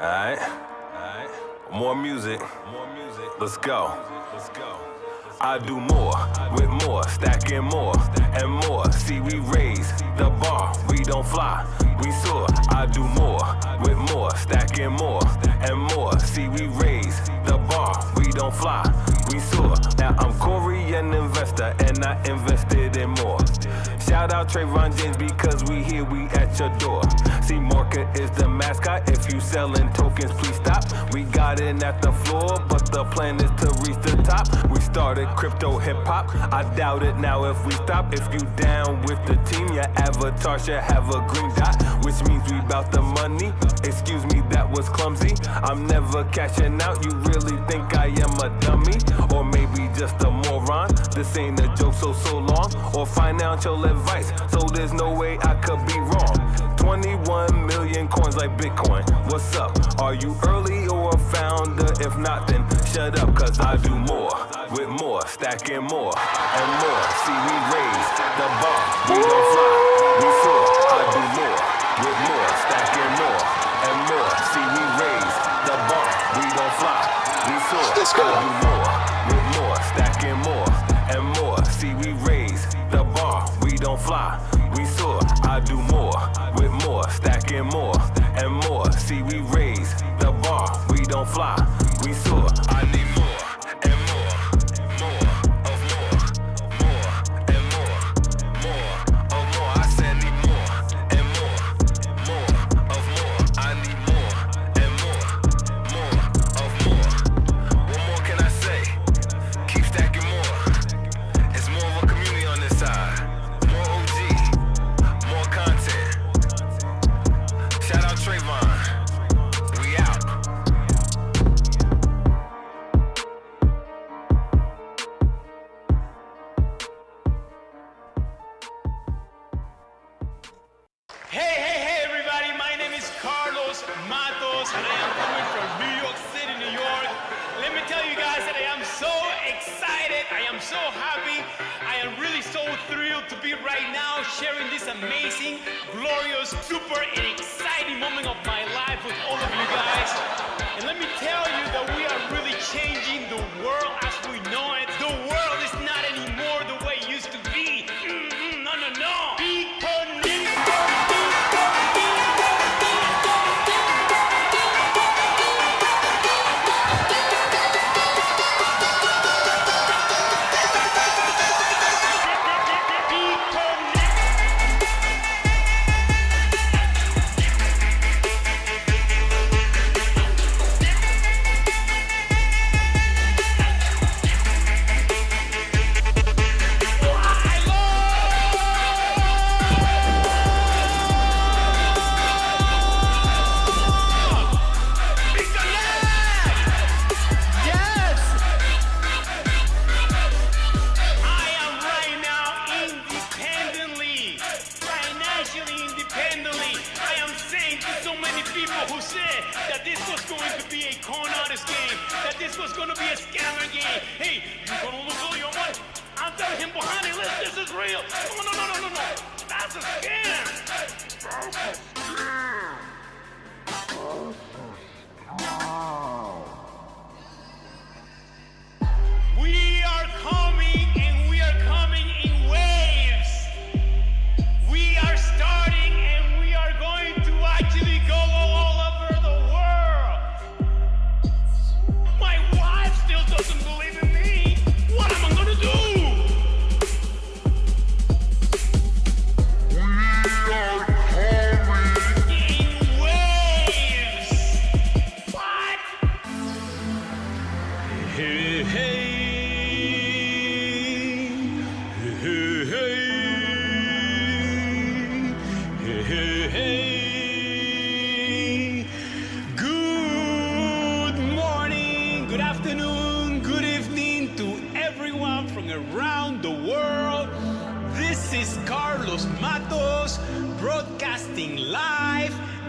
Alright. More music. Let's go. I do more with more, stacking more and more. See, we raise the bar, we don't fly, we soar. I do more with more, stacking more and more. See, we raise the bar, we don't fly, we soar. Now I'm Corey, an investor, and I invested in more. Shout out Trayvon James because we here, we at your door. See, market is the mascot. If you selling tokens, please stop. We got in at the floor, but the plan is to reach the top. We started crypto hip hop. I doubt it now if we stop. If you down with the team, your avatar should have a green dot, which means we bout the money. Excuse me, that was clumsy. I'm never cashing out. You really think I am a dummy? Or maybe just a moron? This ain't a joke, so long. Or financial advice, so there's no way I could be wrong. 21 million coins like Bitcoin. What's up? Are you early or a founder? If not, then shut up, cause I do more with more, stacking more and more. See, we raise the bar, we don't fly, we soar. I do more with more, stacking more and more. See, we raise the bar, we don't fly, we soar. Let's go. I do more with more, stacking more and more. See, we raise the bar, we don't fly, we soar. I do more with more, stacking more and more. See, we raise the bar, we don't fly, we soar. I need more and more of more and more of more. I said need more and more of more. I need more and more of more. What more can I say? Keep stacking more. It's more of a community on this side. More OG, more content. Shout out Trayvon. We out. Hey, everybody. My name is Carlos Matos, and I am coming from New York City, New York. Let me tell you guys that I am so excited. I am so happy. I am really so thrilled to be right now sharing this amazing, glorious, super, and exciting moment of my life with all of you guys. And let me tell you that we are really changing the world as we know it. The world is not anymore the way it used to be. No. Be connected.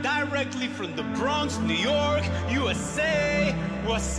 Directly from the Bronx, New York, USA. What's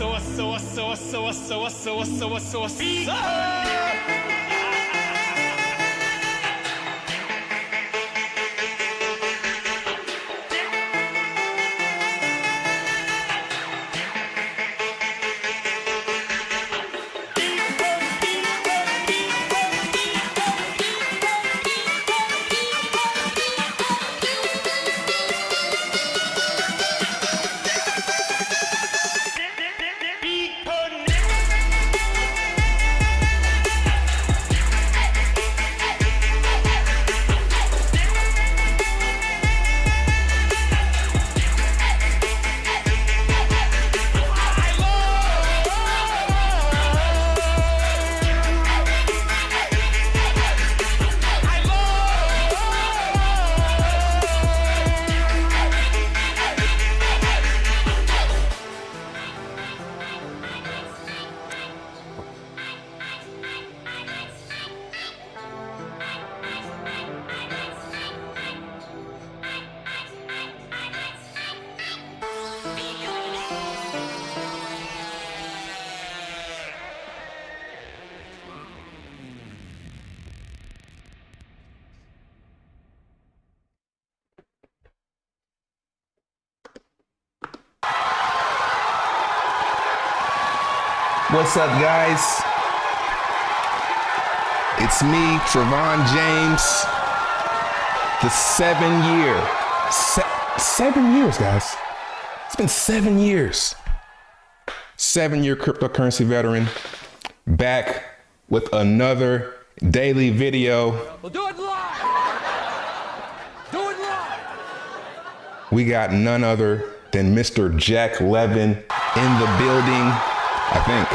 What's up, guys? It's me, Trevon James. The 7 years, guys. It's been 7 years. 7-year cryptocurrency veteran, back with another daily video. We'll do it live. Do it live. We got none other than Mr. Jack Levin in the building, I think.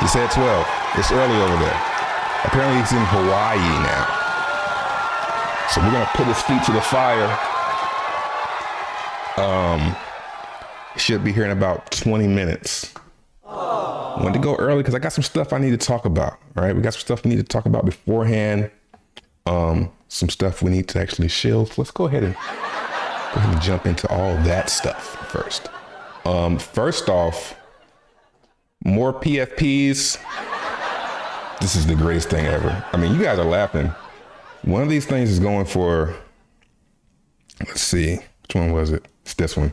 He said 12. It's early over there. Apparently he's in Hawaii now. So we're gonna put his feet to the fire. Should be here in about 20 minutes. I wanted to go early because I got some stuff I need to talk about, all right? We got some stuff we need to talk about beforehand. Some stuff we need to actually shield. Let's go ahead and jump into all that stuff first. First off, more PFPs. This is the greatest thing ever. I mean, you guys are laughing. One of these things is going for, let's see, which one was it? It's this one.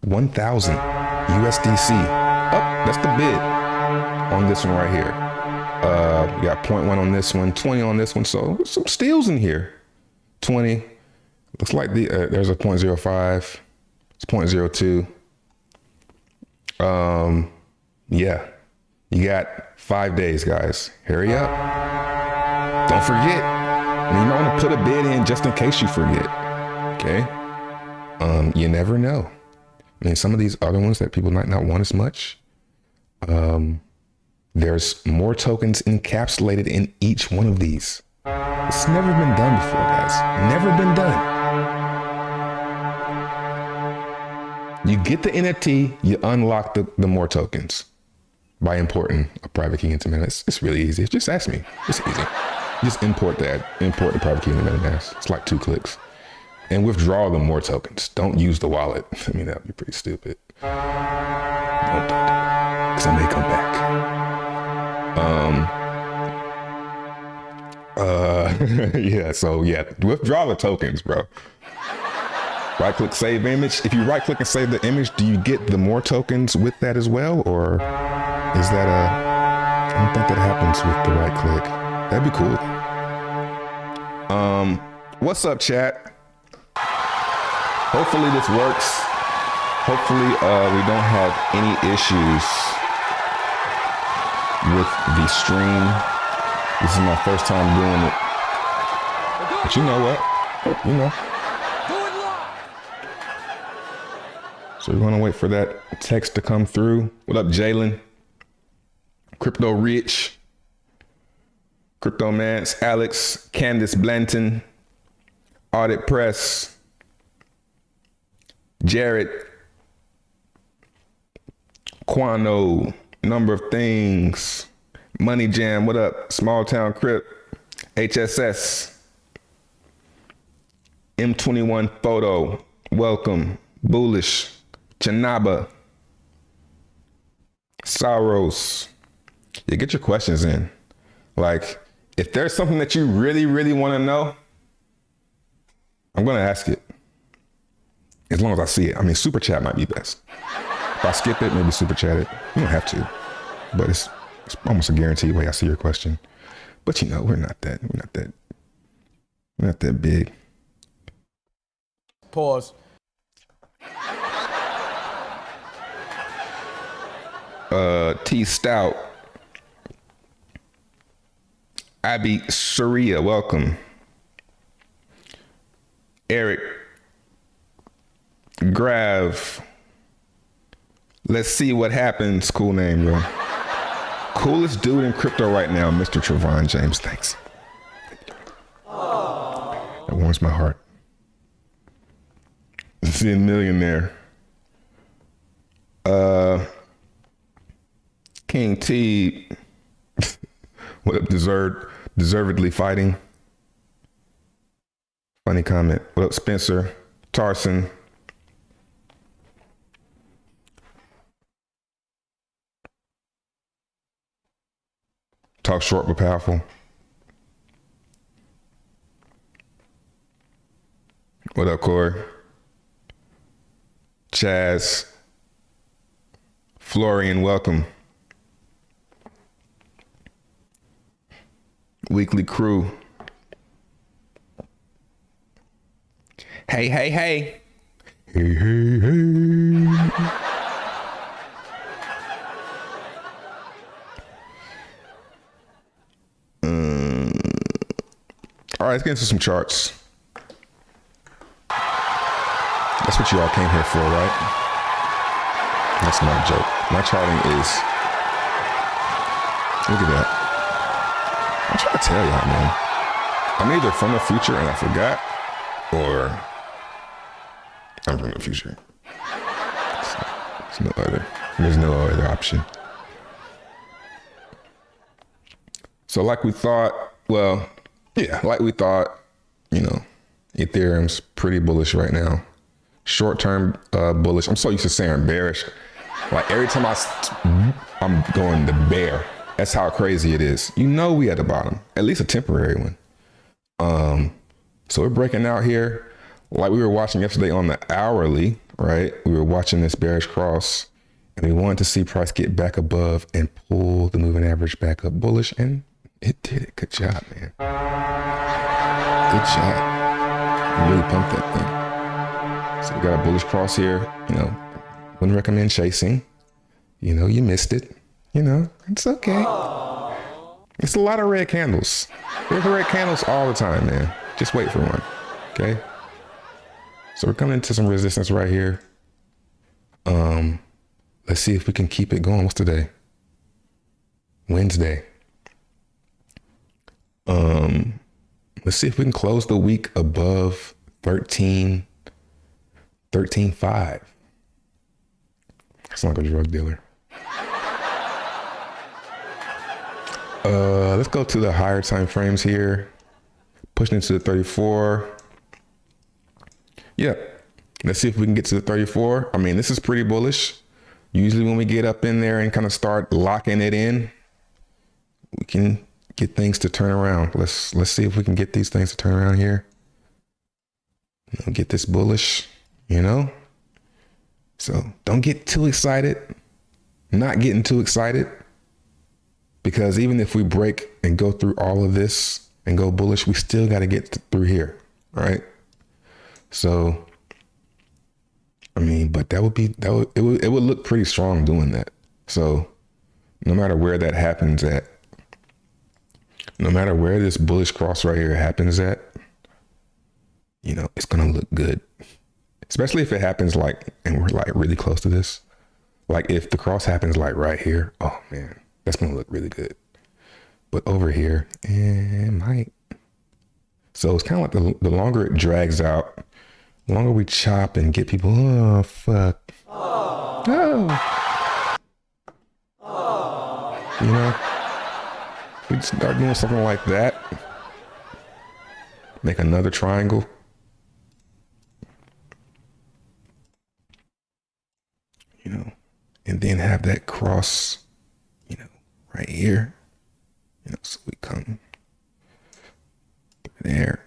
1,000 USDC. Oh, that's the bid on this one right here. We got 0.1 on this one, 20 on this one. So some steals in here. 20. Looks like there's a 0.05. It's 0.02. Yeah. You got 5 days, guys. Hurry up. Don't forget. I mean, you might want to put a bid in just in case you forget. Okay. You never know. I mean, some of these other ones that people might not want as much, there's more tokens encapsulated in each one of these. It's never been done before, guys. Never been done. You get the NFT, you unlock the more tokens by importing a private key into MetaMask. It's really easy. Just ask me. It's easy. Just import the private key into MetaMask. It's like 2 clicks. And withdraw the more tokens. Don't use the wallet. I mean, that would be pretty stupid. Don't do it. Because I may come back. Yeah, so yeah, withdraw the tokens, bro. Right click, save image. If you right click and save the image, do you get the more tokens with that as well? Or is that I don't think that happens with the right click. That'd be cool. What's up, chat? Hopefully this works. Hopefully we don't have any issues with the stream. This is my first time doing it. But you know what? You know. Do it live. So we're gonna wait for that text to come through. What up, Jalen? Crypto Rich. Crypto Mance, Alex, Candace Blanton, Audit Press, Jared, Quano, Number of Things, Money Jam, what up? Small Town Crip, HSS, M21 Photo, welcome, Bullish, Chanaba, Saros. Yeah, get your questions in. Like, if there's something that you really, really want to know, I'm going to ask it. As long as I see it. I mean, super chat might be best. If I skip it, maybe super chat it. You don't have to, but it's almost a guaranteed way I see your question. But you know, we're not that big. Pause. T Stout, Abby Surya, welcome. Eric Grav, let's see what happens. Cool name, bro. Coolest dude in crypto right now, Mr. Trevon James. Thanks. That warms my heart. See a millionaire. King T, what up, deservedly fighting? Funny comment. What up, Spencer? Tarson. Talk short but powerful. What up, Corey? Chaz. Florian, welcome. Weekly crew. Hey, hey, hey. Hey, hey, hey. All right, let's get into some charts. That's what you all came here for, right? That's not a joke. My charting is, look at that. I'm trying to tell y'all, man. I'm either from the future and I forgot, or I'm from the future. There's no other option. So like we thought, Ethereum's pretty bullish right now. Short-term bullish. I'm so used to saying bearish. Like every time I'm going the bear. That's how crazy it is. You know we at the bottom, at least a temporary one. So we're breaking out here. Like we were watching yesterday on the hourly, right? We were watching this bearish cross and we wanted to see price get back above and pull the moving average back up bullish, and it did it. Good job, man. Good job. You really pumped that thing. So we got a bullish cross here. Wouldn't recommend chasing. You missed it. It's okay. It's a lot of red candles. There's red candles all the time, man. Just wait for one, okay? So we're coming into some resistance right here. Let's see if we can keep it going. What's today? Wednesday. Let's see if we can close the week above 13.5. It's like a drug dealer. Let's go to the higher time frames here. Pushing into the 34. Yeah. Let's see if we can get to the 34. I mean, this is pretty bullish. Usually when we get up in there and kind of start locking it in, we can get things to turn around. Let's see if we can get these things to turn around here. Get this bullish, So don't get too excited. Not getting too excited. Because even if we break and go through all of this and go bullish, we still got to get through here, right? So, I mean, but it would look pretty strong doing that. So no matter where that happens at, no matter where this bullish cross right here happens at, it's going to look good. Especially if it happens and we're really close to this. Like if the cross happens right here, oh man, that's going to look really good. But over here, it might. So it's kind of like the longer it drags out, the longer we chop and get people, oh, fuck. Oh. We start doing something like that. Make another triangle. And then have that cross, right here. So we come there.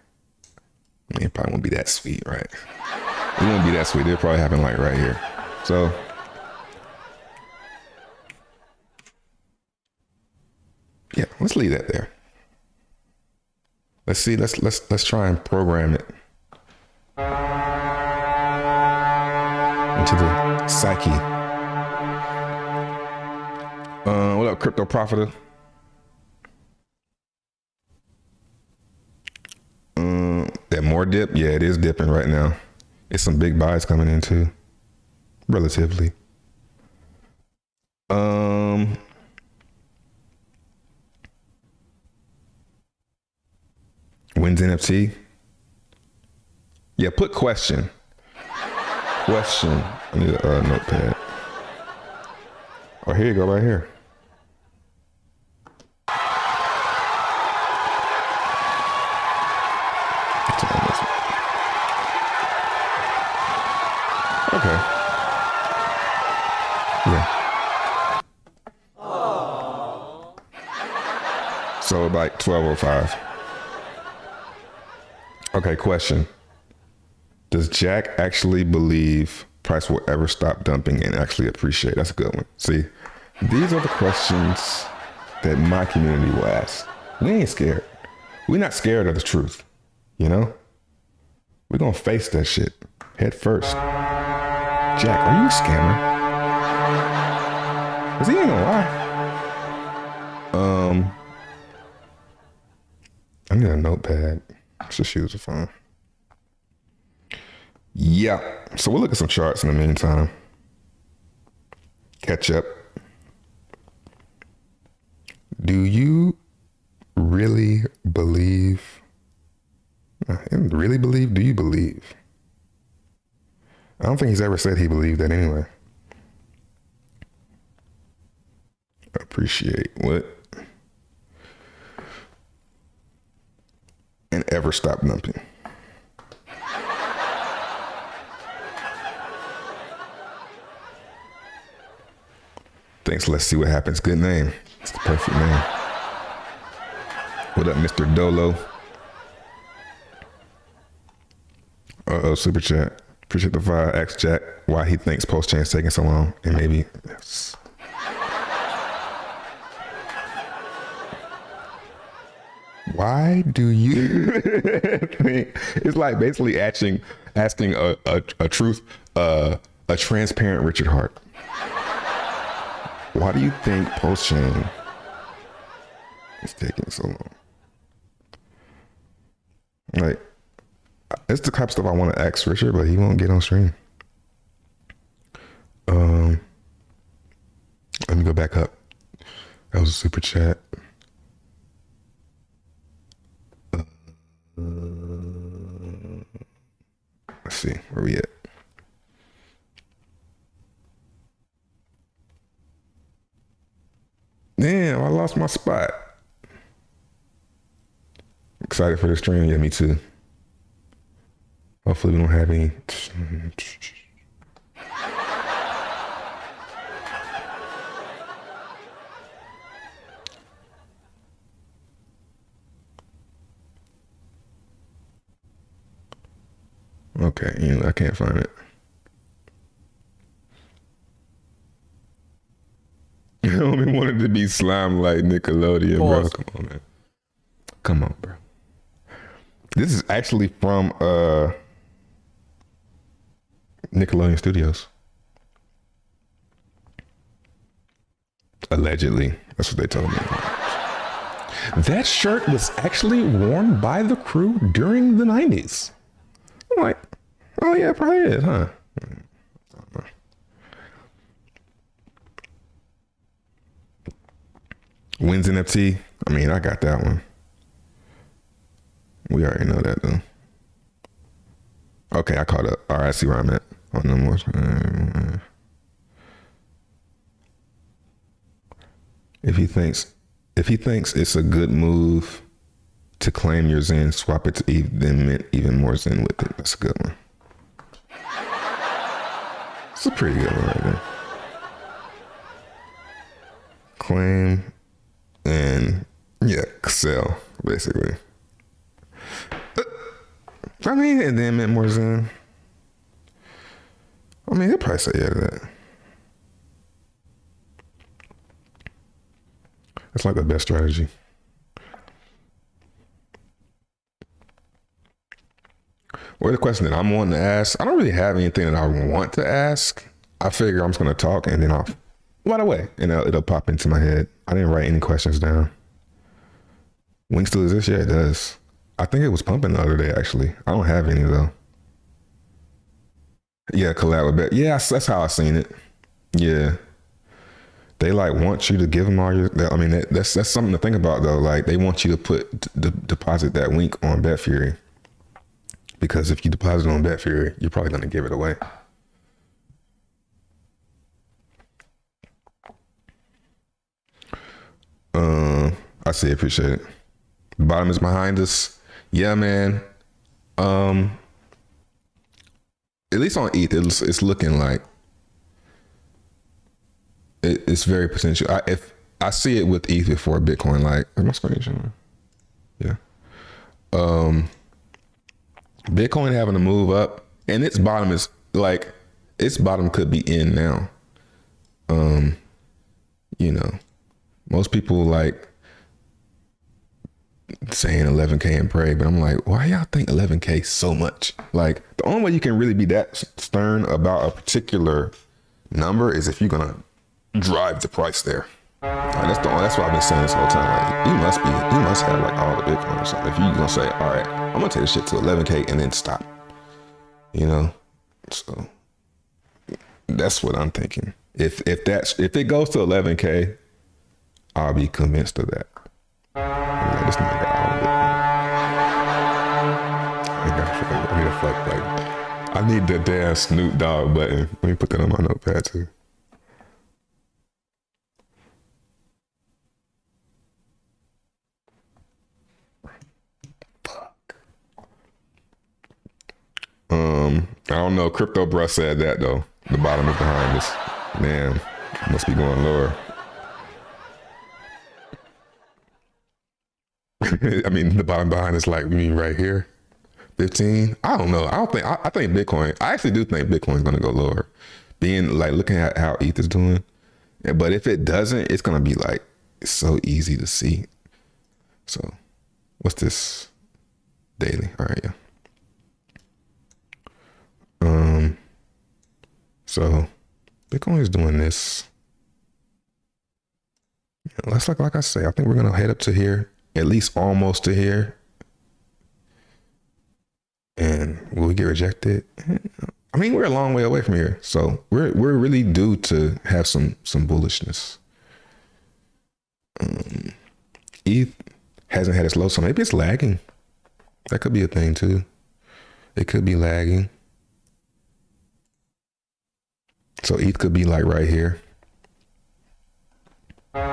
I mean, it probably won't be that sweet, right? It won't be that sweet. It'll probably happen right here. So yeah, let's leave that there. Let's see. Let's try and program it into the psyche. What up, Crypto Profiter? That more dip? Yeah, it is dipping right now. It's some big buys coming in too, relatively. When's NFT? Yeah, put question. Question. I need a notepad. Oh, here you go, right here. Okay. Yeah. So like 12:05. Okay, question. Does Jack actually believe price will ever stop dumping and actually appreciate? That's a good one. See, these are the questions that my community will ask. We ain't scared. We're not scared of the truth, you know? We're gonna face that shit head first. Jack, are you a scammer? Cause he ain't gonna lie. I need a notepad. Just use the phone. Yeah. So we'll look at some charts in the meantime. Catch up. Do you really believe? Really believe? Do you believe? I don't think he's ever said he believed that anyway. Appreciate what? And ever stop dumping. Thanks. Let's see what happens. Good name. It's the perfect name. What up, Mr. Dolo? Super chat. Appreciate the 5X Jack. Why he thinks PulseChain is taking so long. And maybe, yes. Why do you think it's like basically asking a truth, a transparent Richard Hart. Why do you think PulseChain is taking so long? Like, it's the type of stuff I want to ask Richard, but he won't get on stream. Let me go back up. That was a super chat. Let's see, where we at? Damn, I lost my spot. Excited for the stream? Yeah, me too. Hopefully we don't have any. Okay, you know, I can't find it. I only wanted to be slime like Nickelodeon, bro. Come on, man. Come on, bro. This is actually from Nickelodeon Studios. Allegedly. That's what they told me. That shirt was actually worn by the crew during the 90s. I'm like, oh yeah, it probably is, huh? Wins NFT. I mean, I got that one. We already know that though. Okay, I caught up. All right, I see where I'm at. Oh, no more. If he thinks it's a good move to claim your Zen, swap it to then mint even more Zen with it. That's a good one. It's a pretty good one right there. Claim and yeah, sell basically. I mean, and then mint more Zen. I mean, he'll probably say yeah to that. That's like the best strategy. Or the question that I'm wanting to ask, I don't really have anything that I want to ask. I figure I'm just going to talk and then I'll right away and it'll pop into my head. I didn't write any questions down. Wing still exists? Yeah, it does. I think it was pumping the other day, actually. I don't have any though. Yeah, collab with Bet. Yeah, that's how I seen it. Yeah. They like want you to give them all your, I mean, that's something to think about though. Like they want you to deposit that Wink on Betfury. Because if you deposit on Betfury, you're probably going to give it away. I see, appreciate it. Bottom is behind us. Yeah, man. At least on ETH, it's looking like it's very potential. If I see it with ETH before Bitcoin, like, is my screen showing? Yeah. Bitcoin having to move up, and its bottom is like, its bottom could be in now. You know, most people like saying 11K and pray, but I'm like, why y'all think 11K so much? Like, the only way you can really be that stern about a particular number is if you're gonna drive the price there. Like, that's what I've been saying this whole time. Like, you must have like all the Bitcoin or something. If you're gonna say, all right, I'm gonna take this shit to 11K and then stop. You know, so that's what I'm thinking. If it goes to 11K, I'll be convinced of that. Like, this nigga got all of it. I need a fuck like I need the damn Snoop Dogg button. Let me put that on my notepad too. Fuck. I don't know. Crypto Bruh said that though. The bottom is behind us. Damn, must be going lower. I mean, the bottom behind is like, you mean right here? 15? I don't know. I think Bitcoin, I actually do think Bitcoin's going to go lower. Being like, looking at how ETH is doing. Yeah, but if it doesn't, it's going to be like, it's so easy to see. So, what's this? Daily. All right, yeah. So, Bitcoin is doing this. That's like I say, I think we're going to head up to here. At least almost to here. And will we get rejected? I mean, we're a long way away from here. So we're really due to have some bullishness. ETH hasn't had its low, so maybe it's lagging. That could be a thing too. It could be lagging. So ETH could be like right here. And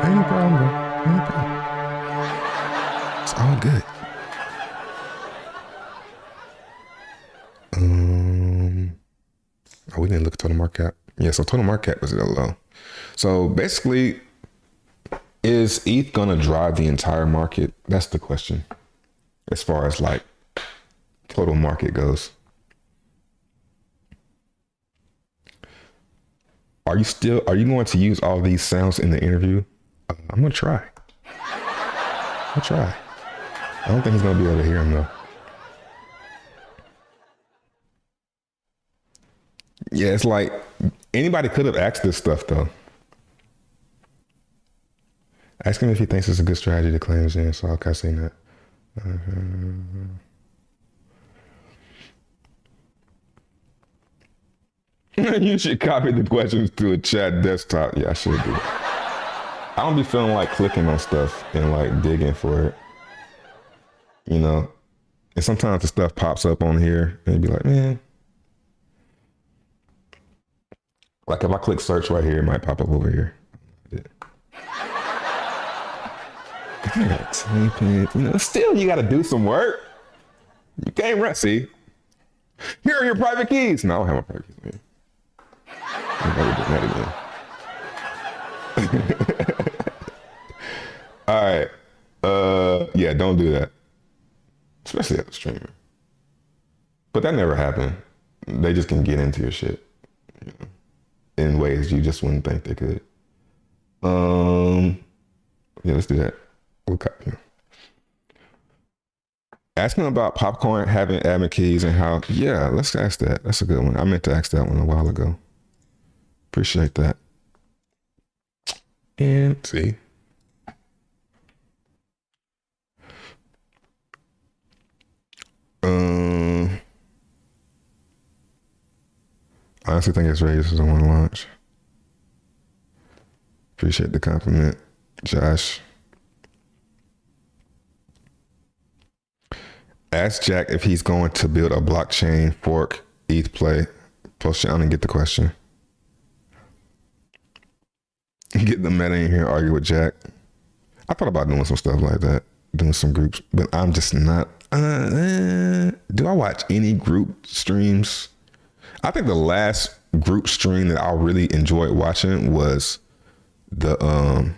ain't no problem, bro. Ain't no problem. It's all good. Oh, we didn't look at total market cap. Yeah, so total market cap was at a low. So basically, is ETH gonna drive the entire market? That's the question. As far as like total market goes. Are you going to use all these sounds in the interview? I'm gonna try. I don't think he's gonna be able to hear him though. Yeah, it's like anybody could have asked this stuff though. Ask him if he thinks it's a good strategy to claim his in, so I'll say that. You should copy the questions to a chat desktop. Yeah, I should do that. I don't be feeling like clicking on stuff and like digging for it. You know? And sometimes the stuff pops up on here and be like, man. Like if I click search right here, it might pop up over here. You know, still you gotta do some work. You can't run. See? Here are your private keys. No, I don't have my private keys, man. I'm never doing that again. All right. Yeah, don't do that. Especially at the streamer. But that never happened. They just can get into your shit, you know, in ways you just wouldn't think they could. Yeah, let's do that. We'll cut, you know. Asking about Popcorn having admin keys and how, yeah, let's ask that. That's a good one. I meant to ask that one a while ago. Appreciate that. And see. I honestly think it's ready to want to launch. Appreciate the compliment, Josh. Ask Jack if he's going to build a blockchain fork ETH play. PulseChain, I didn't get the question. Get the meta in here, argue with Jack. I thought about doing some stuff like that, doing some groups, but I'm just not. Do I watch any group streams? I think the last group stream that I really enjoyed watching was the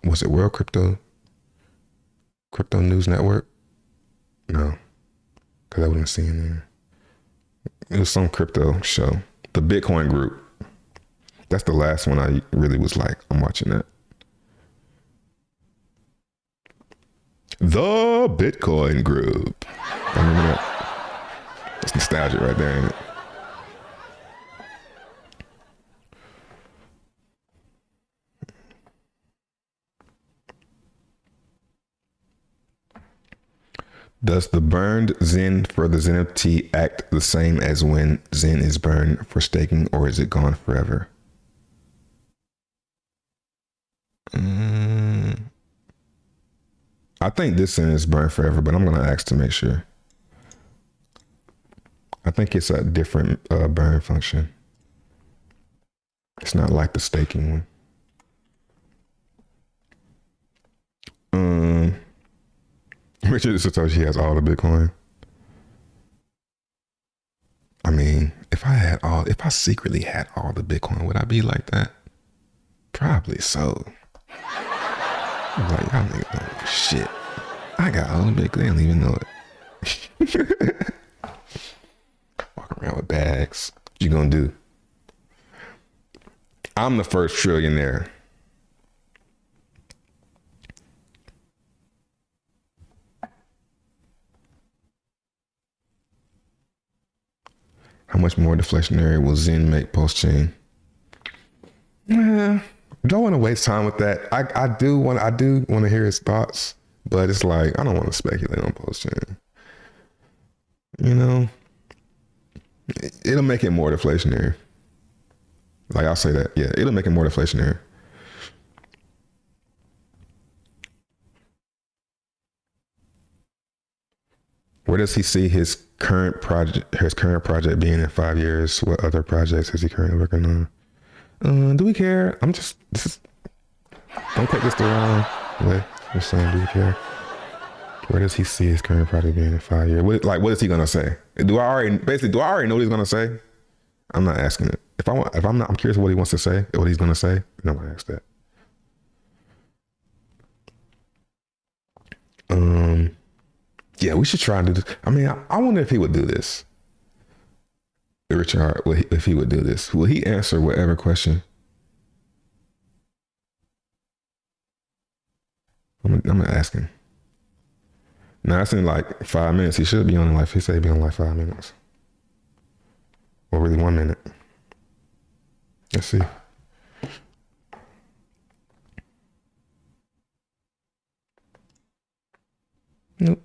was it World Crypto News Network? No. because I wasn't seeing there. It was some crypto show. The Bitcoin group. That's the last one I really was like, I'm watching that. The Bitcoin group. I remember that. That's nostalgia right there, ain't it? Does the burned Zen for the Zen NFT act the same as when Zen is burned for staking, or is it gone forever? I think this Zen is burned forever, but I'm going to ask to make sure. I think it's a different burn function. It's not like the staking one. Richard Satoshi has all the Bitcoin. I mean, if I secretly had all the Bitcoin, would I be like that? Probably so. I'm like, y'all niggas don't know shit. I got all the Bitcoin, they don't even know it. Walking around with bags. What you gonna do? I'm the first trillionaire. How much more deflationary will Zen make PulseChain? Don't want to waste time with that. I do want to hear his thoughts, but it's like I don't want to speculate on PulseChain. You know, it'll make it more deflationary. Like I'll say that, yeah, it'll make it more deflationary. Where does he see his current project being in 5 years? What other projects is he currently working on? Do we care? Don't take this the wrong way. I'm saying, do we care? Where does he see his current project being in 5 years? What is he gonna say? Do I already know what he's gonna say? I'm not asking it. I'm curious what he wants to say, what he's gonna say. I'm gonna ask that. Yeah, we should try and do this. I mean, I wonder if he would do this. Richard, if he would do this, will he answer whatever question? I'm gonna ask him. Now that's in like 5 minutes. He should be on like, he said he'd be on like 5 minutes. Or really 1 minute. Let's see. Nope.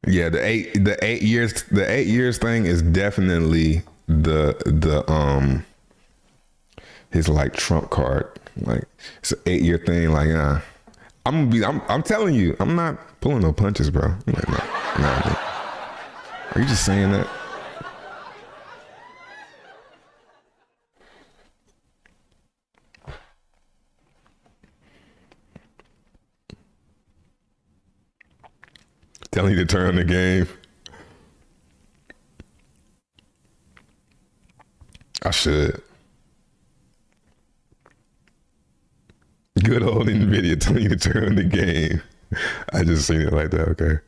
Yeah, the eight years thing is definitely the his like trump card. Like it's an 8-year thing. Like I'm telling you, I'm not pulling no punches, bro. I'm like, nah. Are you just saying that? Telling you to turn on the game. I should. Good old NVIDIA telling you to turn on the game. I just seen it like that, okay.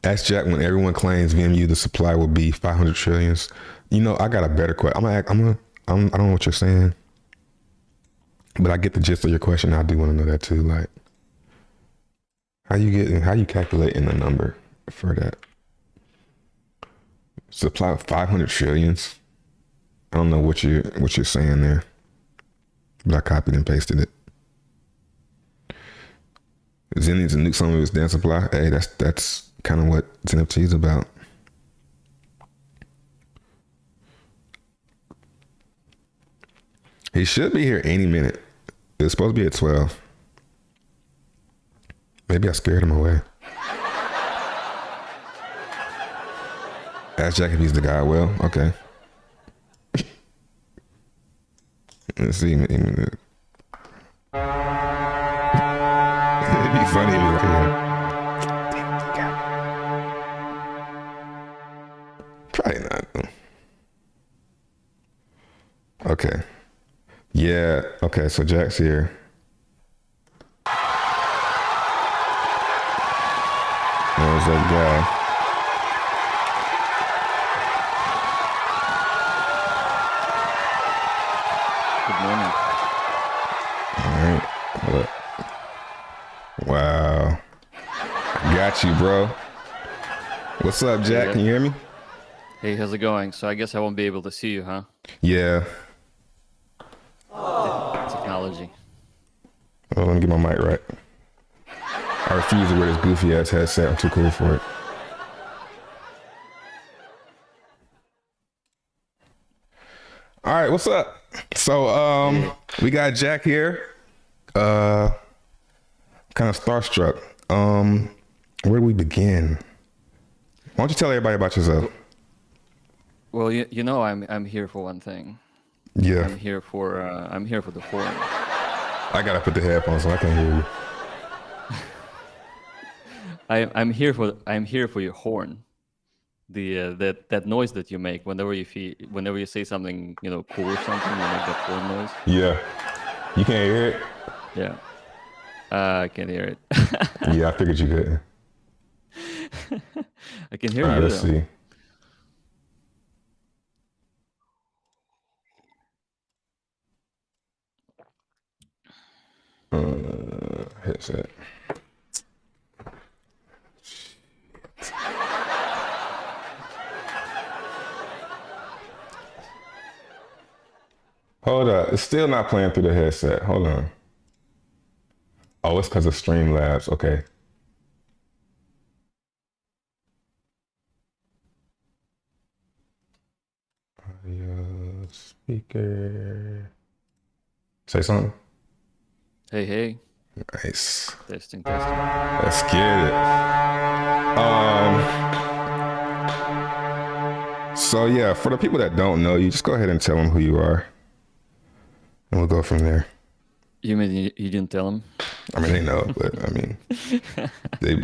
Ask Jack when everyone claims VMU the supply will be 500 trillions. You know, I got a better question. I don't know what you're saying. But I get the gist of your question. I do want to know that too. Like, how you calculating the number for that? Supply of 500 trillions. I don't know what you're saying there, but I copied and pasted it. Zen needs to nuke some of his damn supply. Hey, that's kind of what Zen NFT is about. He should be here any minute. It's supposed to be at 12. Maybe I scared him away. Ask Jack if he's the guy. Well, okay. Let's see. It'd be funny if you look at Probably not. Okay. Yeah. Okay. So Jack's here. There's that guy. Good morning. All right. Wow. Got you, bro. What's up, Jack? Can you hear me? Hey, how's it going? So I guess I won't be able to see you, huh? Yeah. Technology. Oh, let me get my mic right. I refuse to wear this goofy ass headset. I'm too cool for it. All right, what's up? So, we got Jack here. Kind of starstruck. Where do we begin? Why don't you tell everybody about yourself? Well, you know, I'm here for one thing. Yeah, I'm here for the horn. I gotta put the headphones on. I can't hear you. I'm here for your horn. The that noise that you make whenever you say something, you know, cool or something, you make that horn noise. Yeah, you can't hear it. Yeah. I can't hear it. Yeah, I figured you could. I can hear All right, you let's though. see. Headset. Hold up. It's still not playing through the headset. Hold on. Oh, it's because of Streamlabs. Okay. Audio speaker. Say something. Hey. Nice. Testing. Let's get it. So yeah, for the people that don't know you, just go ahead and tell them who you are, and we'll go from there. You mean you didn't tell him? I mean, they know, but I mean,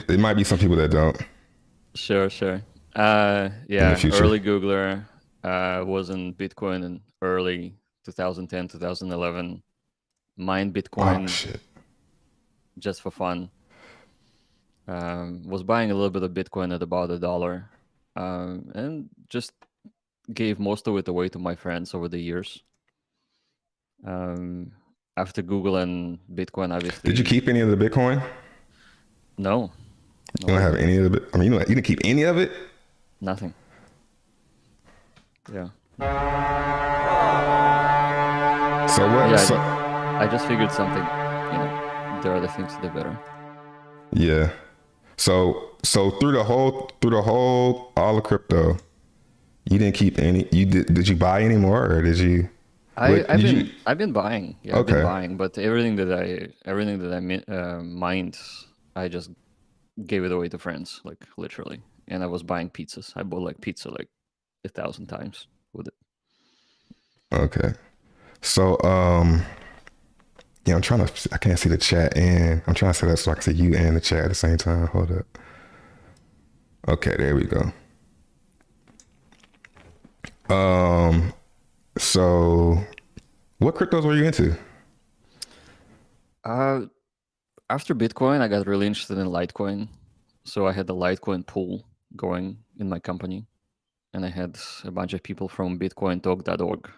they might be some people that don't. Sure. Yeah, future. early Googler, was in Bitcoin in early 2010, 2011. Mined Bitcoin Oh shit. just for fun. Was buying a little bit of Bitcoin at about $1, and just gave most of it away to my friends over the years. After Google and Bitcoin, obviously. Did you keep any of the Bitcoin? No. You don't have any of it. I mean, you didn't keep any of it. Nothing. Yeah. So what? Yeah, I just figured something. You know, there are other things to do better. Yeah. So through the whole all the crypto, you didn't keep any. You did you buy any more, or did you? I've been buying. Yeah, Okay. I've been buying, but everything that I mined, I just gave it away to friends, like literally. And I was buying pizzas. I bought like pizza like 1,000 times with it. Okay. So yeah, I can't see the chat, and I'm trying to set up so I can see you and the chat at the same time. Hold up. Okay, there we go. So what cryptos were you into? After Bitcoin, I got really interested in Litecoin. So I had the Litecoin pool going in my company, and I had a bunch of people from bitcointalk.org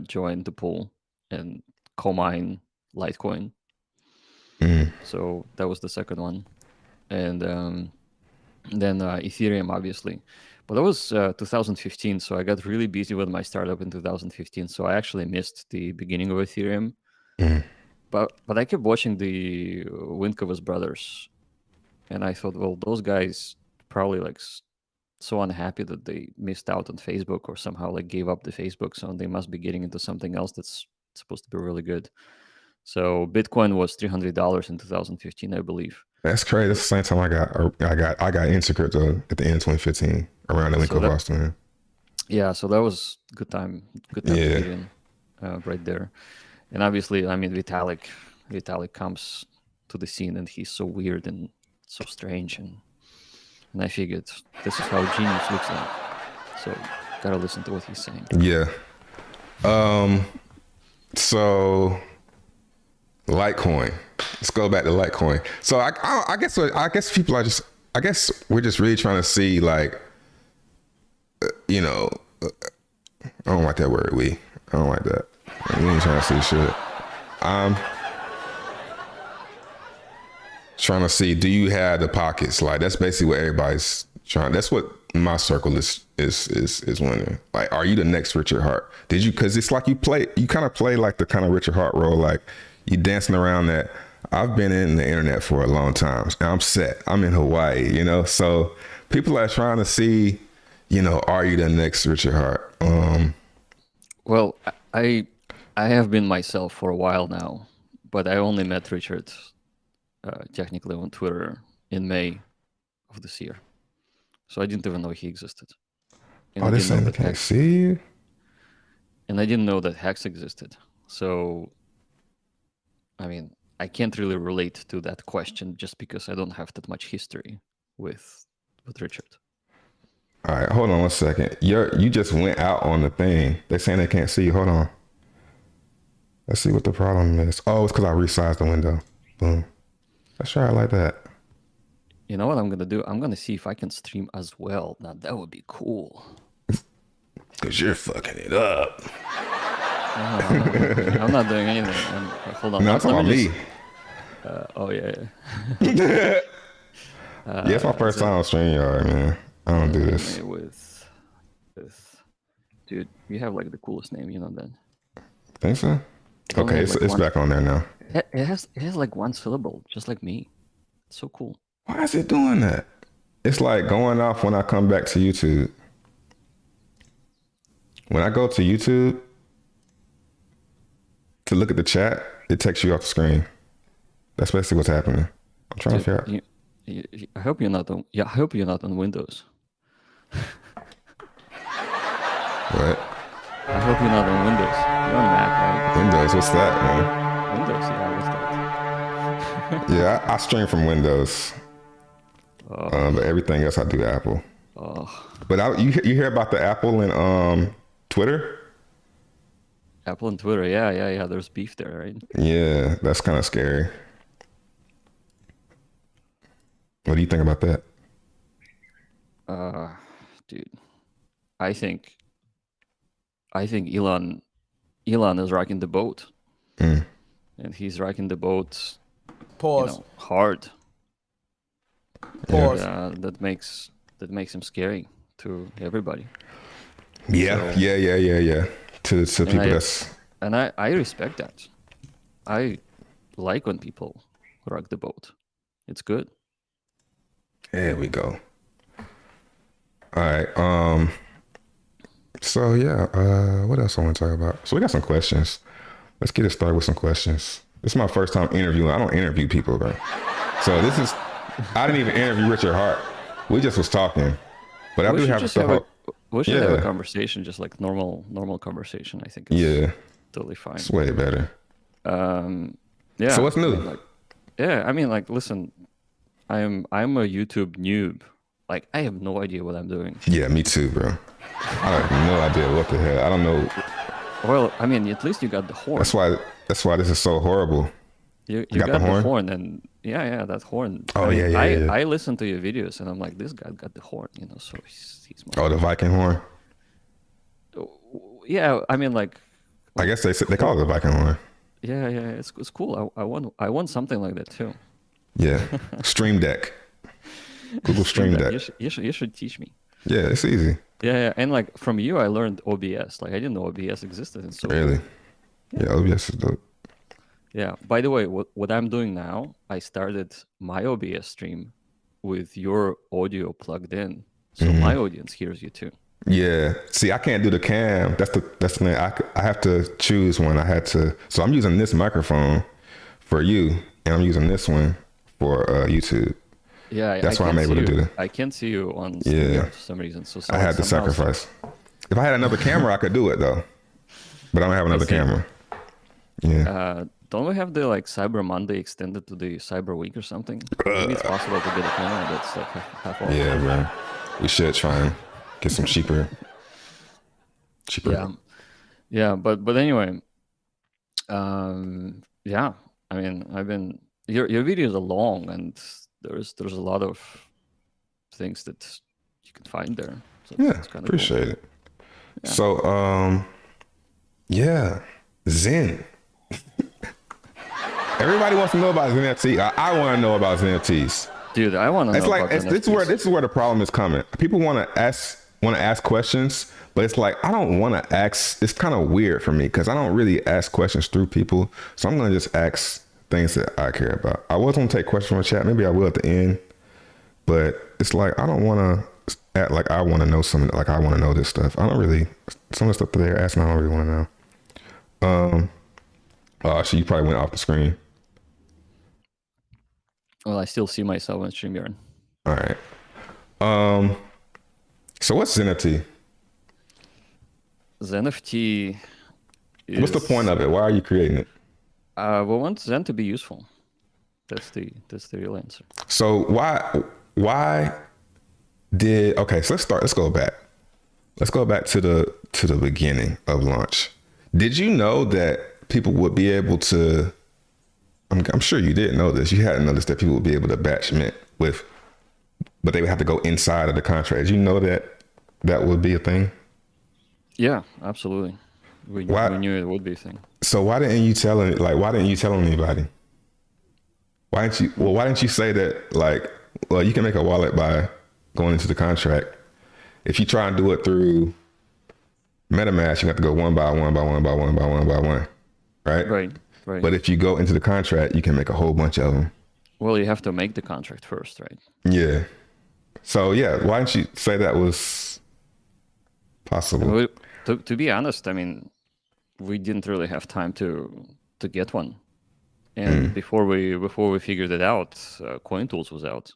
join the pool and co-mine Litecoin. So that was the second one. And then Ethereum, obviously. But that was 2015, so I got really busy with my startup in 2015, so I actually missed the beginning of Ethereum. But I kept watching the Winkovas brothers, and I thought, well, those guys probably like so unhappy that they missed out on Facebook or somehow like gave up the Facebook, so they must be getting into something else that's supposed to be really good. So Bitcoin was $300 in 2015, I believe. That's crazy. That's the same time I got into crypto at the end of 2015, around the Winklevoss time. Yeah, so that was good time. Good time to Yeah. get in. right there. And obviously, I mean, Vitalik comes to the scene, and he's so weird and so strange, and I figured this is how genius looks like. So gotta listen to what he's saying. Yeah. So Litecoin. Let's go back to Litecoin. So I guess people are just. I guess we're just really trying to see, like, you know, I don't like that word. I don't like that. We ain't trying to see shit. I'm trying to see, do you have the pockets? Like, that's basically what everybody's trying. That's what my circle is wondering. Like, are you the next Richard Hart? Did you? Because it's like you kind of play like the kind of Richard Hart role. Like, you dancing around that. I've been in the internet for a long time. And I'm set. I'm in Hawaii, you know? So people are trying to see, you know, are you the next Richard Hart? Well, I have been myself for a while now, but I only met Richard technically on Twitter in May of this year. So I didn't even know he existed. And They're saying they can't see you? And I didn't know that Hex existed. So, I mean, I can't really relate to that question just because I don't have that much history with Richard. All right, hold on 1 second. You just went out on the thing. They're saying they can't see you. Hold on. Let's see what the problem is. Oh, it's because I resized the window. Boom. Let's try it like that. You know what I'm going to do? I'm going to see if I can stream as well. Now, that would be cool. Because you're fucking it up. I'm not doing anything. Hold on. No, it's on me. Oh, yeah. Yeah, it's my first time on StreamYard, man. I don't do this. With dude, you have like the coolest name, you know that? Think so? Okay, it's back on there now. It has like one syllable, just like me. It's so cool. Why is it doing that? It's like going off when I come back to YouTube. When I go to YouTube to look at the chat, it takes you off the screen. That's basically what's happening. I'm trying to figure out. I hope you're not on. Yeah, I hope you're not on Windows. What? I hope you're not on Windows. You're on Mac, right? Windows, what's that, man? Windows, yeah, what's that? Yeah, I stream from Windows. But everything else I do Apple. But you hear about the Apple and Twitter? Apple and Twitter, yeah. There's beef there, right? Yeah, that's kind of scary. What do you think about that? Dude, I think Elon is rocking the boat, and he's rocking the boat. Pause. You know, hard. Pause. And, that makes him scary to everybody. Yeah, So, yeah. To people, and I respect that. I like when people rock the boat. It's good. There we go. All right. So yeah, what else I want to talk about? So we got some questions. Let's get it started with some questions. This is my first time interviewing. I don't interview people, bro. So I didn't even interview Richard Hart. We just was talking. But I do have stuff. We should have a conversation, just like normal conversation. I think it's totally fine. It's way better. Yeah. So what's new? I mean, listen, I'm a YouTube noob. Like, I have no idea what I'm doing. Yeah, me too, bro. I have no idea what the hell. I don't know. Well, I mean, at least you got the horn. That's why this is so horrible. You got the horn, and that horn. Oh, yeah. I listen to your videos, and I'm like, this guy got the horn, you know, so he's Oh, the Viking horn? Yeah, I mean, like, I guess they call it the Viking horn. Yeah, it's cool. I want something like that too. Yeah, Stream Deck. Google Stream Deck. You should teach me. Yeah, it's easy. Yeah, and like from you, I learned OBS. Like, I didn't know OBS existed, and so really, yeah, OBS is dope. Yeah. By the way, what I'm doing now, I started my OBS stream with your audio plugged in, so my audience hears you too. Yeah. See, I can't do the cam. That's the thing. I have to choose one. So I'm using this microphone for you, and I'm using this one for YouTube. Yeah, that's why I'm able to do that. I can't see you on StreamYard for some reason. So I had to sacrifice. If I had another camera, I could do it though. but I don't have another see. camera. Yeah. Don't we have the like Cyber Monday extended to the Cyber Week or something? Maybe it's possible to get a camera that's like half off. Yeah, bro. We should try and get some cheaper. Yeah, yeah. But anyway, yeah. I mean, your videos are long, and there's a lot of things that you can find there. So Yeah, it's kind of appreciate it. Yeah. So, yeah, Zen. Everybody wants to know about NFT. I want to know about NFTs. Dude, I want to know. It's like about this is where the problem is coming. People want to ask questions, but it's like I don't want to ask. It's kind of weird for me because I don't really ask questions through people. So I'm gonna just ask things that I care about. I was gonna take questions from the chat. Maybe I will at the end, but it's like I don't want to act like I want to know something. Like I want to know this stuff. I don't really. Some of the stuff that they're asking, I don't really want to know. So you probably went off the screen. Well, I still see myself on StreamYard. All right. So what's NFT? NFT is... What's the point of it? Why are you creating it? We want Zen to be useful. That's the real answer. So why did okay? So let's go back. Let's go back to the beginning of launch. Did you know that people would be able to? I'm sure you didn't know this. You hadn't noticed that people would be able to batch mint with, but they would have to go inside of the contract. Did you know that would be a thing? Yeah, absolutely. We knew it would be a thing. So why didn't you tell anybody? Why didn't you say that, like, well, you can make a wallet by going into the contract. If you try and do it through MetaMask, you have to go one by one, right? Right. But if you go into the contract, you can make a whole bunch of them. Well, you have to make the contract first, right? Yeah. So yeah, why didn't you say that was possible? To be honest, I mean, we didn't really have time to get one, and before we figured it out, CoinTools was out.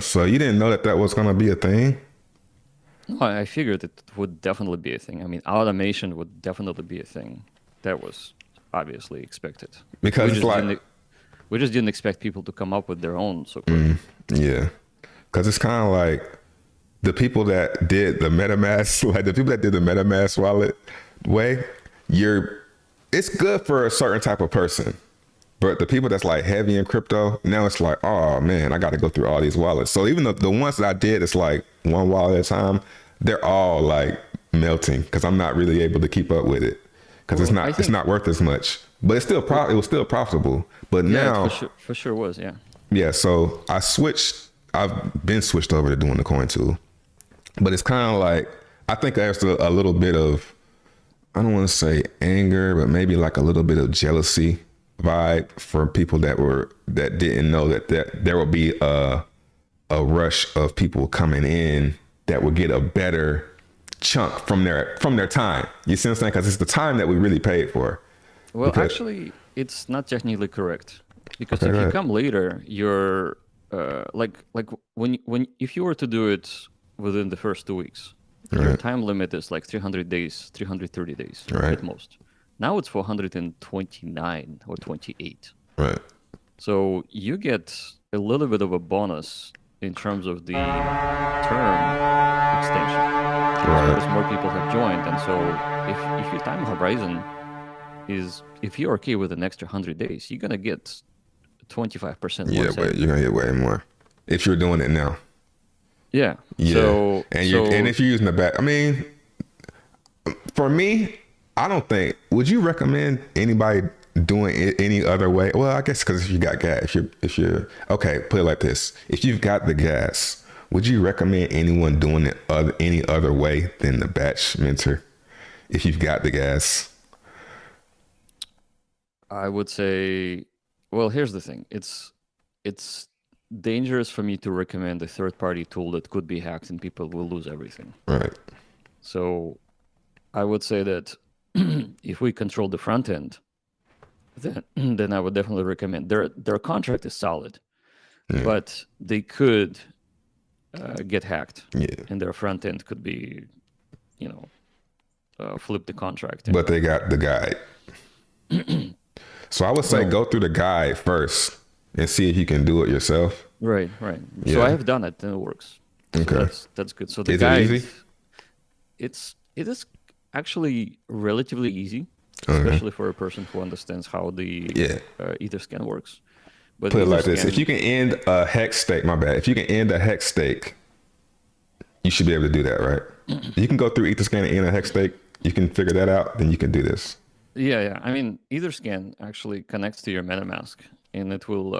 So you didn't know that was gonna be a thing? No, I figured it would definitely be a thing. I mean, automation would definitely be a thing. That was obviously expected. Because we just didn't expect people to come up with their own so quickly. Yeah, because it's kind of like the people that did the MetaMask, like the people that did the MetaMask wallet way, it's good for a certain type of person. But the people that's like heavy in crypto, now it's like, oh man, I got to go through all these wallets. So even the ones that I did, it's like one wallet at a time, they're all like melting because I'm not really able to keep up with it because it's not worth as much. But it's still it was still profitable. But now for sure was, yeah. Yeah, so I've been switched over to doing the coin tool. But it's kind of like, I think there's a little bit of, I don't want to say anger, but maybe like a little bit of jealousy vibe for people that didn't know that there will be a rush of people coming in that will get a better chunk from their time. You see what I'm saying? Because it's the time that we really paid for. Well, actually, it's not technically correct because if you come later, you're like if you were to do it within the first 2 weeks, your time limit is like 300 days, 330 days at most. Now it's 429 or 28. Right. So you get a little bit of a bonus in terms of the term extension. Right. Because more people have joined. And so if your time horizon is, if you're okay with an extra 100 days, you're going to get 25% more. Yeah, but you're going to get way more if you're doing it now. Yeah. Yeah. And if you're using the back, I mean, for me, I don't think, would you recommend anybody doing it any other way? Well, I guess because if you got gas, if you're okay, put it like this. If you've got the gas, would you recommend anyone doing it any other way than the batch minter? If you've got the gas? I would say, well, here's the thing. It's dangerous for me to recommend a third-party tool that could be hacked and people will lose everything. Right. So I would say that if we control the front end, then I would definitely recommend. Their contract is solid, but they could get hacked, and their front end could be, flip the contract. But they got the guide. So I would say go through the guide first and see if you can do it yourself. Right. Yeah. So I have done it and it works. So Okay. that's good. So the Is guide, it easy? it is actually relatively easy, Okay. especially for a person who understands how the Etherscan works. But Put it like this: Etherscan- if you can end a hex stake, my bad. If you can end a hex stake, you should be able to do that, right? You can go through Etherscan and end a hex stake. You can figure that out. Then you can do this. Yeah. I mean, Etherscan actually connects to your MetaMask, and it will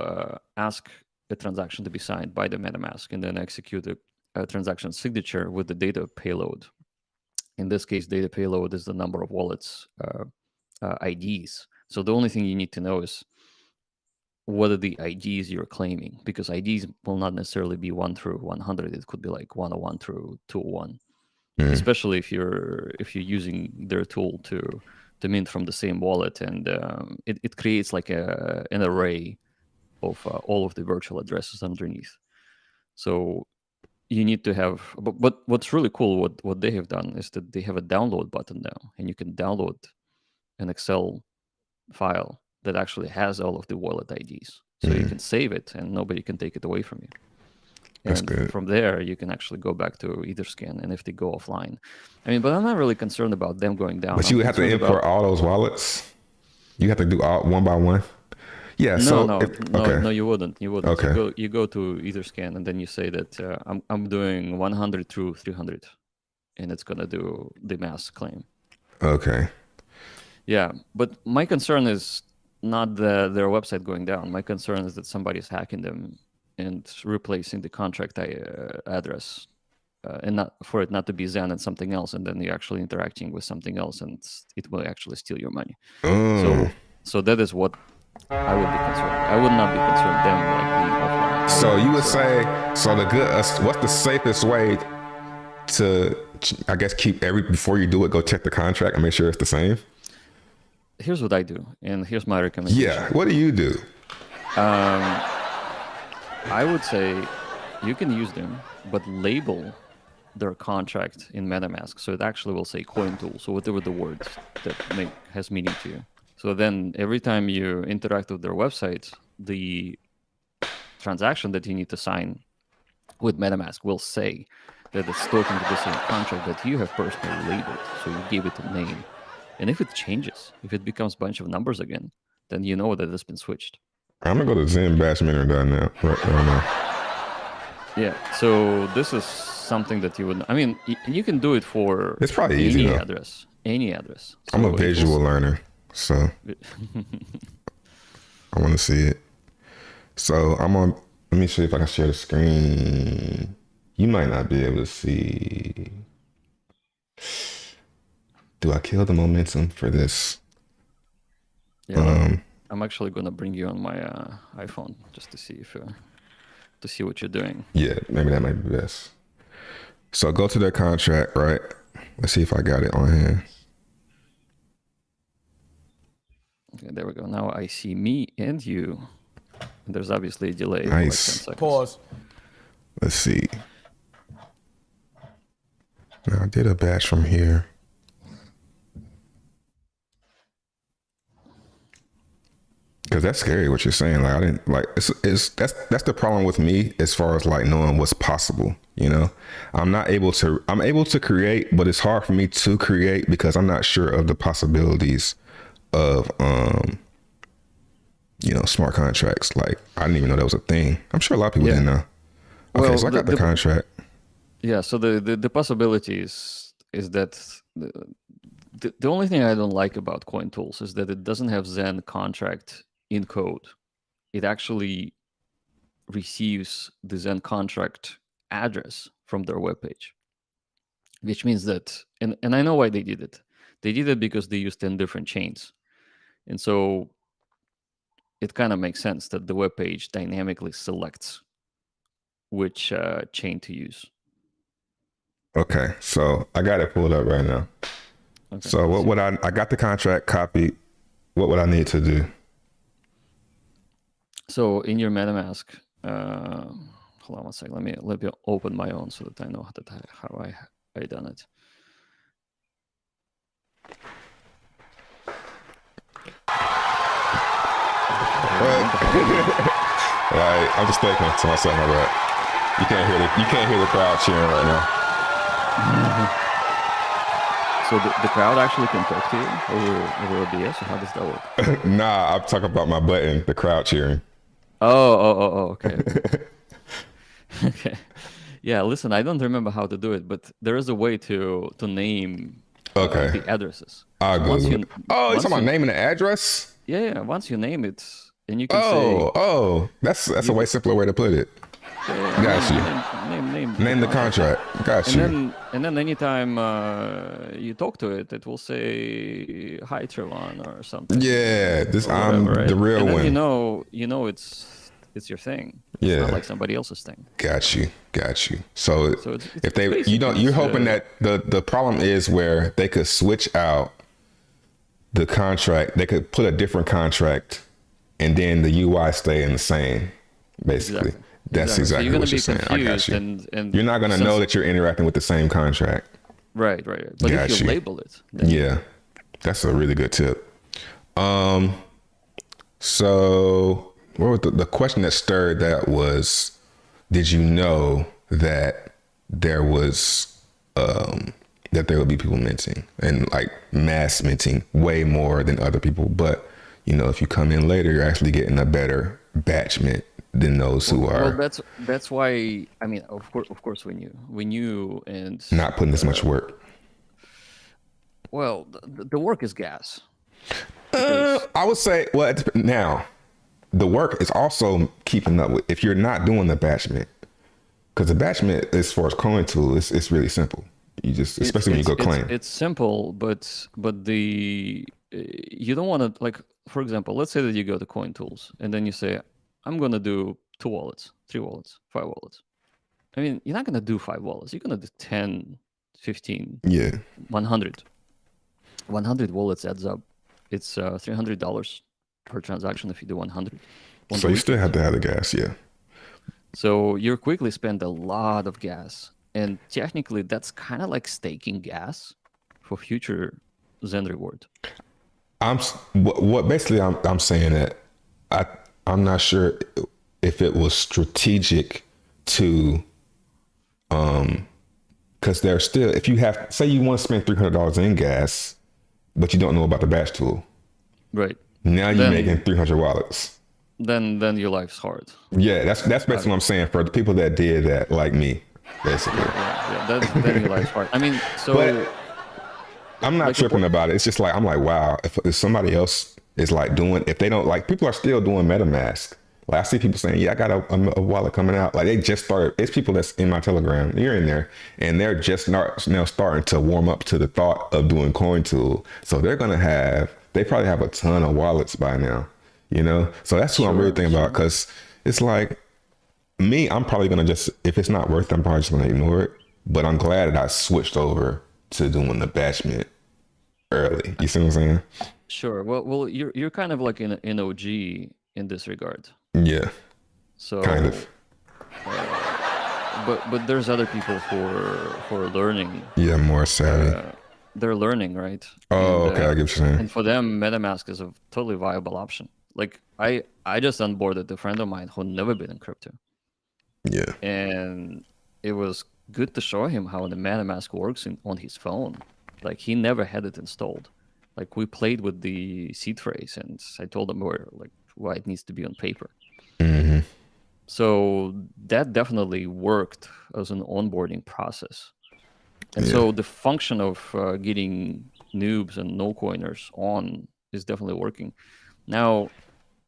ask a transaction to be signed by the MetaMask, and then execute a transaction signature with the data payload. In this case, data payload is the number of wallets IDs. So the only thing you need to know is what are the IDs you're claiming, because IDs will not necessarily be 1 through 100. It could be like 101 through 201, especially if you're using their tool to mint from the same wallet, and it creates like an array of all of the virtual addresses underneath. So you need to have, but what's really cool, what they have done is that they have a download button now, and you can download an Excel file that actually has all of the wallet IDs. So you can save it and nobody can take it away from you. That's And good. from there, you can actually go back to Etherscan, and if they go offline. I mean, but I'm not really concerned about them going down. But you would have to import all those wallets. You have to do all one by one. Yeah. No, you wouldn't. Okay. You go to Etherscan, and then you say that I'm doing 100 through 300, and it's gonna do the mass claim. Okay. Yeah, but my concern is not their website going down. My concern is that somebody's hacking them and replacing the contract address, and not for it not to be Zen and something else, and then you're actually interacting with something else, and it will actually steal your money. So that is what I would be concerned. I would not be concerned them like being offline. So you would say, what's the safest way to, I guess, before you do it, go check the contract and make sure it's the same? Here's what I do, and here's my recommendation. Yeah, what do you do? I would say you can use them, but label their contract in MetaMask, so it actually will say coin tool. So whatever the words that has meaning to you. So then every time you interact with their website, the transaction that you need to sign with MetaMask will say that it's talking to the same contract that you have personally labeled. So you give it a name. And if it changes, if it becomes a bunch of numbers again, then you know that it's been switched. I'm gonna go to zenbashminter.net right now. Yeah, so this is something that you would, I mean, you can do it for It's probably easy, though. Any address. So I'm a visual learner, so I want to see it. So let me see if I can share the screen. You might not be able to see. Do I kill the momentum for this? Yeah, I'm actually gonna bring you on my iPhone just to see what you're doing. Yeah, maybe that might be best. So go to their contract, right? Let's see if I got it on hand. Okay, there we go. Now I see me and you. And there's obviously a delay. Nice. For like 10 seconds. Pause. Let's see. Now I did a batch from here. Because that's scary what you're saying. Like I didn't like that's the problem with me as far as like knowing what's possible. You know, I'm able to create, but it's hard for me to create because I'm not sure of the possibilities of smart contracts. Like I didn't even know that was a thing. I'm sure a lot of people didn't know. Okay, so I got the contract. Yeah, so the possibility is that the only thing I don't like about Coin Tools is that it doesn't have Zen contract in code. It actually receives the Zen contract address from their webpage, which means that, and I know why they did it. They did it because they used 10 different chains. And so it kind of makes sense that the webpage dynamically selects which chain to use. Okay, so I got it pulled up right now. Okay, so what would I got the contract copied. What would I need to do? So in your MetaMask, hold on one second. Let me open my own so that I know how I done it. want to hold. Like, I'm just thinking to myself like that. You can't hear the crowd cheering right now. So the crowd actually can talk to you over OBS, or how does that work? Nah, I'm talking about my button, the crowd cheering. Okay. Okay. Yeah, listen, I don't remember how to do it, but there is a way to name the addresses. I'll So Google it. Oh, you're talking about naming the address? Yeah. Once you name it, and you can say. That's a way simpler way to put it. Got you. Name the contract. Got you. And then anytime you talk to it, it will say hi Trevon or something. Yeah, I'm right? the real and then one. You know it's your thing. It's not like somebody else's thing. Got you. So it's if they, you're hoping that the problem is where they could switch out the contract. They could put a different contract, and then the UI stay in the same. Basically, that's exactly what you're saying. I got you. And you're not gonna know that you're interacting with the same contract. Right. But if you label it, then that's a really good tip. So what was the question that stirred that was, did you know that there was that there would be people minting and like mass minting way more than other people, but if you come in later, you're actually getting a better batch mint than those who are. Well, that's why. I mean, of course, we knew, and not putting as much work. Well, the work is gas. I would say, now the work is also keeping up with, if you're not doing the batch mint, because the batch mint, as far as coin tool, it's really simple. You just, especially when you go claim. It's simple, but you don't want to, like, for example, let's say that you go to coin tools and then you say, I'm going to do 2 wallets, 3 wallets, 5 wallets. I mean, you're not going to do 5 wallets. You're going to do 10, 15, 100. 100 wallets adds up. It's $300 per transaction if you do 100. So you still have to have the gas, yeah. So you quickly spend a lot of gas. And technically, that's kind of like staking gas for future Zen reward. I'm saying that I'm not sure if it was strategic to, because there's still, if you have, say you want to spend $300 in gas, but you don't know about the batch tool. Right. Now you're making 300 wallets. Then your life's hard. Yeah, that's basically what I'm saying for the people that did that, like me, basically. Yeah, then your life's hard. I mean, so. But I'm not tripping about it. It's just like, I'm like, wow, if somebody else is like doing, if they don't, like, people are still doing MetaMask. Like, I see people saying, yeah, I got a wallet coming out. Like, they just started. It's people that's in my Telegram. You're in there, and they're just now starting to warm up to the thought of doing CoinTool. So they probably have a ton of wallets by now, So that's what I'm really thinking about, because it's like, me, I'm probably going to just, if it's not worth it, I'm probably just going to ignore it. But I'm glad that I switched over to doing the batch mint early. You see what I'm saying? Sure. Well, you're kind of like an OG in this regard. Yeah. So kind of. But there's other people who are learning. Yeah, more savvy. They're learning, right? Oh, okay. I get what you're saying. And for them, MetaMask is a totally viable option. Like I just onboarded a friend of mine who never been in crypto. Yeah. And it was good to show him how the MetaMask works on his phone. Like, he never had it installed. Like, we played with the seed phrase, and I told him why it needs to be on paper. Mm-hmm. So that definitely worked as an onboarding process. And so the function of getting noobs and no-coiners on is definitely working. Now,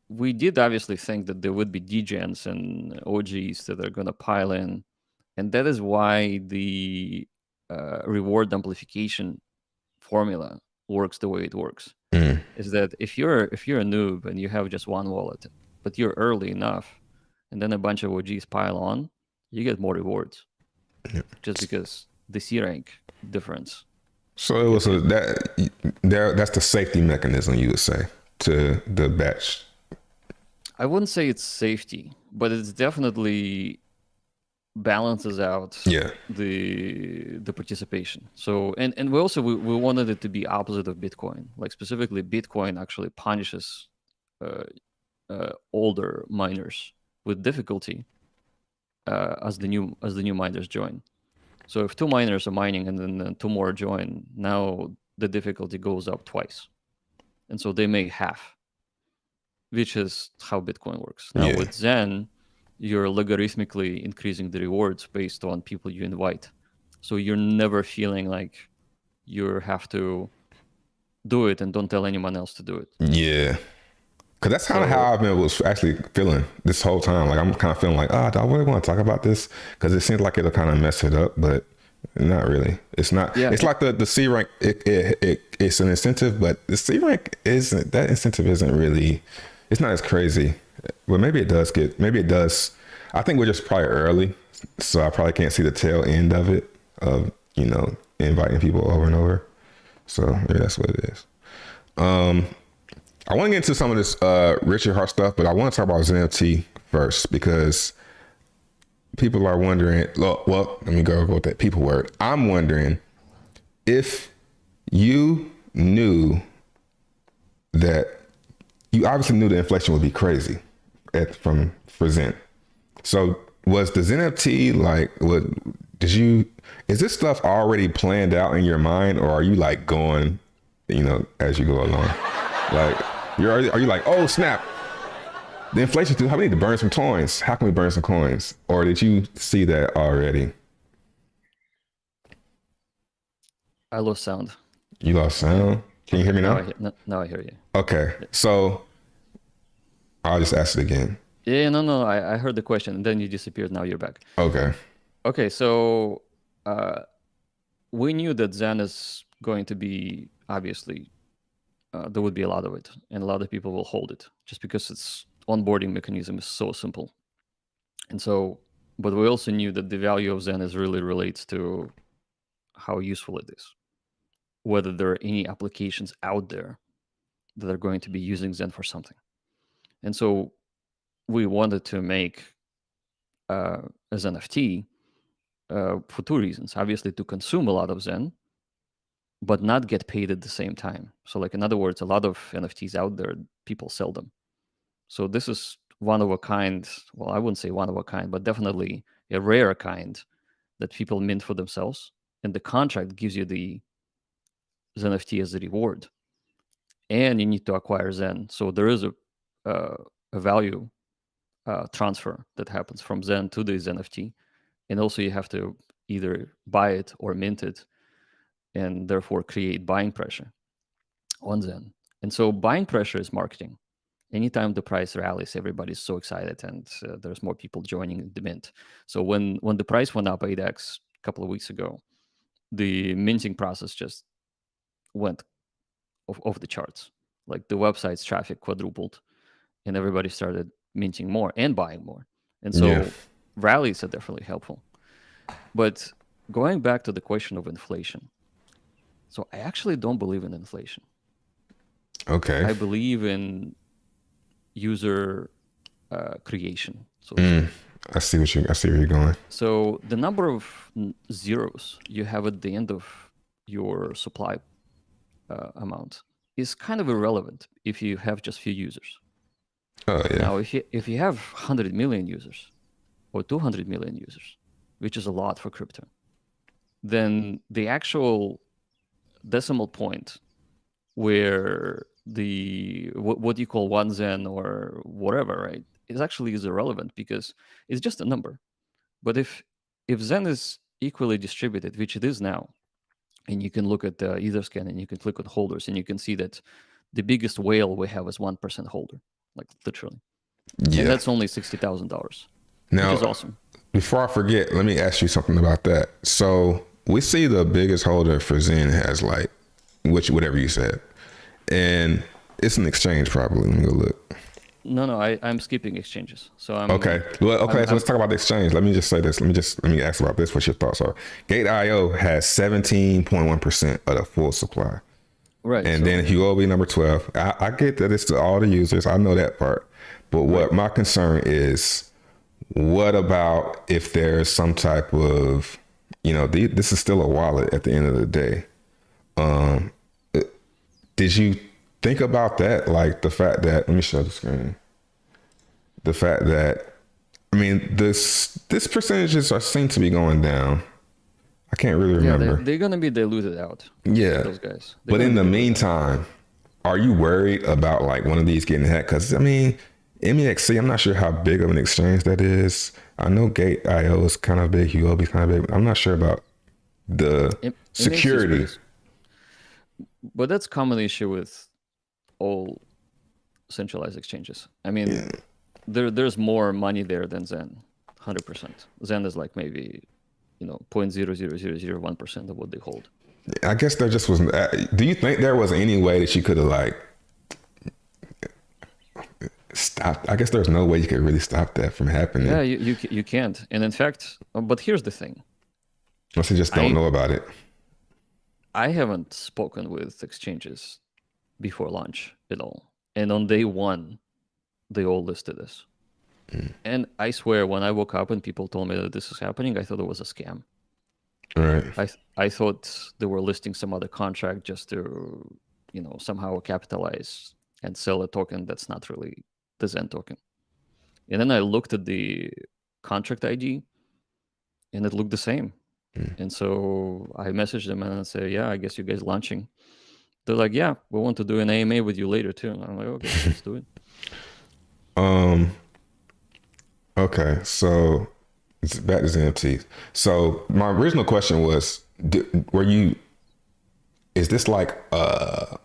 we did obviously think that there would be degens and OGs that are going to pile in. And that is why the reward amplification formula works the way it works. Is that if you're a noob and you have just one wallet, but you're early enough, and then a bunch of OGs pile on, you get more rewards. Just because the C rank difference. So it was that's the safety mechanism, you would say, to the batch. I wouldn't say it's safety, but it's definitely balances out the participation. So and we also we wanted it to be opposite of Bitcoin. Like, specifically, Bitcoin actually punishes older miners with difficulty as the new miners join. So if 2 miners are mining and then 2 more join, now the difficulty goes up twice, and so they make half, which is how Bitcoin works. Now with Zen, you're logarithmically increasing the rewards based on people you invite. So you're never feeling like you have to do it and don't tell anyone else to do it. Yeah. Because that's kind of how I was actually feeling this whole time. Like, I'm kind of feeling like, do I really want to talk about this? Because it seems like it'll kind of mess it up, but not really. It's not. Yeah. It's like the C rank. It's an incentive, but the C rank isn't. That incentive isn't really. It's not as crazy. Well, maybe it does. I think we're just probably early, so I probably can't see the tail end of it. Of inviting people over and over. So maybe that's what it is. I want to get into some of this Richard Hart stuff, but I want to talk about ZenFT first because people are wondering. Well, let me go with that people word. I'm wondering if you knew that you obviously knew the inflation would be crazy for Zen. So was the ZenFT like what? Is this stuff already planned out in your mind, or are you like going, as you go along? Like, are you like, oh snap, the inflation too? How we need to burn some coins? How can we burn some coins? Or did you see that already? I lost sound. You lost sound? Can you hear me now? Now I hear you. Okay, so I'll just ask it again. Yeah, no, I heard the question, and then you disappeared. Now you're back. Okay, so we knew that Zen is going to be, obviously, there would be a lot of it, and a lot of people will hold it just because its onboarding mechanism is so simple. And so, but we also knew that the value of Zen is really relates to how useful it is, whether there are any applications out there that are going to be using Zen for something. And so we wanted to make a ZenFT for 2 reasons. Obviously, to consume a lot of Zen, but not get paid at the same time. So like, in other words, a lot of NFTs out there, people sell them. So this is one of a kind. Well, I wouldn't say one of a kind, but definitely a rare kind that people mint for themselves. And the contract gives you the ZenFT as a reward. And you need to acquire Zen. So there is a value transfer that happens from Zen to the ZenFT. And also you have to either buy it or mint it, and therefore create buying pressure on Zen. And so buying pressure is marketing. Anytime the price rallies, everybody's so excited, and there's more people joining the mint. So when the price went up 8x a couple of weeks ago, the minting process just went off the charts. Like, the website's traffic quadrupled, and everybody started minting more and buying more. And so rallies are definitely helpful. But going back to the question of inflation, so I actually don't believe in inflation. Okay. I believe in user creation. So I see where you're going. So the number of zeros you have at the end of your supply amount is kind of irrelevant if you have just few users. Oh yeah. Now, if you have 100 million users or 200 million users, which is a lot for crypto, then the actual decimal point where what you call 1 Zen or whatever, right, is irrelevant because it's just a number. But if Zen is equally distributed, which it is now, and you can look at the Etherscan and you can click on holders, and you can see that the biggest whale we have is 1% holder, like literally. Yeah. And that's only $60,000. Now, which is awesome. Before I forget, let me ask you something about that. So we see the biggest holder for Zen has like, whatever you said, and it's an exchange probably. Let me go look. No, I'm skipping exchanges. So I'm okay. Well, okay. So let's talk about the exchange. Let me just say this. Let me ask about this. What your thoughts are? Gate.io has 17.1% of the full supply. Right. And then Huobi number 12. I get that it's to all the users. I know that part. But what my concern is, what about if there's some type of, this is still a wallet at the end of the day. Did you think about that? Like the fact that, let me show the screen. the fact that, I mean, this percentages seem to be going down. I can't really Yeah, remember. they're gonna be diluted out. Yeah. Those guys. They're But gonna in be the diluted out. meantime, are you worried about like one of these getting hacked? Because I mean, MEXC, I'm not sure how big of an exchange that is. I know Gate.io is kind of big, Huobi's kind of big. I'm not sure about the It makes you security. space. But that's common issue with all centralized exchanges. I mean, there's more money there than Zen, 100%. Zen is like maybe, 0.00001% of what they hold. I guess there just wasn't. Do you think there was any way that you could have like stopped? I guess there's no way you could really stop that from happening. Yeah, you can't. And in fact, but here's the thing. Unless you just don't know about it. I haven't spoken with exchanges before launch at all. And on day one, they all listed this. And I swear, when I woke up and people told me that this is happening, I thought it was a scam. All right. I thought they were listing some other contract just to, somehow capitalize and sell a token that's not really the Zen token. And then I looked at the contract ID, and it looked the same. And so I messaged them and I said, yeah, I guess you guys launching. They're like, yeah, we want to do an AMA with you later too. And I'm like, okay, let's do it. Okay, so it's back to NFTs. So my original question was, is this like a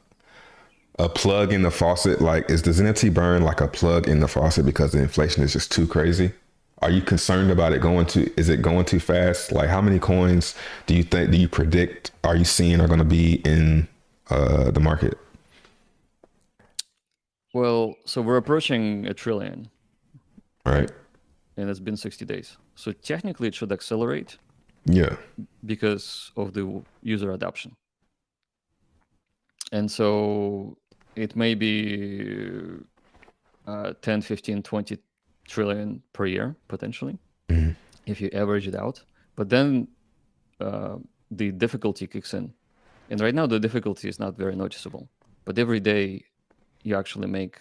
plug in the faucet? Like, is the NFT burn like a plug in the faucet because the inflation is just too crazy? Are you concerned about it is it going too fast? Like, how many coins do you predict, are you seeing are going to be in the market? Well, so we're approaching 1 trillion. Right. And it's been 60 days. So technically it should accelerate. Yeah. Because of the user adoption. And so it may be 10, 15, 20 trillion per year, potentially, if you average it out. But then the difficulty kicks in. And right now the difficulty is not very noticeable. But every day you actually make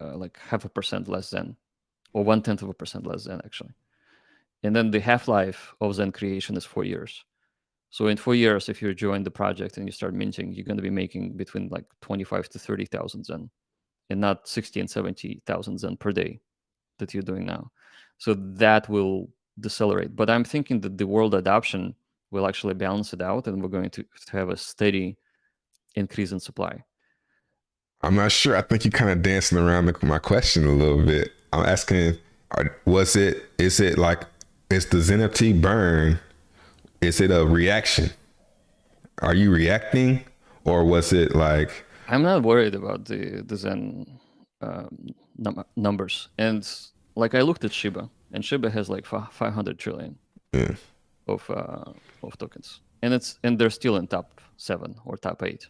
like 0.5% less Zen, or 0.1% less Zen, actually. And then the half-life of Zen creation is 4 years. So in 4 years, if you join the project and you start minting, you're going to be making between like 25 to 30,000 Zen, and not 60 and 70,000 Zen per day that you're doing now. So that will decelerate. But I'm thinking that the world adoption will actually balance it out, and we're going to have a steady increase in supply. I'm not sure. I think you're kind of dancing around my question a little bit. I'm asking, is the ZenFT burn, is it a reaction? Are you reacting, or was it like? I'm not worried about the Zen numbers. And like I looked at Shiba, and Shiba has like 500 trillion of tokens, and they're still in top 7 or top 8.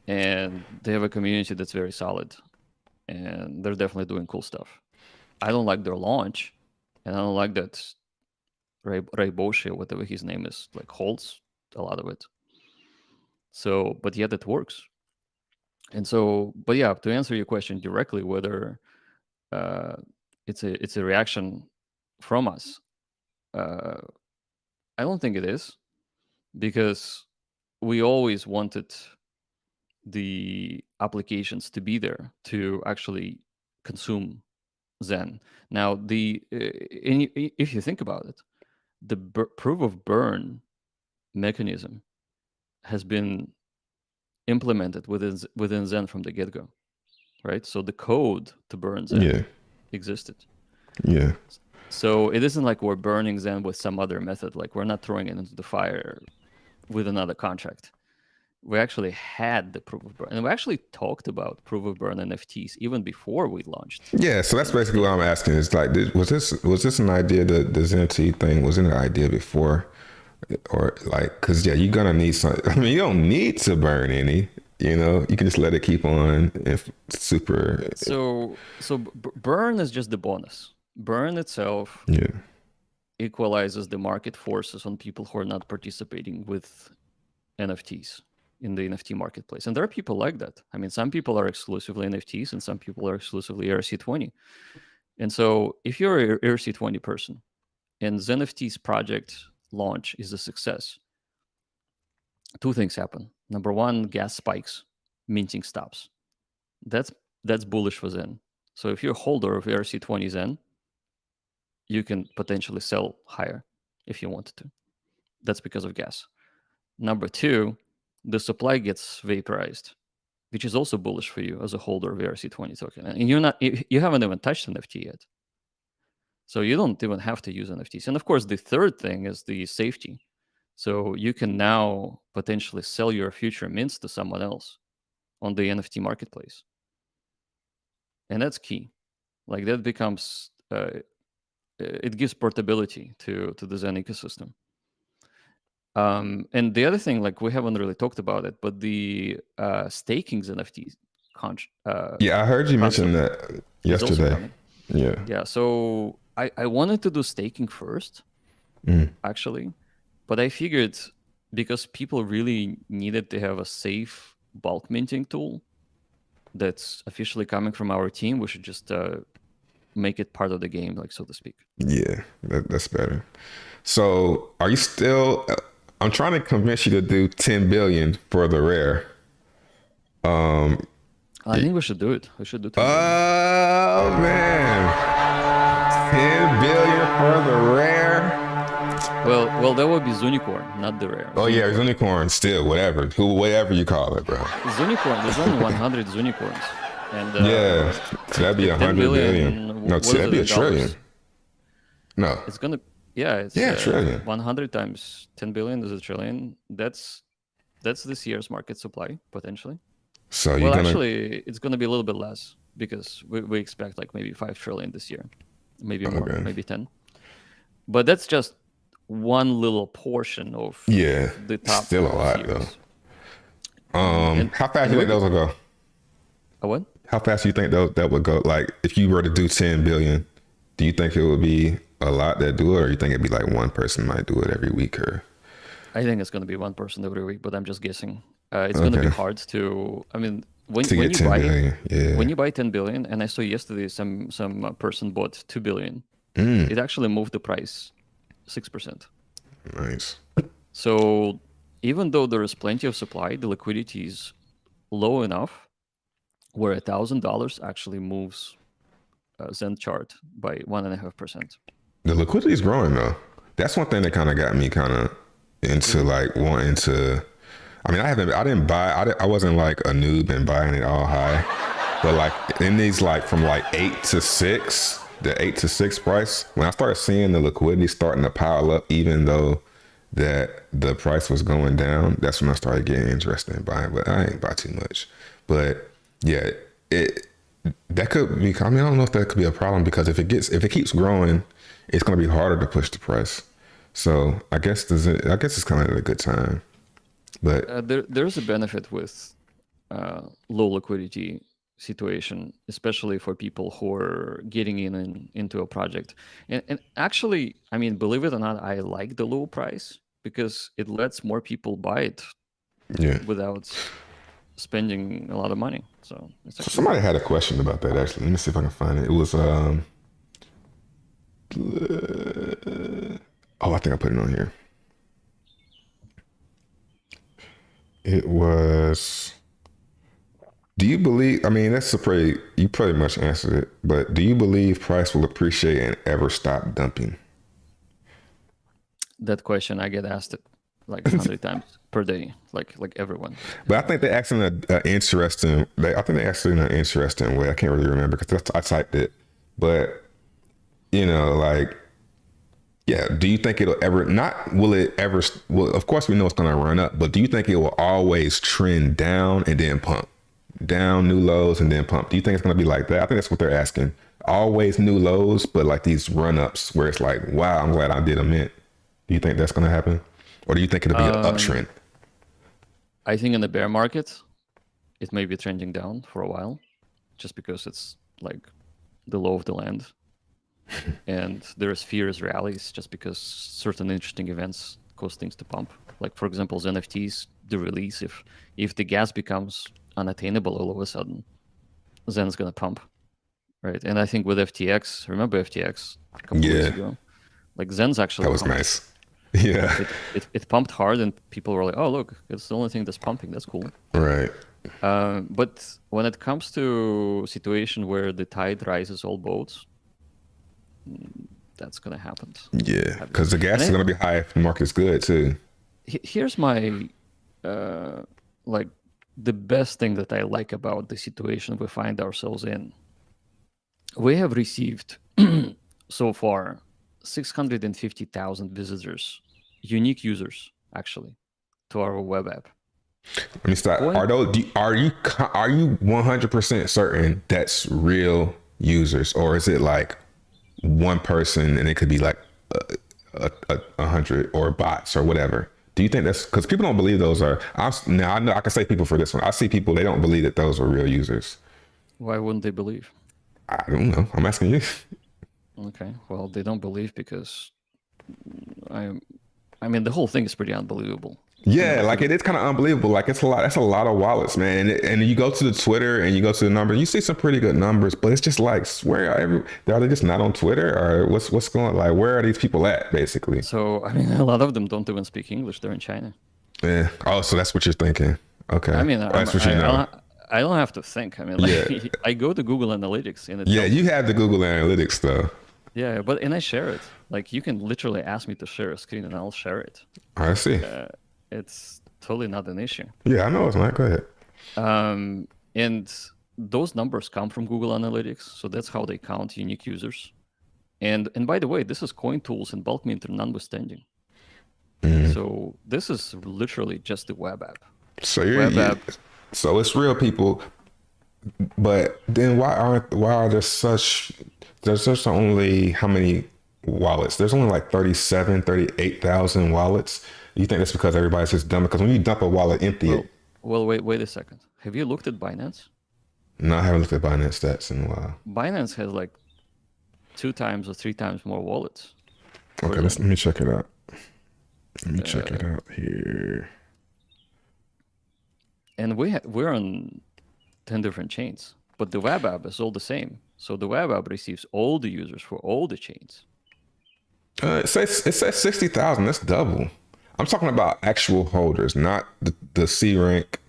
And they have a community that's very solid, and they're definitely doing cool stuff. I don't like their launch, and I don't like that Ray Boshi, whatever his name is, like holds a lot of it. So, but yet it works. And so, but yeah, to answer your question directly, whether it's a reaction from us, I don't think it is, because we always wanted the applications to be there to actually consume Zen. Now, if you think about it, the proof of burn mechanism has been implemented within Zen from the get-go, right? So the code to burn Zen existed. Yeah. So it isn't like we're burning Zen with some other method. Like, we're not throwing it into the fire with another contract. We actually had the proof of burn, and we actually talked about proof of burn NFTs even before we launched. Yeah, so that's basically what I'm asking. Is like, was this an idea? The ZenFT thing was in an idea before, or like, because you're gonna need some. I mean, you don't need to burn any. You can just let it keep on. If super. So burn is just the bonus. Burn itself equalizes the market forces on people who are not participating with NFTs. in the NFT marketplace. And there are people like that. I mean, some people are exclusively NFTs and some people are exclusively ERC20. And so if you're an ERC20 person and ZenFT's project launch is a success, two things happen. Number one, gas spikes, minting stops. That's bullish for Zen. So if you're a holder of ERC20 Zen, you can potentially sell higher if you wanted to. That's because of gas. Number two, the supply gets vaporized, which is also bullish for you as a holder of ERC20 token. And you haven't even touched NFT yet. So you don't even have to use NFTs. And of course, the third thing is the safety. So you can now potentially sell your future mints to someone else on the NFT marketplace. And that's key. Like that becomes, it gives portability to the Zen ecosystem. And the other thing, like we haven't really talked about it, but the staking NFTs. Yeah, I heard you mention that yesterday. Yeah. So I wanted to do staking first, actually, but I figured because people really needed to have a safe bulk minting tool that's officially coming from our team, we should just make it part of the game, like so to speak. Yeah, that's better. So are you still? I'm trying to convince you to do 10 billion for the rare. I think we should do it. We should do 10 billion. Oh man, 10 billion for the rare. Well, that would be Zunicorn, not the rare. Oh yeah, Unicorn, still whatever you call it, bro. Zunicorn, there's only 100 Zunicorns. And Yeah, so that'd be 100 billion. No, that'd be a trillion. No, It's gonna, it's trillion. 100 times 10 billion is a trillion. That's this year's market supply potentially. So Well, actually, it's gonna be a little bit less because we expect like maybe 5 trillion this year, maybe more, Okay. maybe 10. But that's just one little portion of the top. still a lot though. series. How fast do you think those will go? A what? How fast do you think that would go? Like, if you were to do 10 billion, do you think it would be a lot that do it, or you think it'd be like one person might do it every week? Or I think it's going to be one person every week, but I'm just guessing. It's going to be hard to. I mean, when to you get 10 buy billion, when you buy 10 billion, and I saw yesterday some person bought 2 billion, it actually moved the price 6%. Nice. So even though there is plenty of supply, the liquidity is low enough where $1,000 actually moves Zen chart by 1.5%. The liquidity is growing though. That's one thing that kind of got me kind of into like wanting to. I mean, I wasn't like a noob and buying it all high, but like in these like from like 8 to 6, the 8 to 6 price, when I started seeing the liquidity starting to pile up, even though that the price was going down, that's when I started getting interested in buying. But I ain't buy too much. But yeah, that could be. I mean, I don't know if that could be a problem because if it keeps growing, it's going to be harder to push the price. So I guess it's kind of a good time. But there's a benefit with low liquidity situation, especially for people who are getting into a project. And actually, I mean, believe it or not, I like the low price because it lets more people buy it without spending a lot of money. So somebody had a question about that actually. Let me see if I can find it. It was I think I put it on here. It was, do you believe, I mean, you pretty much answered it, but do you believe price will appreciate and ever stop dumping? That question I get asked it like 100 times per day, like everyone. But I think they asked in an interesting way. I can't really remember because I typed it, but you know, like, yeah, do you think it'll ever, of course we know it's going to run up, but do you think it will always trend down and then pump? Down, new lows, and then pump? Do you think it's going to be like that? I think that's what they're asking. Always new lows, but like these run-ups where it's like, wow, I'm glad I did a mint. Do you think that's going to happen? Or do you think it'll be an uptrend? I think in the bear market, it may be trending down for a while, just because it's like the low of the land. And there's fears rallies just because certain interesting events cause things to pump. Like, for example, NFTs the release. If the gas becomes unattainable all of a sudden, Zen's gonna pump, right? And I think with FTX, remember FTX a couple weeks ago, like Zen's actually That was pumped. nice. Yeah. It pumped hard, and people were like, "Oh, look, it's the only thing that's pumping. That's cool." Right. But when it comes to situation where the tide rises all boats, that's gonna happen. Yeah, because the gas is gonna be high if the market's good too. Here's my like the best thing that I like about the situation we find ourselves in. We have received so far 650,000 visitors, unique users actually, to our web app. Let me stop. Are you 100% certain that's real users, or is it like one person and it could be like 100 or bots or whatever? Do you think that's because people don't believe those are? Now I know I can say people for this one. I see people, they don't believe that those are real users. Why wouldn't they believe? I don't know. I'm asking you. Okay, well, they don't believe because I mean, the whole thing is pretty unbelievable. Yeah, like it is kind of unbelievable. Like it's a lot. That's a lot of wallets, man. And you go to the Twitter and you go to the numbers. You see some pretty good numbers, but it's just like, swear, are they just not on Twitter, or what's going? Like, where are these people at, basically? So I mean, a lot of them don't even speak English. They're in China. Yeah. Oh, so that's what you're thinking. Okay. I mean, that's what you know. I don't have to think. I mean, like, I go to Google Analytics and you have the Google Analytics though. Yeah, and I share it. Like, you can literally ask me to share a screen and I'll share it. I see. It's totally not an issue. Yeah, I know it's not. Go ahead. And those numbers come from Google Analytics, so that's how they count unique users. And by the way, this is coin tools and bulk minter notwithstanding. So this is literally just the web app. So so it's real people, but then why are there's just only how many wallets? There's only like 38,000 wallets. You think that's because everybody's just dumb? Because when you dump a wallet, empty it. Well, wait a second. Have you looked at Binance? No, I haven't looked at Binance stats in a while. Binance has like 2 times or 3 times more wallets. Okay, let me check it out. Let me check it out here. And we're on 10 different chains, but the web app is all the same. So the web app receives all the users for all the chains. It says 60,000. That's double. I'm talking about actual holders, not the C rank.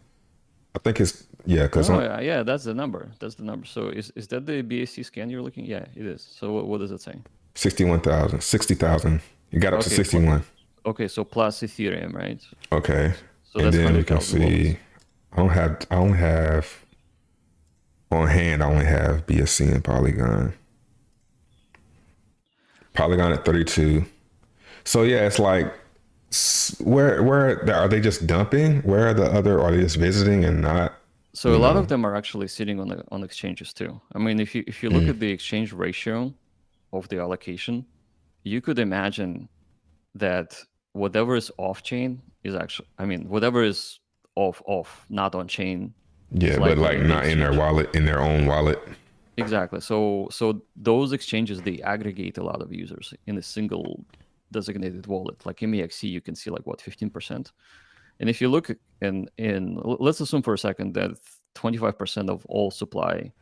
I think it's because yeah, that's the number. That's the number. So is that the BAC scan you're looking? Yeah, it is. So what does it say? 60,000. You got up to 61. Okay, so plus Ethereum, right? Okay. So and that's then we can see. I don't have on hand. I only have BSC and Polygon. Polygon at 32. So yeah, it's like, where are they just dumping? Where are the other? Are they just visiting and not? So a lot of them are actually sitting on exchanges too. I mean, if you look at the exchange ratio of the allocation, you could imagine that whatever is off chain is actually, I mean, whatever is off, not on chain. Yeah, but like not in their wallet, in their own wallet. Exactly. So those exchanges, they aggregate a lot of users in a single designated wallet. Like MEXC, you can see like 15%. And if you look in let's assume for a second that 25% of all supply,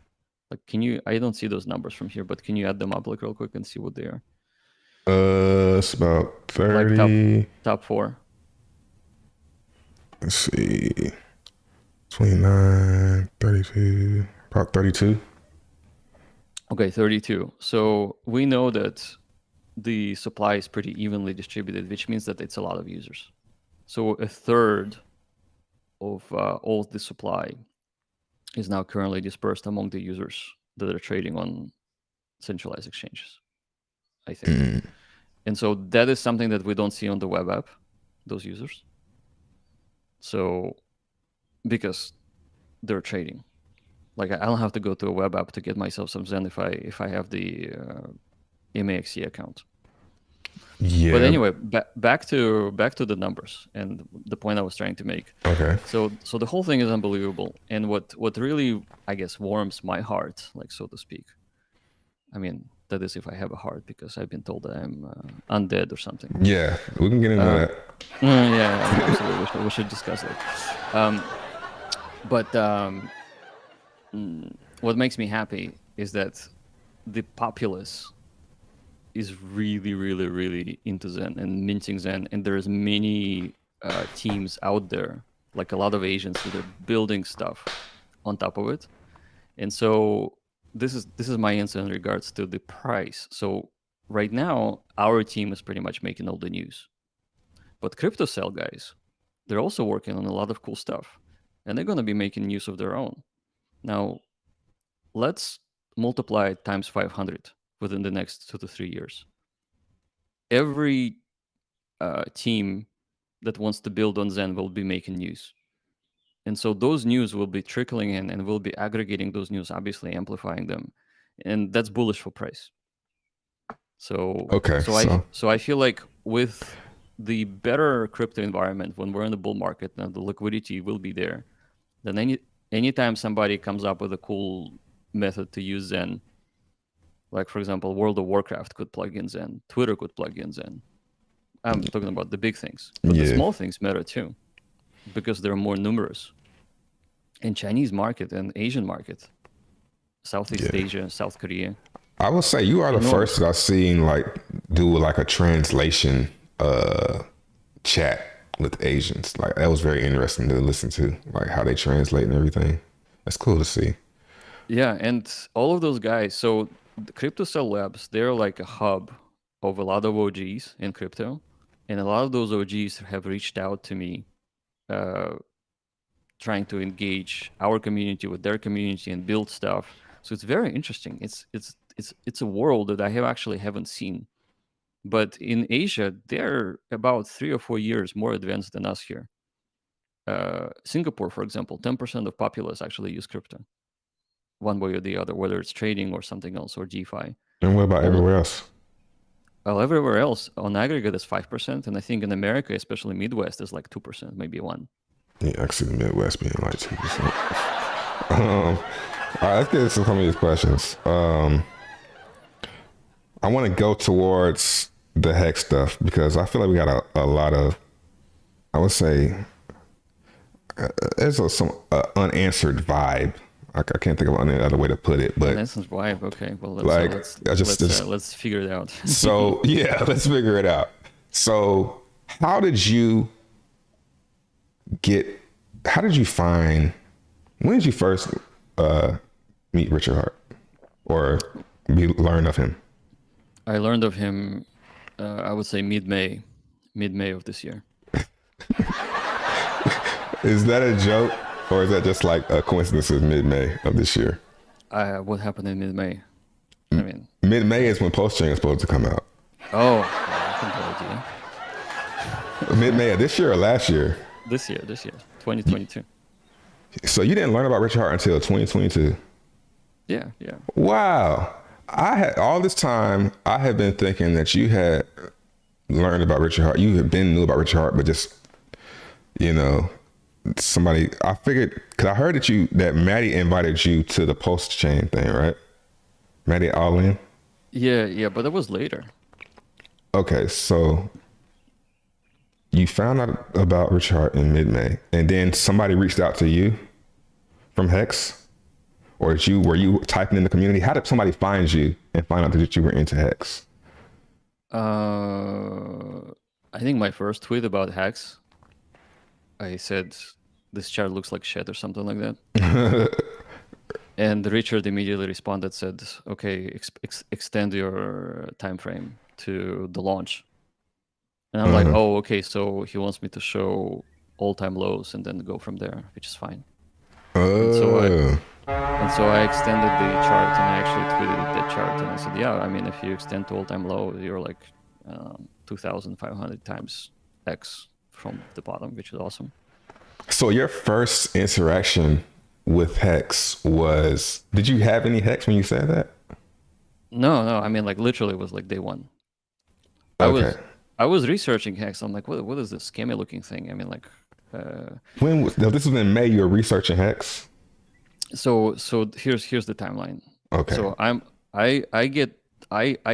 like I don't see those numbers from here, but can you add them up like real quick and see what they are? It's about 30. Like top 4. Let's see. 29, 32, about 32. Okay, 32. So we know that the supply is pretty evenly distributed, which means that it's a lot of users. So a third of all the supply is now currently dispersed among the users that are trading on centralized exchanges, I think. And so that is something that we don't see on the web app, those users. So because they're trading. Like, I don't have to go to a web app to get myself some Zen if I have the MEXC account. Yeah. But anyway, back to the numbers and the point I was trying to make. Okay. So the whole thing is unbelievable, and what really, I guess, warms my heart, like, so to speak. I mean, that is if I have a heart, because I've been told that I'm undead or something. Yeah, we can get into that. Yeah, absolutely. We should discuss that. But what makes me happy is that the populace is really, really, really into Zen and minting Zen, and there's many teams out there, like a lot of Asians that are building stuff on top of it. And so this is my answer in regards to the price. So right now, our team is pretty much making all the news, but CryptoCell guys, they're also working on a lot of cool stuff, and they're going to be making news of their own. Now, let's multiply it times 500 within the next 2 to 3 years. Every team that wants to build on Zen will be making news. And so those news will be trickling in, and we'll be aggregating those news, obviously amplifying them. And that's bullish for price. So Okay, so I feel like with the better crypto environment, when we're in the bull market, now the liquidity will be there. Then anytime somebody comes up with a cool method to use Zen, like for example, World of Warcraft could plug in Zen, Twitter could plug in Zen. I'm talking about the big things, but the Yeah. small things matter too, because they're more numerous. In Chinese market and Asian market, Southeast Yeah. Asia, South Korea. I would say you are the Enormous. first that I've seen like do like a translation chat with Asians. Like that was very interesting to listen to, like how they translate and everything. That's cool to see. Yeah, and all of those guys. So the CryptoCell Labs, they're like a hub of a lot of OGs in crypto, and a lot of those OGs have reached out to me, trying to engage our community with their community and build stuff. So it's very interesting. It's a world that I haven't seen. But in Asia, they're about 3 or 4 years more advanced than us here. Singapore, for example, 10% of populace actually use crypto, one way or the other, whether it's trading or something else or DeFi. And what about everywhere else? Well, everywhere else on aggregate is 5%, and I think in America, especially Midwest, is like 2%, maybe 1. Yeah, I can see the Midwest being like 2%. All right, let's get into some of these questions. I want to go towards the hex stuff because I feel like we got a lot of, I would say, there's some unanswered vibe. I can't think of any other way to put it, but That's vibe. Okay, well, Like, I let's figure it out. so yeah, let's figure it out. So how did you find, when did you first meet Richard Hart or learn of him? I learned of him, I would say mid-May of this year. Is that a joke or is that just like a coincidence with mid-May of this year? What happened in mid-May? I mean, Mid-May is when PulseChain is supposed to come out. I have no idea. Mid-May of this year or last year? This year, 2022. So you didn't learn about Richard Hart until 2022? Yeah. Wow. All this time, I have been thinking that you had learned about Richard Hart. You had been knew about Richard Hart, but just, somebody, I figured, because I heard that Maddie invited you to the PulseChain thing, right? Maddie Allen? Yeah, but that was later. Okay, so you found out about Richard Hart in mid-May, and then somebody reached out to you from Hex? Or were you typing in the community? How did somebody find you and find out that you were into Hex? I think my first tweet about Hex, I said, this chart looks like shit or something like that. And Richard immediately responded, said, okay, extend your time frame to the launch. And I'm like, oh, okay, so he wants me to show all-time lows and then go from there, which is fine. And so I extended the chart, and I actually tweeted that chart, and I said, yeah, I mean, if you extend to all-time low, you're like 2,500 times X from the bottom, which is awesome. So your first interaction with Hex was, did you have any Hex when you said that? No, I mean, like literally it was like day one. Okay. I was researching Hex. I'm like, what is this scammy looking thing? I mean, like, this was in May, you were researching Hex? So here's the timeline. Okay. So I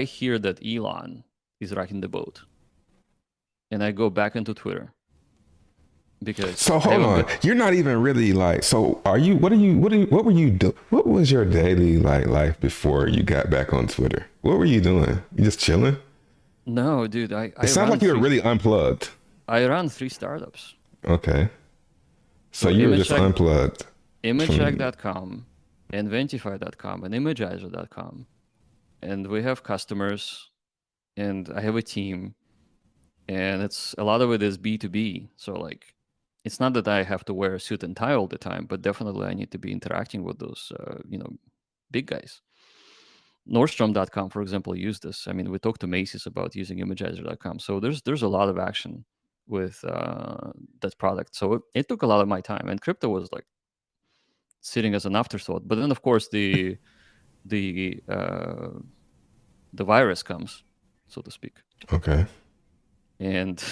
hear that Elon is rocking the boat. and I go back into Twitter because So I hold haven't on, been. you're not even really like. So are you? What were you do? What was your daily like life before you got back on Twitter? What were you doing? You just chilling? No, dude, It sounds like you were really unplugged. I ran 3 startups. Okay, so So you were just unplugged from. ImageCheck.com, Inventify.com, and Imagizer.com. And we have customers, and I have a team, and it's a lot of it is B2B. So like, it's not that I have to wear a suit and tie all the time, but definitely I need to be interacting with those, big guys. Nordstrom.com, for example, used this. I mean, we talked to Macy's about using Imagizer.com. So there's a lot of action with that product. So it took a lot of my time, and crypto was like sitting as an afterthought. But then, of course, the virus comes, so to speak, Okay. and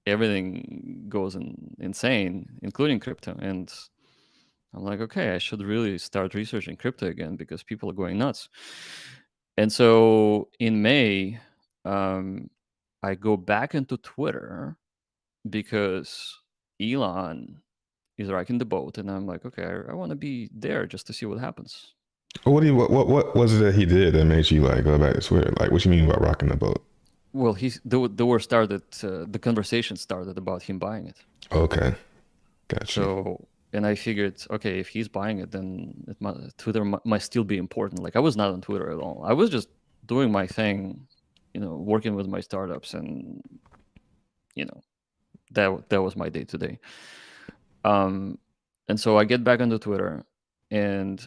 everything goes insane, including crypto. And I'm like, okay, I should really start researching crypto again because people are going nuts. And so in May, I go back into Twitter because Elon is rocking the boat, and I'm like, okay, I want to be there just to see what happens. What was it that he did that made you like go back to Twitter? Like, what you mean by rocking the boat? Well, the war started. The conversation started about him buying it. Okay, gotcha. So, and I figured, okay, if he's buying it, then Twitter might still be important. Like, I was not on Twitter at all. I was just doing my thing, working with my startups, and that was my day to day. And so I get back onto Twitter, and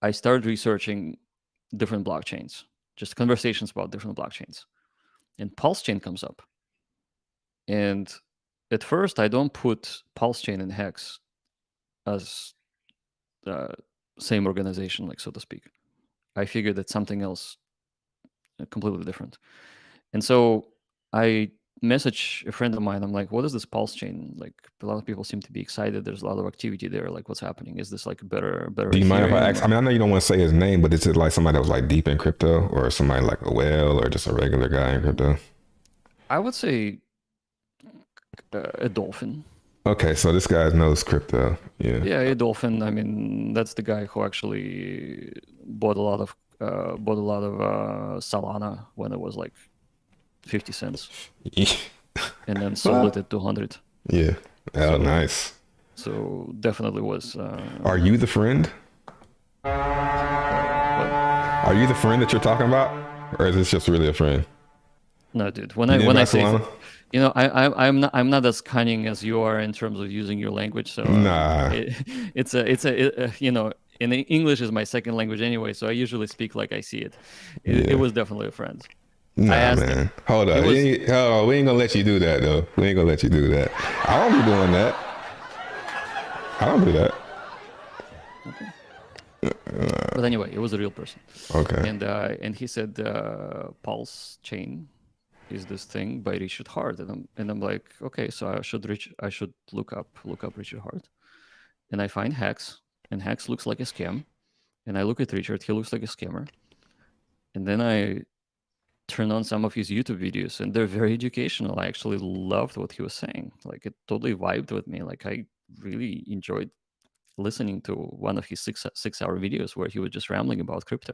I started researching different blockchains, just conversations about different blockchains. And PulseChain comes up. And at first, I don't put PulseChain and Hex as same organization, like so to speak. I figured that something else completely different. And so I message a friend of mine. I'm like, what is this PulseChain? Like, a lot of people seem to be excited. There's a lot of activity there. Like, what's happening? Is this like better Do you mind if I Ethereum? ask? I mean, I know you don't want to say his name, but is it like somebody that was like deep in crypto, or somebody like a whale, or just a regular guy in crypto? I would say a dolphin. Okay, so this guy knows crypto. Yeah. Yeah, a dolphin. I mean, that's the guy who actually bought a lot of Solana when it was like 50 cents, and then sold it at 200. Yeah. Oh, nice. So definitely was. Are you the friend? What? Are you the friend that you're talking about, or is this just really a friend? No, dude. You When didn't I buy say, Solana? I'm not as cunning as you are in terms of using your language. So Nah. in English is my second language anyway. So I usually speak like I see it. It Yeah. was definitely a friend. Nah, asked man. him. Hold up. was- Hold on. We ain't gonna let you do that, though. We ain't gonna let you do that. I don't be doing that. I don't do that. But anyway, it was a real person. Okay. And he said PulseChain is this thing by Richard Hart, and I'm like, okay, so I should look up Richard Hart, and I find Hex, and Hex looks like a scam, and I look at Richard, he looks like a scammer, and then I turn on some of his YouTube videos, and they're very educational. I actually loved what he was saying. Like, it totally vibed with me. Like, I really enjoyed listening to one of his 6-hour videos where he was just rambling about crypto.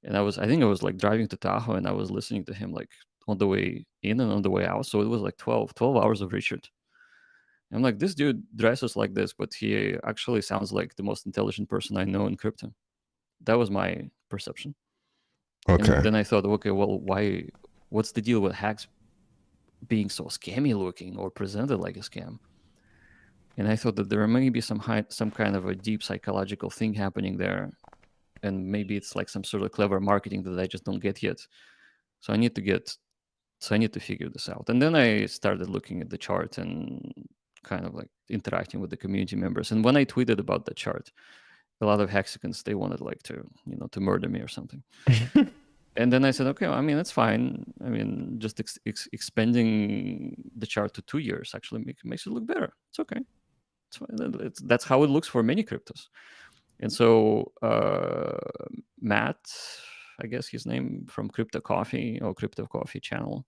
And I think I was like driving to Tahoe, and I was listening to him like on the way in and on the way out. So it was like 12 hours of Richard. I'm like, this dude dresses like this, but he actually sounds like the most intelligent person I know in crypto. That was my perception. Okay. And then I thought, okay, well, what's the deal with hacks being so scammy looking or presented like a scam? And I thought that there may be some kind of a deep psychological thing happening there, and maybe it's like some sort of clever marketing that I just don't get yet. So I need to figure this out. And then I started looking at the chart and kind of like interacting with the community members. And when I tweeted about the chart, a lot of Hexicans, they wanted like to murder me or something. And then I said, okay, I mean, that's fine. I mean, just expanding the chart to 2 years actually makes it look better. It's okay. That's how it looks for many cryptos. And so Matt, I guess his name, from Crypto Coffee or Crypto Coffee channel,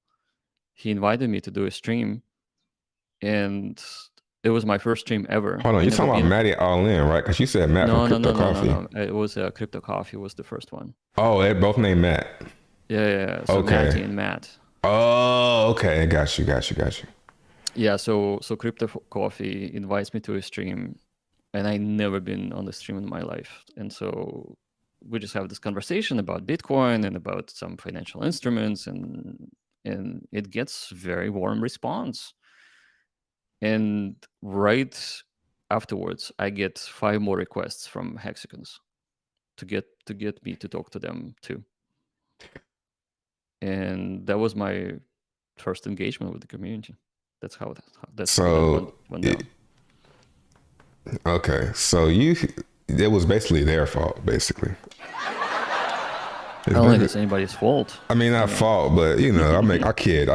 he invited me to do a stream, and it was my first stream ever. Hold on, you're talking about Matty All In, right? Because you said Matt from Crypto Coffee. No. It was Crypto Coffee was the first one. Oh, they both named Matt. Yeah. So Okay. Matty and Matt. Oh, okay. Got you. Yeah, so Crypto Coffee invites me to a stream, and I never been on the stream in my life. And so we just have this conversation about Bitcoin and about some financial instruments, and it gets very warm response. And right afterwards, I get 5 more requests from Hexagons to get me to talk to them too. And that was my first engagement with the community. That's how that went down. Okay, so it was basically their fault, basically. I don't think it's anybody's fault. I mean, not fault, but I kid.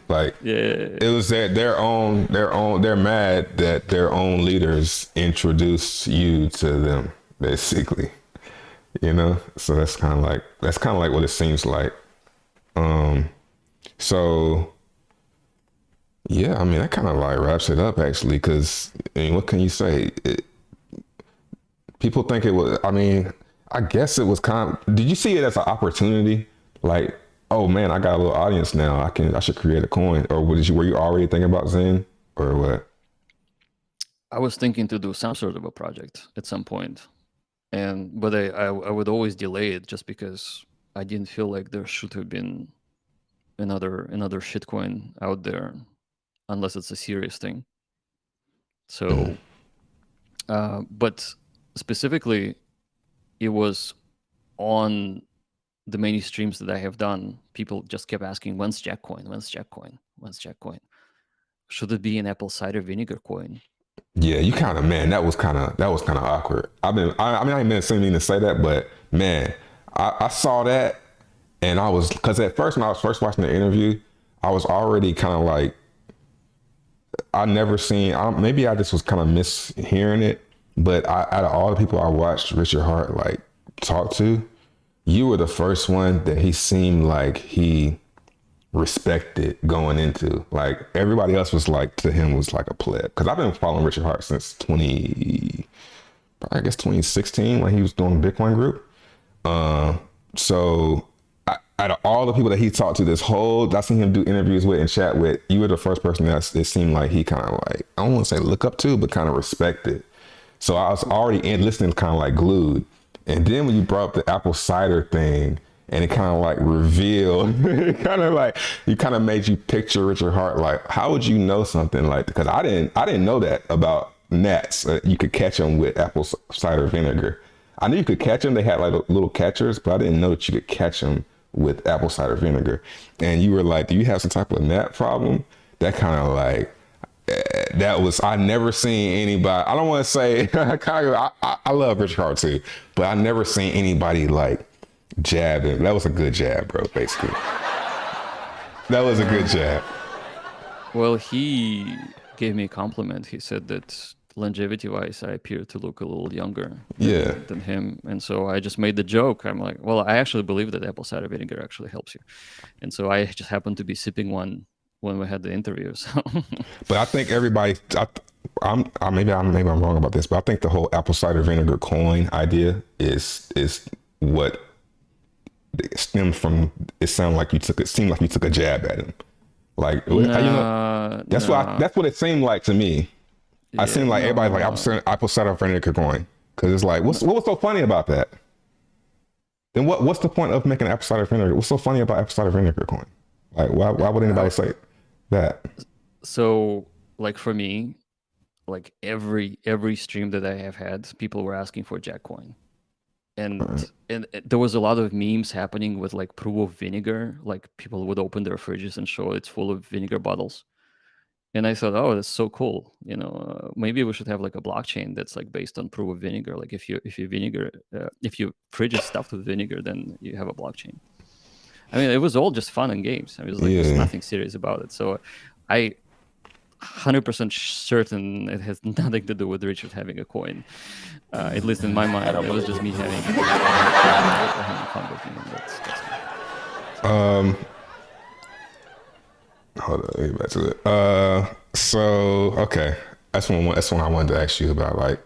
Like, Yeah, it was their own. They're mad that their own leaders introduced you to them, basically. So that's kind of like what it seems like. So yeah, I mean, that kind of like wraps it up actually, because what can you say? People think it was. I mean, I guess it was did you see it as an opportunity? Like, oh man, I got a little audience now. I should create a coin. Or were you already thinking about Zen, or what? I was thinking to do some sort of a project at some point, but I would always delay it just because I didn't feel like there should have been another shitcoin out there, unless it's a serious thing. So, but specifically, it was on the many streams that I have done. People just kept asking, "When's Jackcoin? When's Jackcoin? When's Jackcoin? Should it be an apple cider vinegar coin?" Yeah, you kind of, man, that was kind of awkward. I mean, I didn't mean to say that, but man, I saw that, and because at first when I was first watching the interview, I was already kind of like, maybe I just was kind of mishearing it, but out of all the people I watched Richard Hart like talk to, you were the first one that he seemed like he respected going into. Like, everybody else was like, to him was like a pleb. Because I've been following Richard Hart since 2016 when he was doing the Bitcoin group. So out of all the people that he talked to I seen him do interviews with and chat with, you were the first person that it seemed like he kind of like, I don't want to say look up to, but kind of respected. So I was already listening, kind of like glued. And then when you brought up the apple cider thing, and it kind of like revealed, you kind of made you picture Richard Hart. Like, how would you know something like that? Because I didn't know that about gnats. You could catch them with apple cider vinegar. I knew you could catch them. They had like little catchers, but I didn't know that you could catch them with apple cider vinegar. And you were like, do you have some type of gnat problem? That kind of like, I never seen anybody, I don't want to say, I love Richard Hart too, but I never seen anybody like jab him. That was a good jab, bro, basically. That was a good jab. Well, he gave me a compliment. He said that longevity-wise, I appear to look a little younger than him. And so I just made the joke. I'm like, well, I actually believe that apple cider vinegar actually helps you. And so I just happened to be sipping one when we had the interview. So. But I think everybody, maybe I'm wrong about this, but I think the whole apple cider vinegar coin idea is what stemmed from. It seemed like you took a jab at him. Like, that's what it seemed like to me. I seemed like everybody like apple cider vinegar coin, because it's like, what was so funny about that? Then what's the point of making apple cider vinegar? What's so funny about apple cider vinegar coin? Like, why would anybody say that? So, like, for me, like every stream that I have had, people were asking for Jackcoin. And there was a lot of memes happening with like proof of vinegar. Like, people would open their fridges and show it's full of vinegar bottles. And I thought, oh, that's so cool. Maybe we should have like a blockchain that's like based on proof of vinegar. Like, if your fridge is stuffed with vinegar, then you have a blockchain. I mean, it was all just fun and games. I was like, there's nothing serious about it. So I 100% certain it has nothing to do with Richard having a coin. At least in my mind, it was just me having fun with him. That's it. Hold on, let me get back to it. So okay, that's one I wanted to ask you about. Like,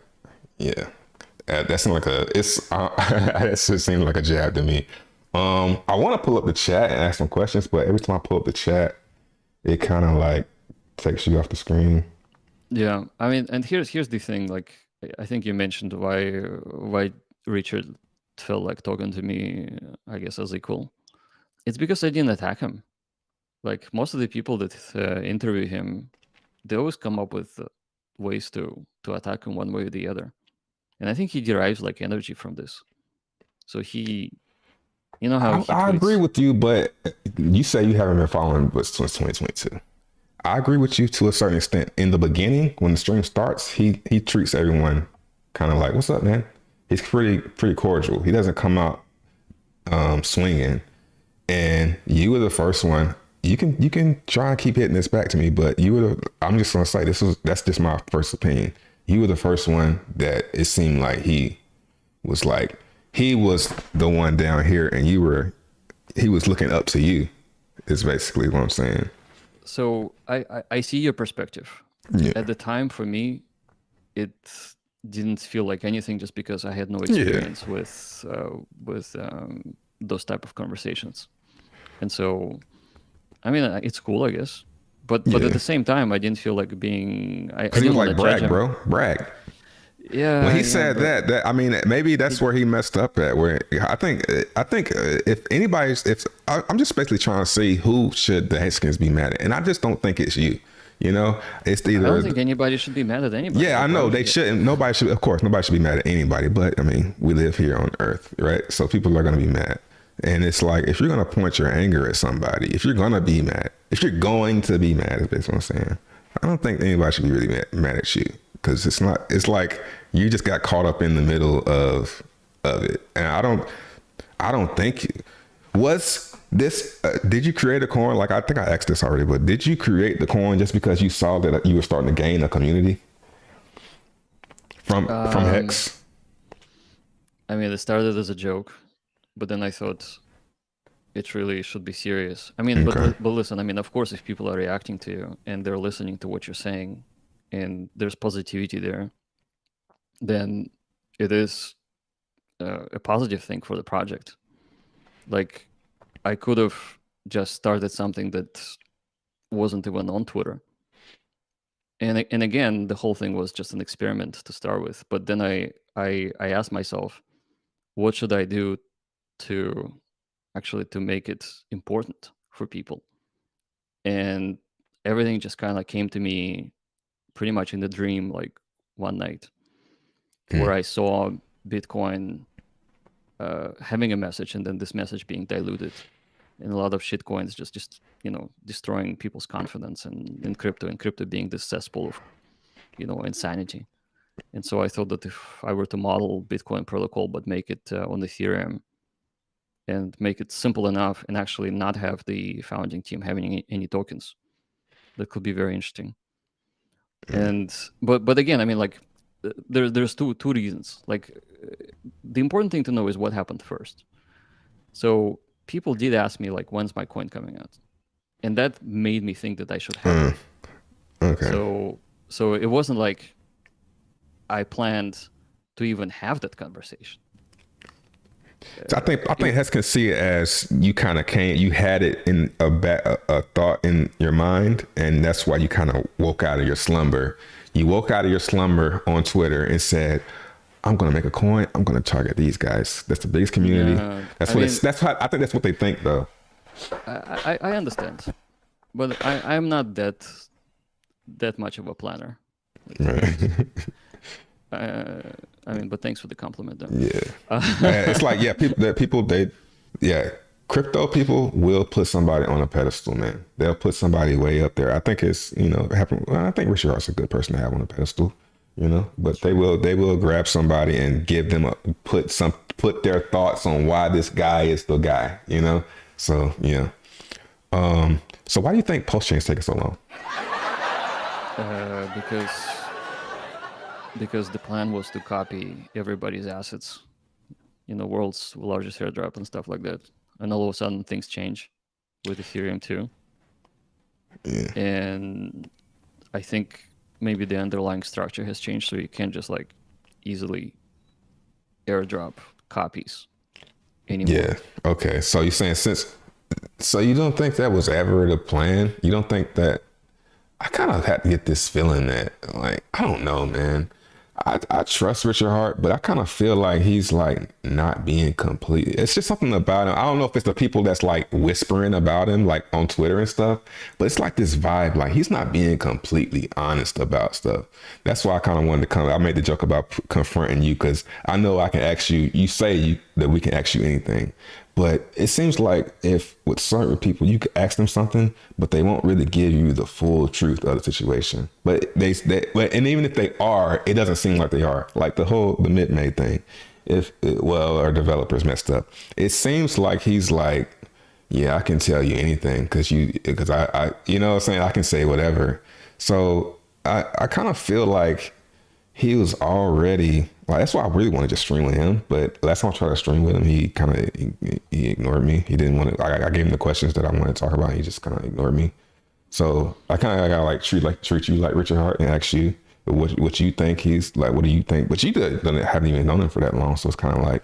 yeah, that seemed like it just seemed like a jab to me. I want to pull up the chat and ask some questions, but every time I pull up the chat, it kind of like takes you off the screen. Yeah, I mean, and here's the thing. Like, I think you mentioned why Richard felt like talking to me, I guess, as equal. It's because I didn't attack him. Like most of the people that interview him, they always come up with ways to attack him one way or the other, and I think he derives like energy from this. So he, you know how he I agree tweets. with you, but you say you haven't been following since 2022. I agree with you to a certain extent. In the beginning, when the stream starts, he treats everyone kind of like, "What's up, man?" He's pretty cordial. He doesn't come out swinging. And you were the first one. You can try and keep hitting this back to me, but I'm just gonna say that's just my first opinion. You were the first one that it seemed like he was the one down here, and he was looking up to you. Is basically what I'm saying. So I see your perspective. Yeah. At the time, for me, it didn't feel like anything just because I had no experience with those type of conversations. And so, I mean, it's cool, I guess. But at the same time, I didn't feel like being. I Because he didn't was want like, to judge brag, him. bro, brag. Yeah. When he said that, I mean, maybe that's where he messed up at. Where I think if I'm just basically trying to see who should the Hexkins be mad at, and I just don't think it's you. You know, it's either. I don't think anybody should be mad at anybody. Yeah, I know they shouldn't. Nobody should. Of course, nobody should be mad at anybody. But I mean, we live here on Earth, right? So people are going to be mad, and it's like if you're going to point your anger at somebody, if you're going to be mad, is basically what I'm saying. I don't think anybody should be really mad at you. Because it's not. It's like you just got caught up in the middle of it, and I don't think you was this. Did you create a coin? Like I think I asked this already, but did you create the coin just because you saw that you were starting to gain a community from Hex? I mean, it started as a joke, but then I thought it really should be serious. I mean, Okay. but listen. I mean, of course, if people are reacting to you and they're listening to what you're saying, and there's positivity there, then it is a positive thing for the project. Like, I could have just started something that wasn't even on Twitter. And again, the whole thing was just an experiment to start with. But then I asked myself, what should I do to make it important for people? And everything just kind of came to me pretty much in the dream, like one night, where I saw Bitcoin having a message, and then this message being diluted, and a lot of shitcoins just destroying people's confidence in crypto being this cesspool of insanity. And so I thought that if I were to model Bitcoin protocol but make it on Ethereum and make it simple enough and actually not have the founding team having any tokens, that could be very interesting. And but again, I mean, like there's two reasons. Like the important thing to know is what happened first. So people did ask me, like, when's my coin coming out, and that made me think that I should have it. Okay. So it wasn't like I planned to even have that conversation. So I think Hess can see it as you kind of you had it in a thought in your mind, and that's why you kind of woke out of your slumber. You woke out of your slumber on Twitter and said, "I'm going to make a coin. I'm going to target these guys. That's the biggest community." Yeah, I think that's what they think, though. I understand, but I'm not that much of a planner. Right. I mean, but thanks for the compliment, though. Yeah. It's like, crypto people will put somebody on a pedestal, man. They'll put somebody way up there. I think it's, I think Richard Hart's a good person to have on a pedestal, but they will grab somebody and give them put their thoughts on why this guy is the guy, So, yeah. So why do you think PulseChain is taking so long? Because the plan was to copy everybody's assets, world's largest airdrop and stuff like that. And all of a sudden things change with Ethereum too. Yeah. And I think maybe the underlying structure has changed, so you can't just like easily airdrop copies anymore. Yeah. Okay. So you're saying so you don't think that was ever the plan? You don't think that? I kind of had to get this feeling that, like, I don't know, man. I trust Richard Hart, but I kind of feel like he's like not being complete. It's just something about him. I don't know if it's the people that's like whispering about him, like on Twitter and stuff, but it's like this vibe, like he's not being completely honest about stuff. That's why I kind of wanted to come. I made the joke about confronting you because I know I can ask you. You say that we can ask you anything. But it seems like if with certain people, you could ask them something, but they won't really give you the full truth of the situation. But and even if they are, it doesn't seem like they are. Like the mid-May thing, our developers messed up. It seems like he's like, yeah, I can tell you anything because I you know what I'm saying? I can say whatever. So I kind of feel like he was already like, that's why I really wanted to stream with him. But last time I tried to stream with him, he kind of he ignored me. He didn't want to. I gave him the questions that I wanted to talk about. He just kind of ignored me. So I kind of gotta treat you like Richard Hart and ask you what you think he's like. What do you think? But you haven't even known him for that long, so it's kind of like,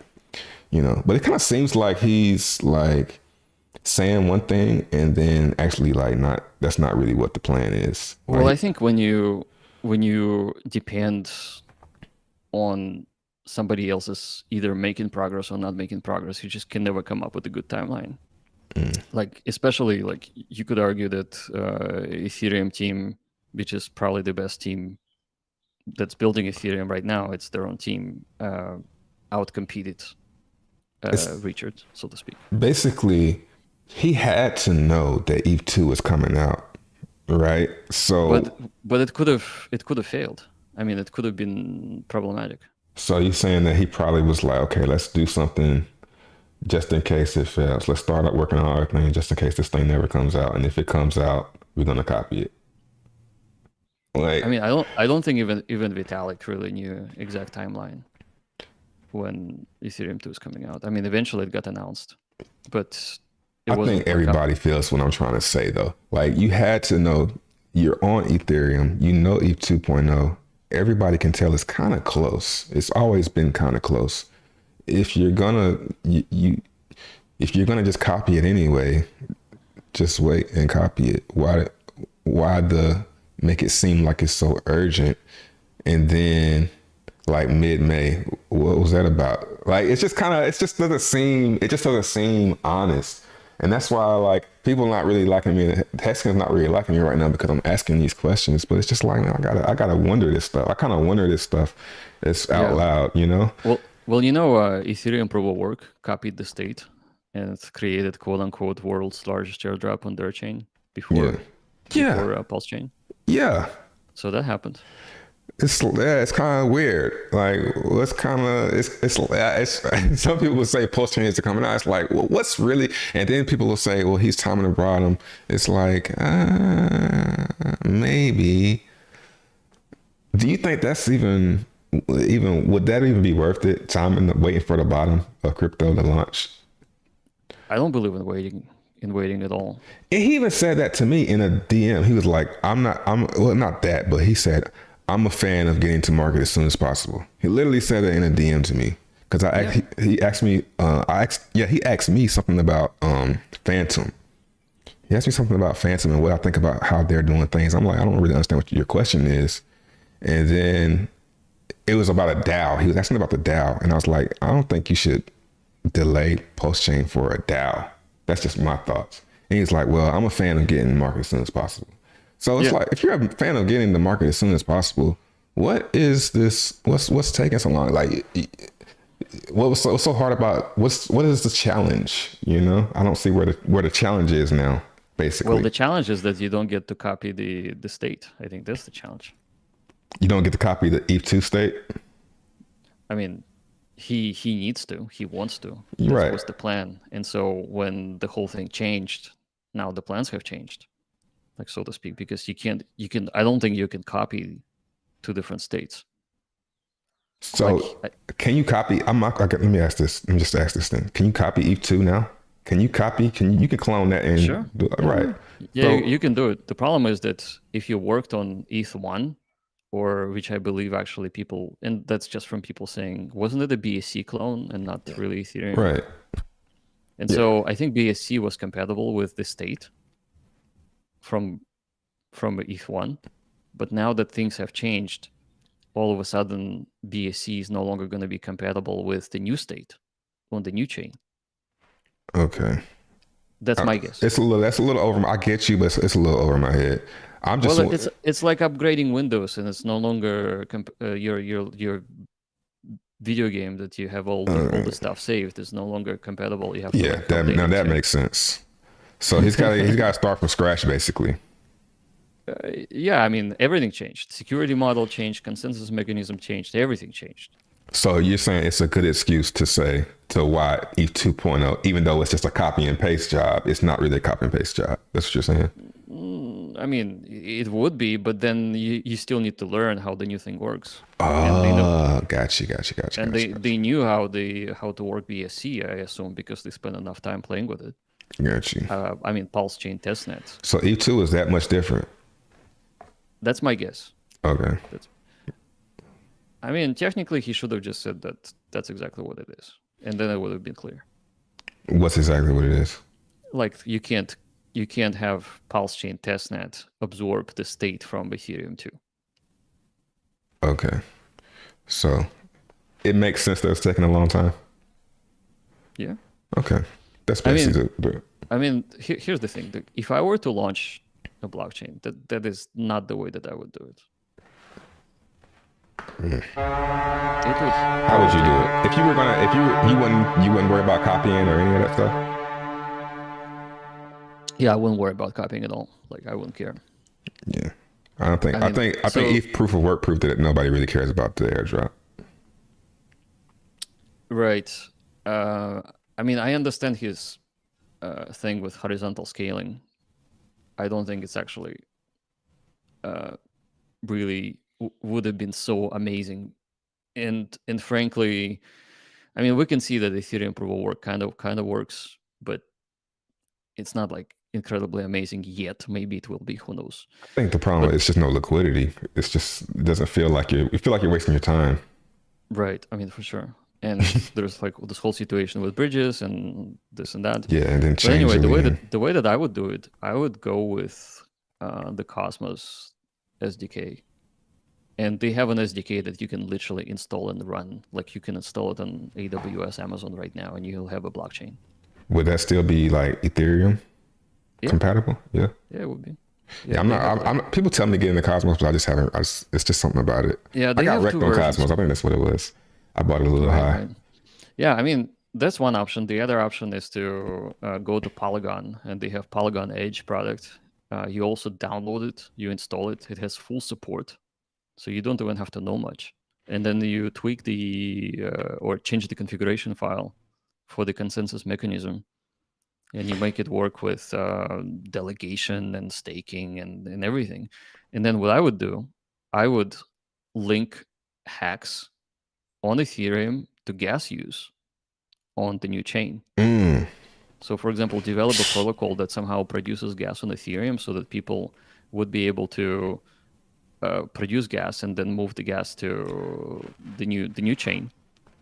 you know. But it kind of seems like he's like saying one thing and then actually like not. That's not really what the plan is. Well, I think when you depend on somebody else's either making progress or not making progress, you just can never come up with a good timeline. Like, especially like you could argue that Ethereum team, which is probably the best team that's building Ethereum right now, it's their own team, outcompeted Richard, so to speak. Basically, he had to know that Eve 2 was coming out, right? So but it could have failed. I mean, it could have been problematic. So you're saying that he probably was like, okay, let's do something just in case it fails. Let's start up working on our thing just in case this thing never comes out. And if it comes out, we're gonna copy it. Like, I mean, I don't think even Vitalik really knew exact timeline when Ethereum 2 is coming out. I mean, eventually it got announced, but I think everybody feels what I'm trying to say though. Like, you had to know you're on Ethereum, you know ETH 2.0. Everybody can tell it's kind of close. It's always been kind of close. If you're gonna if you're gonna just copy it anyway, just wait and copy it. Why make it seem like it's so urgent? And then like mid-May, what was that about? Like, it just doesn't seem honest. And that's why, like, people not really liking me. Heskin's not really liking me right now because I'm asking these questions. But it's just like, man, I gotta wonder this stuff. I kind of wonder this stuff. It's out loud, you know. Well, you know, Ethereum proof of work copied the state and it's created "quote unquote" world's largest airdrop on their chain before PulseChain. Yeah. So that happened. It's kind of weird. Like, what's kind of it's some people will say PulseChain is coming out. It's like, well, what's really? And then people will say, well, he's timing the bottom. It's like, maybe. Do you think that's even would that even be worth it? Timing, waiting for the bottom of crypto to launch. I don't believe in waiting at all. And he even said that to me in a DM. He was like, not that, but he said, I'm a fan of getting to market as soon as possible. He literally said it in a DM to me because he asked me. He asked me something about Phantom. He asked me something about Phantom and what I think about how they're doing things. I'm like, I don't really understand what your question is. And then it was about a DAO. He was asking about the DAO, and I was like, I don't think you should delay PulseChain for a DAO. That's just my thoughts. And he's like, well, I'm a fan of getting to market as soon as possible. So it's like, if you're a fan of getting to market as soon as possible, what is this? What's taking so long? Like, what was so hard about? What is the challenge? You know, I don't see where the challenge is now. Basically, well, the challenge is that you don't get to copy the state. I think that's the challenge. You don't get to copy the ETH2 state. I mean, he needs to. He wants to. Right. That was the plan. And so when the whole thing changed, now the plans have changed, like, so to speak, because I don't think you can copy two different states. So can you copy? Let me ask this. Let me just ask this thing. Can you copy ETH2 now? Can you copy? You can clone that and Sure. do it, right? Yeah, So, you can do it. The problem is that if you worked on ETH1, or which I believe actually people, and that's just from people saying, wasn't it a BSC clone and not really Ethereum? right. And Yeah. so I think BSC was compatible with the state from ETH1, but now that things have changed, all of a sudden BSC is no longer going to be compatible with the new state on the new chain. Okay. That's my guess. That's a little over. I get you, but it's a little over my head. I'm just. Well, it's like upgrading Windows, and it's no longer your video game that you have all the stuff saved is no longer compatible. You have to Yeah, that makes sense. So he's got to start from scratch, basically. Yeah, I mean, everything changed. Security model changed, consensus mechanism changed, everything changed. So you're saying it's a good excuse to why ETH 2.0, even though it's just a copy and paste job, it's not really a copy and paste job. That's what you're saying? I mean, it would be, but then you still need to learn how the new thing works. Gotcha. And they knew how to work BSC, I assume, because they spent enough time playing with it. Gotcha. I mean, PulseChain testnets. So E2 is that much different? That's my guess. Okay. I mean, technically, he should have just said that that's exactly what it is, and then it would have been clear. What's exactly what it is? Like you can't have PulseChain testnet absorb the state from Ethereum 2. Okay. So it makes sense that it's taking a long time. Yeah. Okay. That's basically I mean, here's the thing. If I were to launch a blockchain, that is not the way that I would do it. How would you do it? If you wouldn't worry about copying or any of that stuff? Yeah, I wouldn't worry about copying at all. Like I wouldn't care. Yeah. I think ETH proof of work proved that nobody really cares about the airdrop. Right. I mean, I understand his thing with horizontal scaling. I don't think it's actually really would have been so amazing. And frankly, I mean, we can see that Ethereum proof of work kind of works, but it's not like incredibly amazing yet. Maybe it will be. Who knows? I think the problem is just no liquidity. It doesn't feel like you feel like you're wasting your time. Right. I mean, for sure. And there's like this whole situation with bridges and this and that. Yeah, and then but anyway, the way that I would do it, I would go with the Cosmos SDK. And they have an SDK that you can literally install and run. Like you can install it on AWS, Amazon right now, and you'll have a blockchain. Would that still be like Ethereum compatible? Yeah. Yeah, it would be. Yeah, I'm people tell me to get into Cosmos, but I just haven't. It's just something about it. Yeah, I got wrecked on Cosmos. I think that's what it was. I bought it a little high. Right. Yeah, I mean, that's one option. The other option is to go to Polygon, and they have Polygon Edge product. You also download it, you install it. It has full support, so you don't even have to know much. And then you tweak or change the configuration file for the consensus mechanism, and you make it work with delegation and staking and everything. And then what I would do, I would link hacks on Ethereum to gas use on the new chain. So for example, develop a protocol that somehow produces gas on Ethereum so that people would be able to produce gas and then move the gas to the new chain.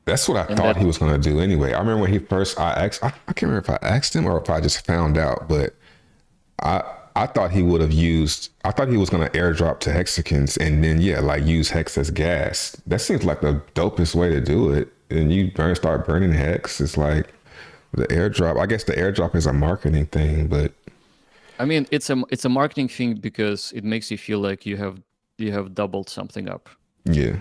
That's what I thought he was going to do anyway. I remember when he first, I can't remember if I asked him or if I just found out, but I thought he would have I thought he was going to airdrop to hexagons and then, use hex as gas. That seems like the dopest way to do it. And you start burning hex. It's like the airdrop. I guess the airdrop is a marketing thing, but. I mean, it's a marketing thing because it makes you feel like you have doubled something up. Yeah.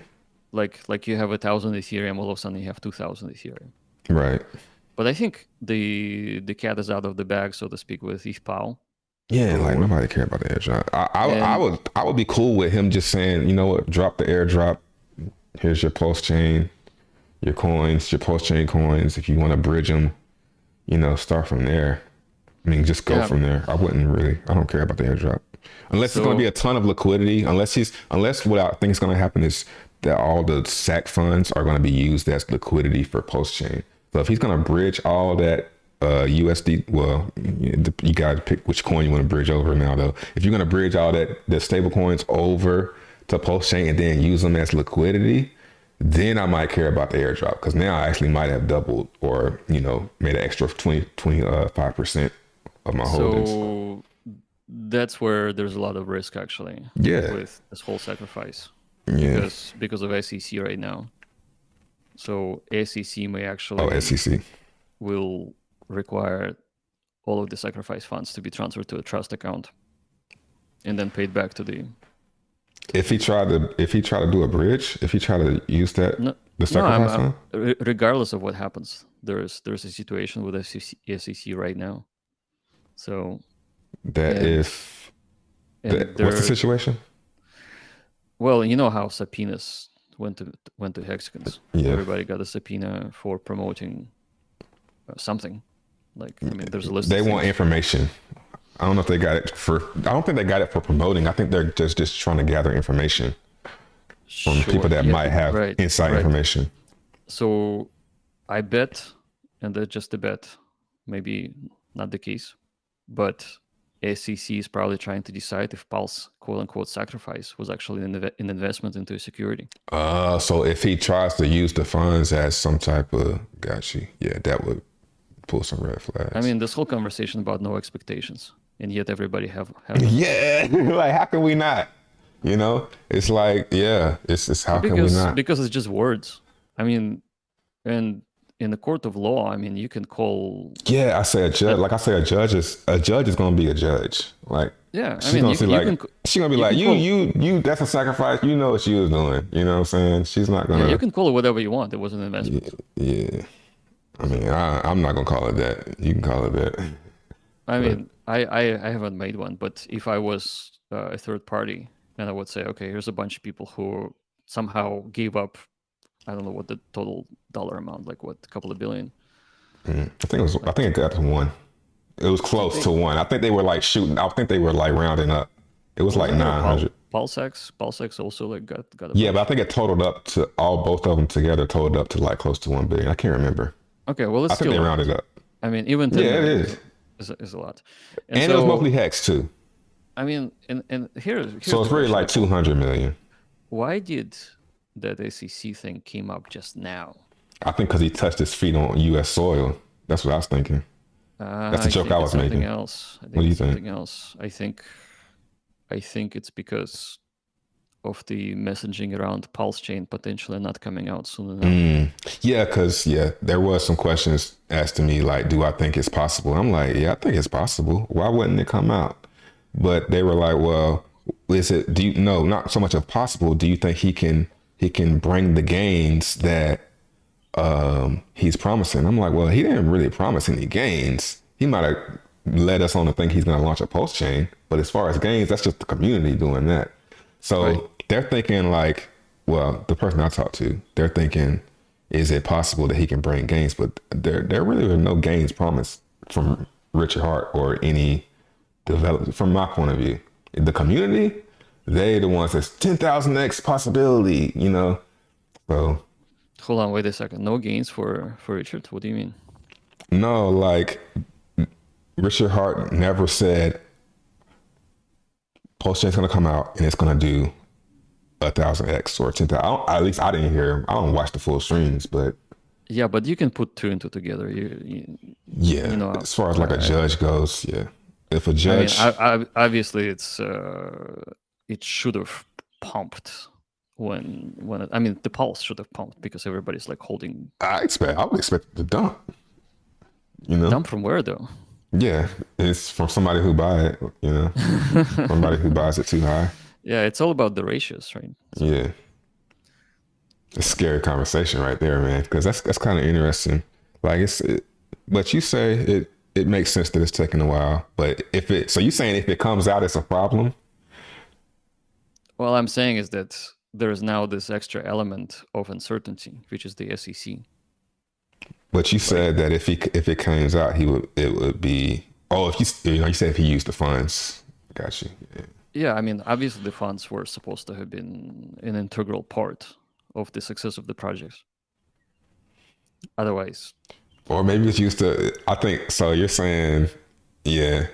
Like you have 1,000 Ethereum, all of a sudden you have 2,000 Ethereum. Right. But I think the cat is out of the bag, so to speak, with ETH-POW. Yeah, like nobody cares about the airdrop. I would be cool with him just saying, you know what, drop the airdrop. Here's your PulseChain, your coins, your PulseChain coins. If you want to bridge them, start from there. I mean, just go from there. I don't care about the airdrop. Unless it's going to be a ton of liquidity, unless what I think is going to happen is that all the SAC funds are going to be used as liquidity for PulseChain. So if he's going to bridge all that USD. Well, you got to pick which coin you want to bridge over now, though. If you're going to bridge all the stable coins over to PulseChain and then use them as liquidity, then I might care about the airdrop, because now I actually might have doubled or, made an extra 25% of my holdings. So that's where there's a lot of risk, actually. Yeah. With this whole sacrifice. Yeah. Because of SEC right now. So SEC may actually SEC will require all of the sacrifice funds to be transferred to a trust account and then paid back to the. If he tried to do a bridge, if he tried to use the sacrifice fund, regardless of what happens, there's a situation with SEC right now. So what's the situation? Well, you know how subpoenas went to hexagons. Yeah. Everybody got a subpoena for promoting something. Like, I mean, there's a list. They want information. I don't know if they got it I don't think they got it for promoting. I think they're just trying to gather information from people that might have inside information. So I bet, and that's just a bet, maybe not the case, but SEC is probably trying to decide if Pulse, quote unquote, sacrifice was actually an investment into a security. So if he tries to use the funds as some type of, that would pull some red flags. I mean, this whole conversation about no expectations, and yet everybody have yeah, like, how can we not? It's like, it's how can we not? Because it's just words. I mean, and in the court of law, I mean, you can call. Yeah, I say a judge. Like I say, a judge is going to be a judge. Like, yeah, she's gonna be like, you. That's a sacrifice. You know what she was doing. You know what I'm saying? She's not gonna. Yeah, you can call it whatever you want. It was an investment. Yeah. I mean, I'm not gonna call it that. You can call it that. I mean, I haven't made one, but if I was a third party, and I would say, okay, here's a bunch of people who somehow gave up. I don't know what the total dollar amount, like what, a couple of billion. I think it got to one. It was close to one. I think they were like shooting. I think they were like rounding up. It was like 900. PulseX also like got a yeah, but I think it totaled up to both of them together totaled up to like close to 1 billion. I can't remember. Okay, well, I think they rounded up. I mean, even 10 it is a lot. And so, it was mostly hex too. I mean, and here's so it's really like 200 million. Why did that SEC thing came up just now? I think because he touched his feet on U.S. soil. That's what I was thinking. That's the joke I was making. Else. What do you think? Something else. I think it's because of the messaging around PulseChain potentially not coming out soon enough. Yeah, because there was some questions asked to me like, do I think it's possible? I'm like, yeah, I think it's possible. Why wouldn't it come out? But they were like, well, no, not so much of possible. Do you think he can bring the gains that he's promising? I'm like, well, he didn't really promise any gains. He might have led us on to think he's going to launch a PulseChain, but as far as gains, that's just the community doing that. So they're thinking like, well, the person I talked to, they're thinking, is it possible that he can bring gains? But there really were no gains promised from Richard Hart or any development from my point of view. The community, they the ones that's 10,000x possibility, So hold on, wait a second. No gains for Richard? What do you mean? No, like Richard Hart never said PulseChain's gonna come out and it's gonna do 1,000x or 10,000. At least I didn't hear him. I don't watch the full streams, but yeah, but you can put two and two together. As far as like a judge goes, if a judge, obviously it should have pumped when the pulse should have pumped because everybody's like holding. I would expect it to dump. Dump from where though? Yeah, it's from somebody who buy it. Somebody who buys it too high. Yeah, it's all about the ratios, right? Yeah, it's a scary conversation right there, man. Because that's kind of interesting. Like but you say it makes sense that it's taking a while. But so you saying if it comes out, it's a problem? Well, I'm saying is that there's now this extra element of uncertainty, which is the SEC. But you said that if it comes out, it would be. Oh, if you said if he used the funds, got you. Yeah, I mean, obviously the funds were supposed to have been an integral part of the success of the project. Otherwise, Or maybe it's used to, I think, so you're saying, yeah.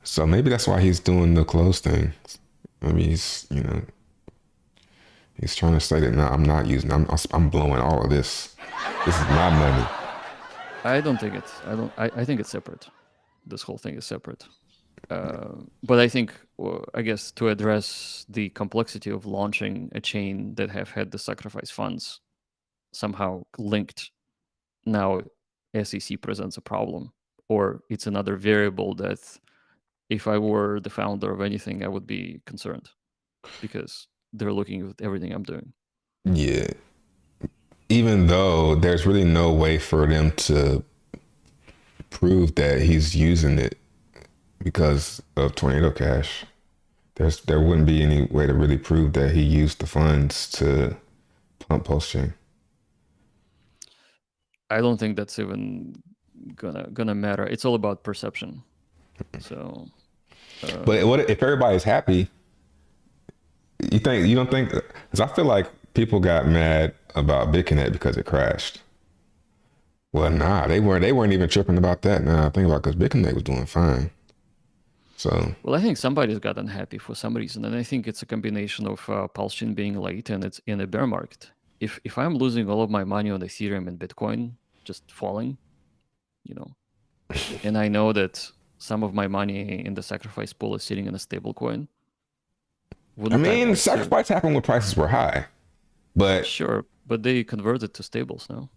So maybe that's why he's doing the close thing. Maybe he's, he's trying to say that, no, I'm not using, I'm blowing all of this. This is my money. I don't think it's. I think it's separate. This whole thing is separate. But I think, I guess, to address the complexity of launching a chain that have had the sacrifice funds somehow linked, now SEC presents a problem, or it's another variable that, if I were the founder of anything, I would be concerned, because they're looking at everything I'm doing. Yeah. Even though there's really no way for them to prove that he's using it because of Tornado Cash. There wouldn't be any way to really prove that he used the funds to pump PulseChain. I don't think that's even gonna matter. It's all about perception. So, But what if everybody's happy? You don't think? Because I feel like people got mad about BitConnect because it crashed. Well, nah, they weren't even tripping about that. Nah, think about, because BitConnect was doing fine. So, well, I think somebody's got unhappy for some reason, and I think it's a combination of PulseChain being late and it's in a bear market. If I'm losing all of my money on Ethereum and Bitcoin just falling, and I know that some of my money in the sacrifice pool is sitting in a stable coin. I mean, sacrifice happened when prices were high, but sure, but they converted to stables now.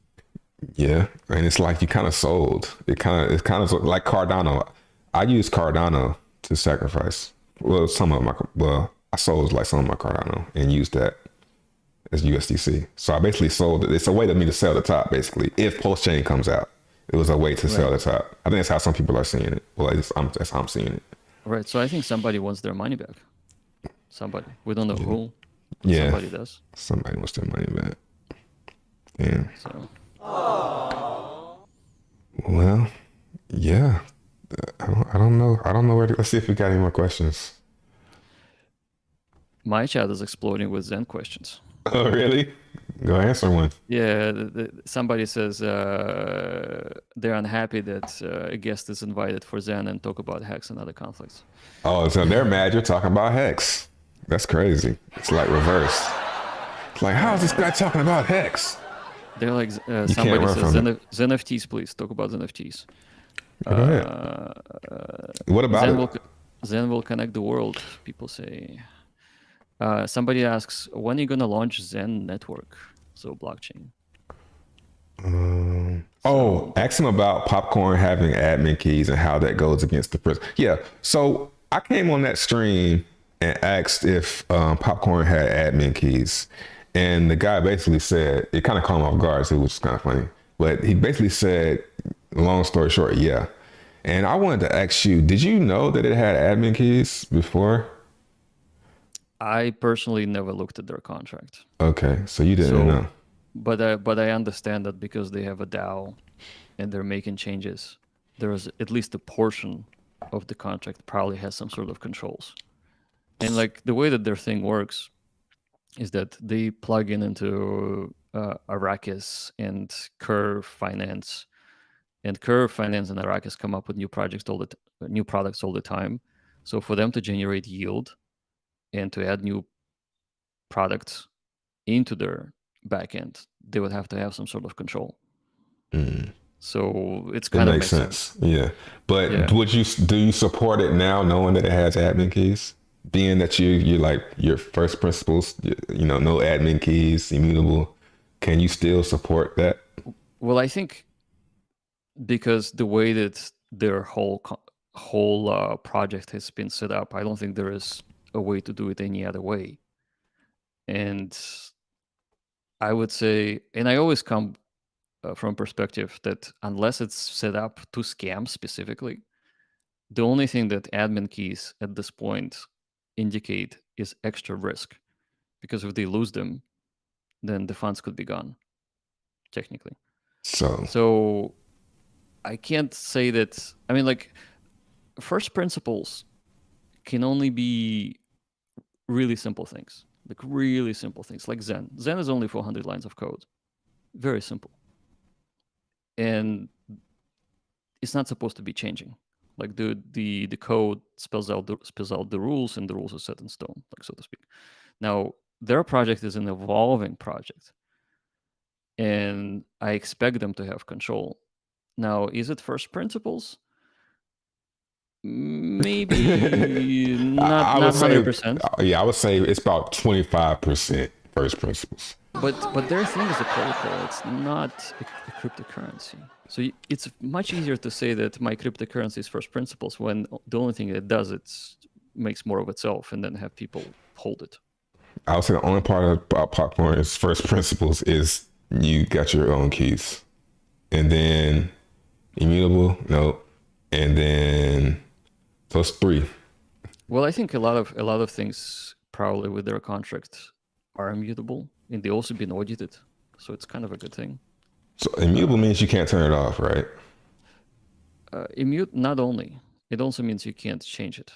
Yeah, and it's like you kind of sold. It's kind of like Cardano. I use Cardano to sacrifice. Well, I sold like some of my Cardano and used that as USDC. So I basically sold it. It's a way to me to sell the top, basically. If PulseChain comes out, it was a way to sell the top. I think that's how some people are seeing it. Well, that's how I'm seeing it. Right. So I think somebody wants their money back. Somebody. We don't know who. Yeah. Somebody does. Somebody wants their money back. Yeah. So. Well, yeah. I don't know. I don't know where to, let's see if we got any more questions. My chat is exploding with Zen questions. Oh, really? Go answer one. Yeah, somebody says they're unhappy that a guest is invited for Zen and talk about Hex and other conflicts. Oh, so they're mad you're talking about Hex. That's crazy. It's like reverse. It's like, how is this guy talking about Hex? They're like, somebody says, Zen NFTs, please talk about Zen NFTs. Go ahead. What about Zen will connect the world, people say. Somebody asks, when are you going to launch Zen Network? So blockchain. Ask him about Popcorn having admin keys and how that goes against the prison. Yeah, so I came on that stream and asked if Popcorn had admin keys. And the guy basically said, it kind of caught him off guard, which is kind of funny. But he basically said, long story short, yeah. And I wanted to ask you, did you know that it had admin keys before? I personally never looked at their contract. Okay, so you didn't know. But I understand that because they have a DAO and they're making changes, there is at least a portion of the contract probably has some sort of controls. And like the way that their thing works is that they plug into Arrakis and Curve Finance, and Curve Finance and Arrakis come up with new products all the time. So for them to generate yield and to add new products into their backend, they would have to have some sort of control. So it's kind of makes sense. Yeah, but yeah. Do you support it now, knowing that it has admin keys? Being that you're like your first principles, no admin keys, immutable, can you still support that? Well, I think because the way that their whole project has been set up, I don't think there is a way to do it any other way. And I would say, and I always come from perspective that unless it's set up to scam specifically, the only thing that admin keys at this point indicate is extra risk, because if they lose them, then the funds could be gone, technically. So I can't say that. I mean, like, first principles can only be really simple things, like Zen. Zen is only 400 lines of code, very simple. And it's not supposed to be changing. Like the code spells out the rules, and the rules are set in stone, like so to speak. Now their project is an evolving project, and I expect them to have control. Now, is it first principles? Maybe not I would say, 100%. yeah, I would say it's about 25% first principles. But their thing is a protocol. It's not a cryptocurrency. So it's much easier to say that my cryptocurrency is first principles when the only thing it does, it makes more of itself, and then have people hold it. I would say the only part about popcorn is first principles is you got your own keys, and then immutable, no, and then those 3. Well, I think a lot of things probably with their contract are immutable, and they also been audited, so it's kind of a good thing. So immutable means you can't turn it off, right? Not only, it also means you can't change it.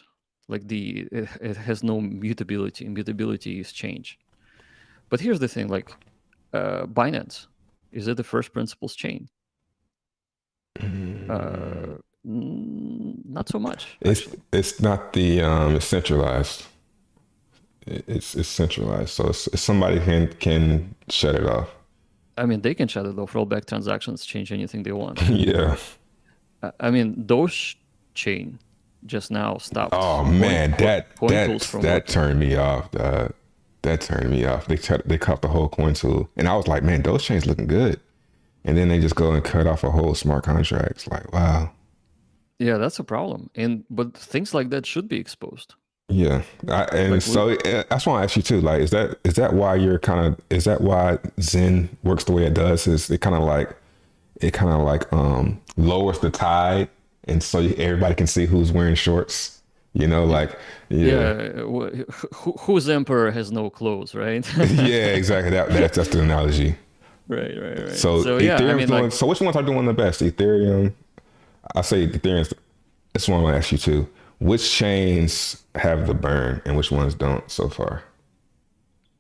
Like it has no mutability. Immutability is change. But here's the thing: like Binance, is it the first principles chain? Not so much. It's not the it's centralized. It's centralized, so somebody can shut it off. I mean, they can shut it off, roll back transactions, change anything they want. Yeah. I mean, Doge chain just now stopped. Oh man, that turned me off. That turned me off. They cut the whole coin tool, and I was like, man, those chains looking good. And then they just go and cut off a whole smart contract. It's like, wow. Yeah, that's a problem. But things like that should be exposed. Yeah, that's why I asked you too. Like, is that why is that why Zen works the way it does? Is it kind of like lowers the tide, and so everybody can see who's wearing shorts. You know, like whose emperor has no clothes, right? Yeah, exactly. That's the analogy. Right. So Ethereum's so which ones are doing the best? Ethereum. I say Ethereum's. That's one I want to ask you too. Which chains have the burn and which ones don't so far?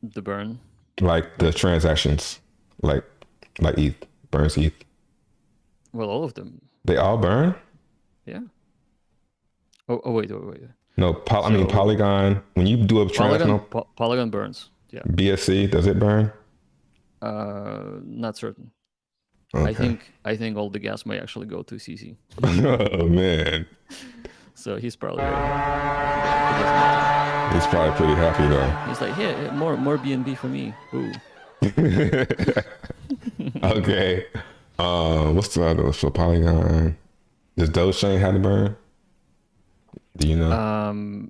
The burn. Like the transactions, like ETH burns ETH. Well, all of them. They all burn. Yeah. Oh wait. No, Polygon. When you do a transaction, Polygon burns. Yeah. BSC, does it burn? Not certain. Okay. I think all the gas may actually go to CZ. Oh man. So he's probably very happy. He's probably pretty happy though. He's like, yeah, more BNB for me. Ooh. Okay. What's the other? So Polygon. Does CONFRONTIng have to burn? Do you know?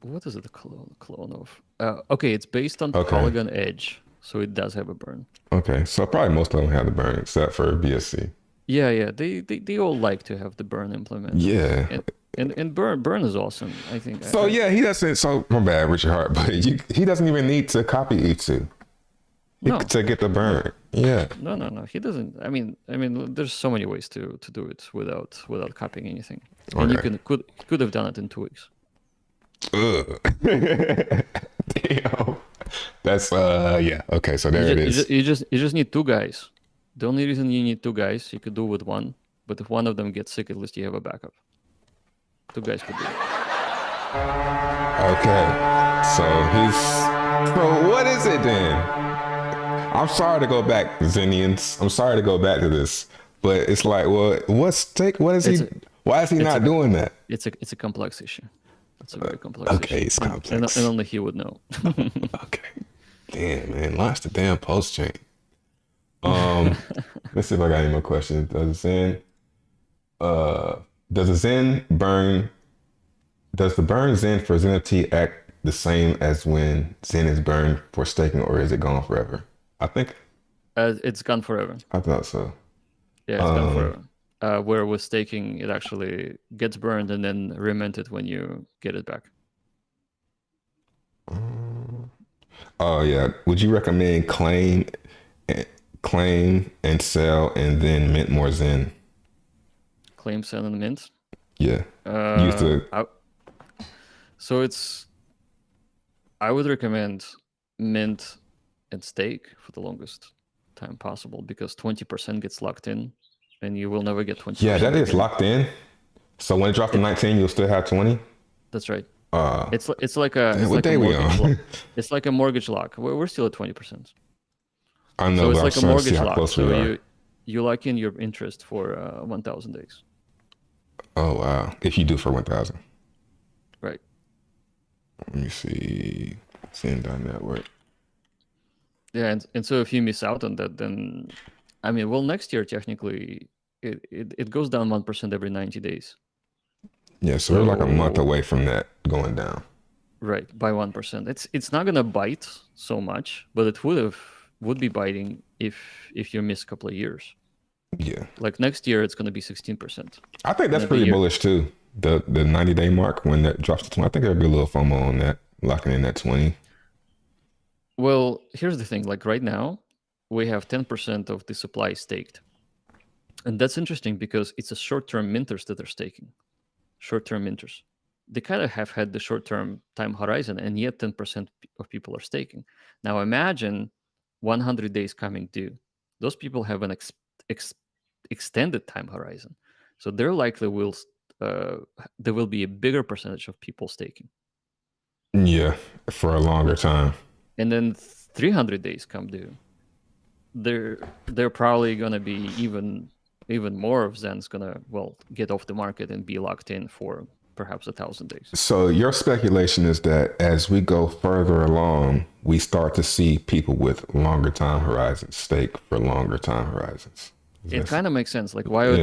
What is it a clone of? Okay, it's based on Polygon Edge, so it does have a burn. Okay, so probably most of them have the burn except for BSC. Yeah. They all like to have the burn implemented. Yeah. And burn is awesome, I think. So yeah, he doesn't. So my bad, Richard Hart, but he doesn't even need to copy E2 to get the burn. Yeah. No. He doesn't. I mean, there's so many ways to do it without copying anything. And you could have done it in 2 weeks. Ugh. Damn. That's yeah. Okay, so there it is. You just need 2 guys. The only reason you need 2 guys, you could do with 1, but if one of them gets sick, at least you have a backup. 2 guys could do it. Okay. So what is it then? I'm sorry to go back, Zenians. I'm sorry to go back to this, but it's like, well, why is he not doing that? It's a complex issue. It's a very complex issue. Okay, it's complex. And only he would know. Okay. Damn, man. Launch the damn PulseChain. Let's see if I got any more questions. Does the burn Zen for ZenFT act the same as when Zen is burned for staking, or is it gone forever? I think it's gone forever. I thought so. Yeah, it's gone forever. Where with staking, it actually gets burned and then reminted when you get it back. Oh yeah. Would you recommend claim and sell and then mint more Zen? Claim, sell, and mint? Yeah. I would recommend mint and stake for the longest. time possible, because 20% gets locked in, and you will never get 20%. Yeah, that is again. locked in. So when it drops to 19, you'll still have 20. That's right. It's like a what day we mortgage on? lock. It's like a mortgage lock. We're still at 20%. I know, So it's but like a I'm trying to see mortgage how lock. close we So are. you lock in your interest for 1,000 days. Oh wow! If you do for 1,000, Right. let me see. Send.network. Yeah, and so if you miss out on that, then I mean, well, next year technically it goes down 1% every 90 days. Yeah, so we're like a month So- away from that going down. Right, by 1%. It's not gonna bite so much, but it would be biting if you miss a couple of years. Yeah, Like next year, it's gonna be 16%. I think that's Another pretty year. bullish too. The 90-day mark when that drops to 20. I think there'll be a little FOMO on that, locking in that 20. Well, here's the thing. Like right now, we have 10% of the supply staked, and that's interesting because it's a short-term minters that are staking. Short-term minters. They kind of have had the short-term time horizon, and yet 10% of people are staking. Now imagine 100 days coming due. Those people have an extended time horizon, so there will be a bigger percentage of people staking. Yeah, for a longer time. And then 300 days come due. They're probably gonna be even more of Zen's gonna get off the market and be locked in for perhaps 1,000 days. So your speculation is that as we go further along, we start to see people with longer time horizons stake for longer time horizons. It kind of makes sense. Like why are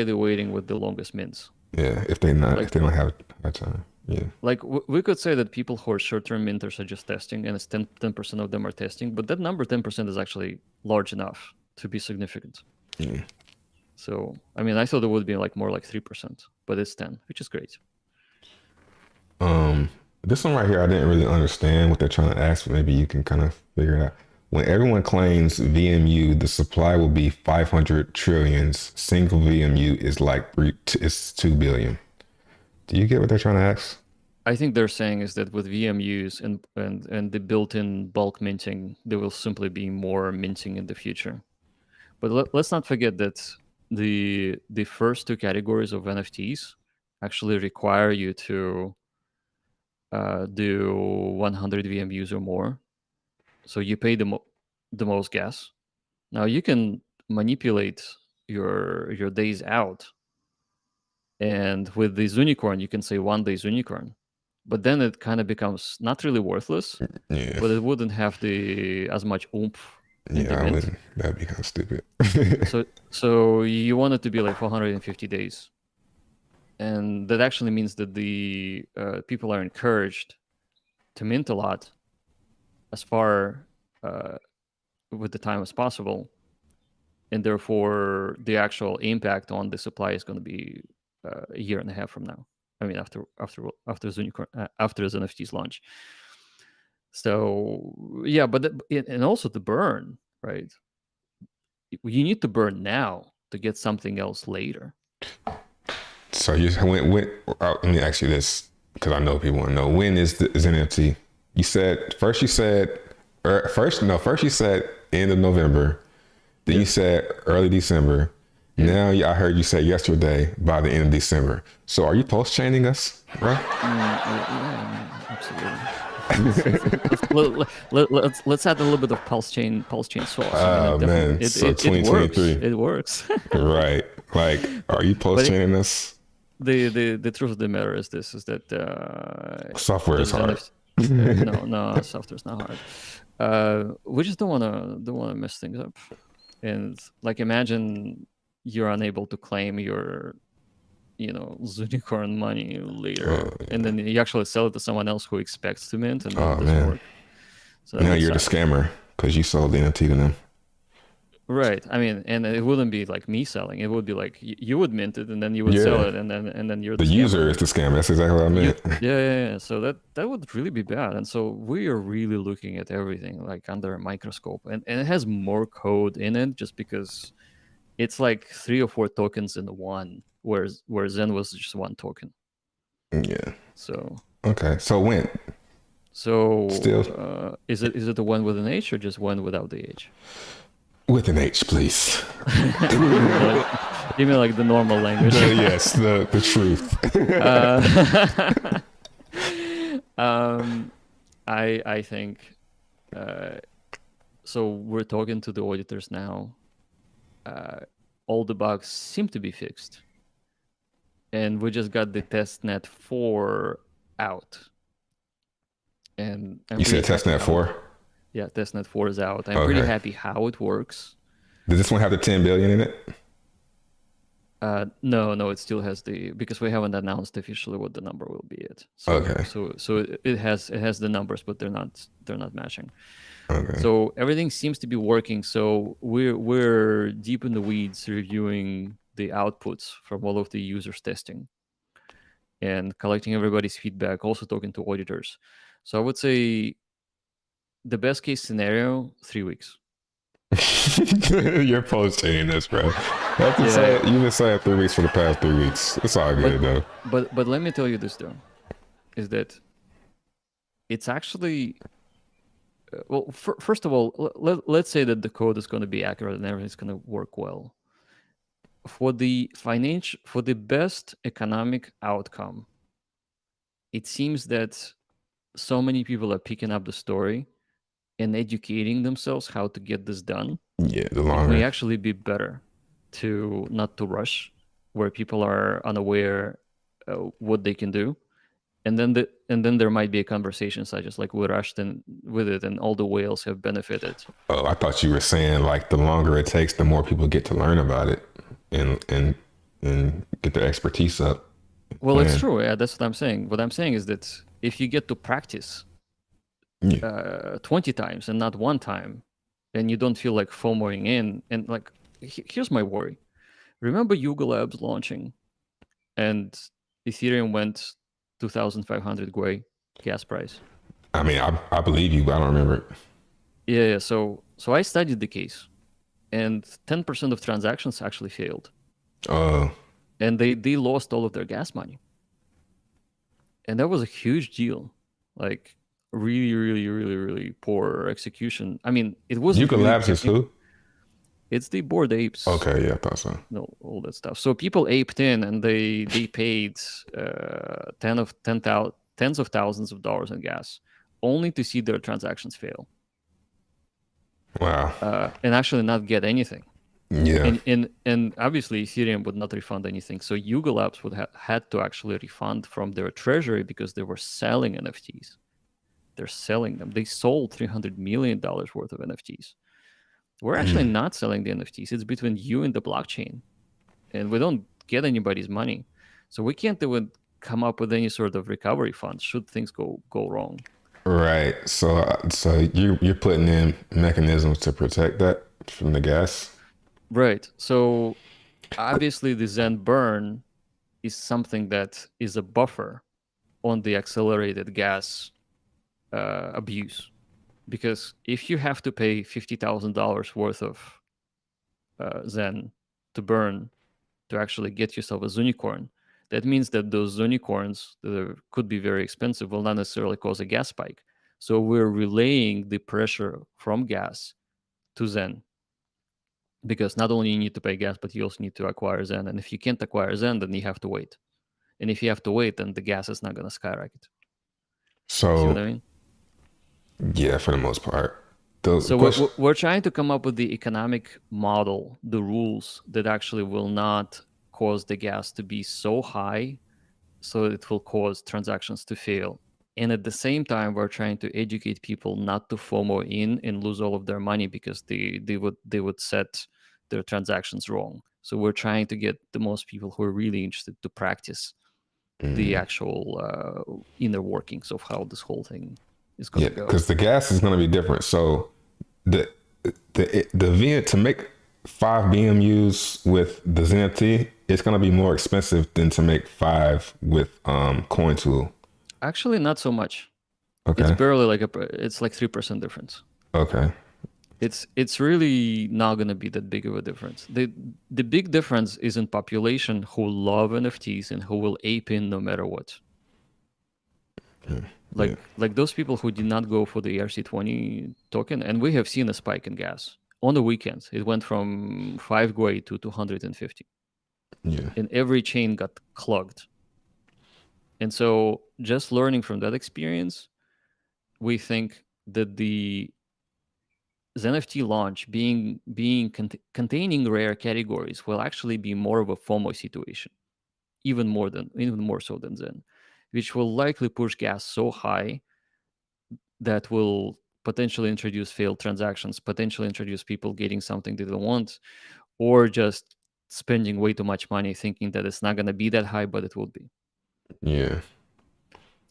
they waiting with the longest mints? Yeah, if they don't have time. Yeah. Like we could say that people who are short-term minters are just testing, and it's 10% of them are testing, but that number 10% is actually large enough to be significant. Yeah. So I mean, I thought it would be more like 3%, but it's 10, which is great. This one right here, I didn't really understand what they're trying to ask, but maybe you can kind of figure it out. When everyone claims VMU, the supply will be 500 trillions. Single VMU is it's 2 billion. Do you get what they're trying to ask? I think they're saying is that with VMUs and the built-in bulk minting, there will simply be more minting in the future. But let's not forget that the first two categories of NFTs actually require you to do 100 VMUs or more. So you pay the most gas. Now you can manipulate your days out. And with the Unicorn, you can say 1 day Unicorn. But then it kind of becomes not really worthless, Yeah. but it wouldn't have as much oomph. Yeah, I wouldn't. That'd be kind of stupid. So you want it to be like 450 days. And that actually means that the people are encouraged to mint a lot as far with the time as possible. And therefore, the actual impact on the supply is going to be a year and a half from now. I mean, after Unicorn, after the NFT's launch. So yeah, but and also the burn, right? You need to burn now to get something else later. So you went. Let me ask you this, because I know people want to know, when is NFT? You said first. You said end of November. Then you said early December. Yeah. Now I heard you say yesterday by the end of December. So are you post-chaining us, bro? Yeah, absolutely. let's add a little bit of PulseChain sauce. Oh man, so 2023. It works. Right. Like, are you post-chaining us? The truth of the matter is that software is hard. No, software is not hard. We just don't wanna mess things up. And like, imagine you're unable to claim your, Unicorn money later, and then you actually sell it to someone else who expects to mint, and it doesn't work. So now you're the scammer because you sold the NFT to them. Right. I mean, and it wouldn't be like me selling. It would be like you would mint it, and then you would sell it, and then you're the user is the scammer. That's exactly what I meant. Yeah. So that would really be bad. And so we are really looking at everything like under a microscope, and it has more code in it just because it's like 3 or 4 tokens in one, where Zen was just 1 token. Yeah. So okay. So when? So still, is it the one with an H or just one without the H? With an H, please. Give me like the normal language. Yes, the truth. I think so. We're talking to the auditors now. All the bugs seem to be fixed, and we just got the testnet 4 out. And You said testnet 4? Yeah, testnet 4 is out. I'm pretty happy how it works. Does this one have the 10 billion in it? No, it still has because we haven't announced officially what the number will be yet. So, so it has the numbers, but they're not matching. Okay. So everything seems to be working. So we're deep in the weeds reviewing the outputs from all of the users testing and collecting everybody's feedback, also talking to auditors. So I would say the best case scenario, 3 weeks. You're PulseChaining this, bro. You've been saying 3 weeks for the past 3 weeks. It's all good, though. But let me tell you this, though, is that it's actually... well, first of all, let's say that the code is going to be accurate and everything's going to work well. For the best economic outcome, it seems that so many people are picking up the story and educating themselves how to get this done. Yeah, the longer. longer. It may actually be better to not to rush, where people are unaware what they can do, and then there might be a conversation such as like we rushed with it and all the whales have benefited. Oh, I thought you were saying like the longer it takes, the more people get to learn about it and get their expertise up. Well, it's true. Yeah, that's what I'm saying. What I'm saying is that if you get to practice 20 times and not one time, then you don't feel like FOMOing in. And like, here's my worry. Remember Yuga Labs launching and Ethereum went 2,500 Gwei gas price? I mean, I believe you, but I don't remember it. Yeah. So I studied the case and 10% of transactions actually failed. Oh. And they lost all of their gas money. And that was a huge deal. Like really, really, really, really poor execution. I mean, it was Yuga Labs is who? It's the Bored Apes. Okay, yeah, I thought so. No, all that stuff. So people aped in and they paid tens of thousands of dollars in gas only to see their transactions fail. Wow. And actually not get anything. Yeah. And obviously Ethereum would not refund anything. So Yuga Labs would had to actually refund from their treasury because they were selling NFTs. They're selling them. They sold $300 million worth of NFTs. We're actually not selling the NFTs. It's between you and the blockchain. And we don't get anybody's money. So we can't even come up with any sort of recovery fund should things go wrong. Right. So you're putting in mechanisms to protect that from the gas? Right. So obviously the Zen burn is something that is a buffer on the accelerated gas abuse. Because if you have to pay $50,000 worth of Zen to burn to actually get yourself a Zunicorn, that means that those Zunicorns that could be very expensive will not necessarily cause a gas spike. So we're relaying the pressure from gas to Zen. Because not only you need to pay gas, but you also need to acquire Zen. And if you can't acquire Zen, then you have to wait. And if you have to wait, then the gas is not going to skyrocket. So, see what I mean? Yeah, for the most part. So we're trying to come up with the economic model, the rules that actually will not cause the gas to be so high, so it will cause transactions to fail. And at the same time, we're trying to educate people not to FOMO in and lose all of their money because they would set their transactions wrong. So we're trying to get the most people who are really interested to practice the actual inner workings of how this whole thing is going to go. Because the gas is going to be different. So the VM to make 5 BMUs with the ZMT, it's going to be more expensive than to make 5 with CoinTool. Actually, not so much. Okay. It's barely it's like 3% difference. Okay. It's really not going to be that big of a difference. The big difference is in population who love NFTs and who will ape in no matter what. Like those people who did not go for the ERC20 token, and we have seen a spike in gas on the weekends, it went from 5 Gwei to 250. Yeah. And every chain got clogged. And so just learning from that experience, we think that the ZenFT launch containing rare categories will actually be more of a FOMO situation, even more so than Zen, which will likely push gas so high that will potentially introduce failed transactions, potentially introduce people getting something they don't want, or just spending way too much money thinking that it's not going to be that high, but it will be. Yeah.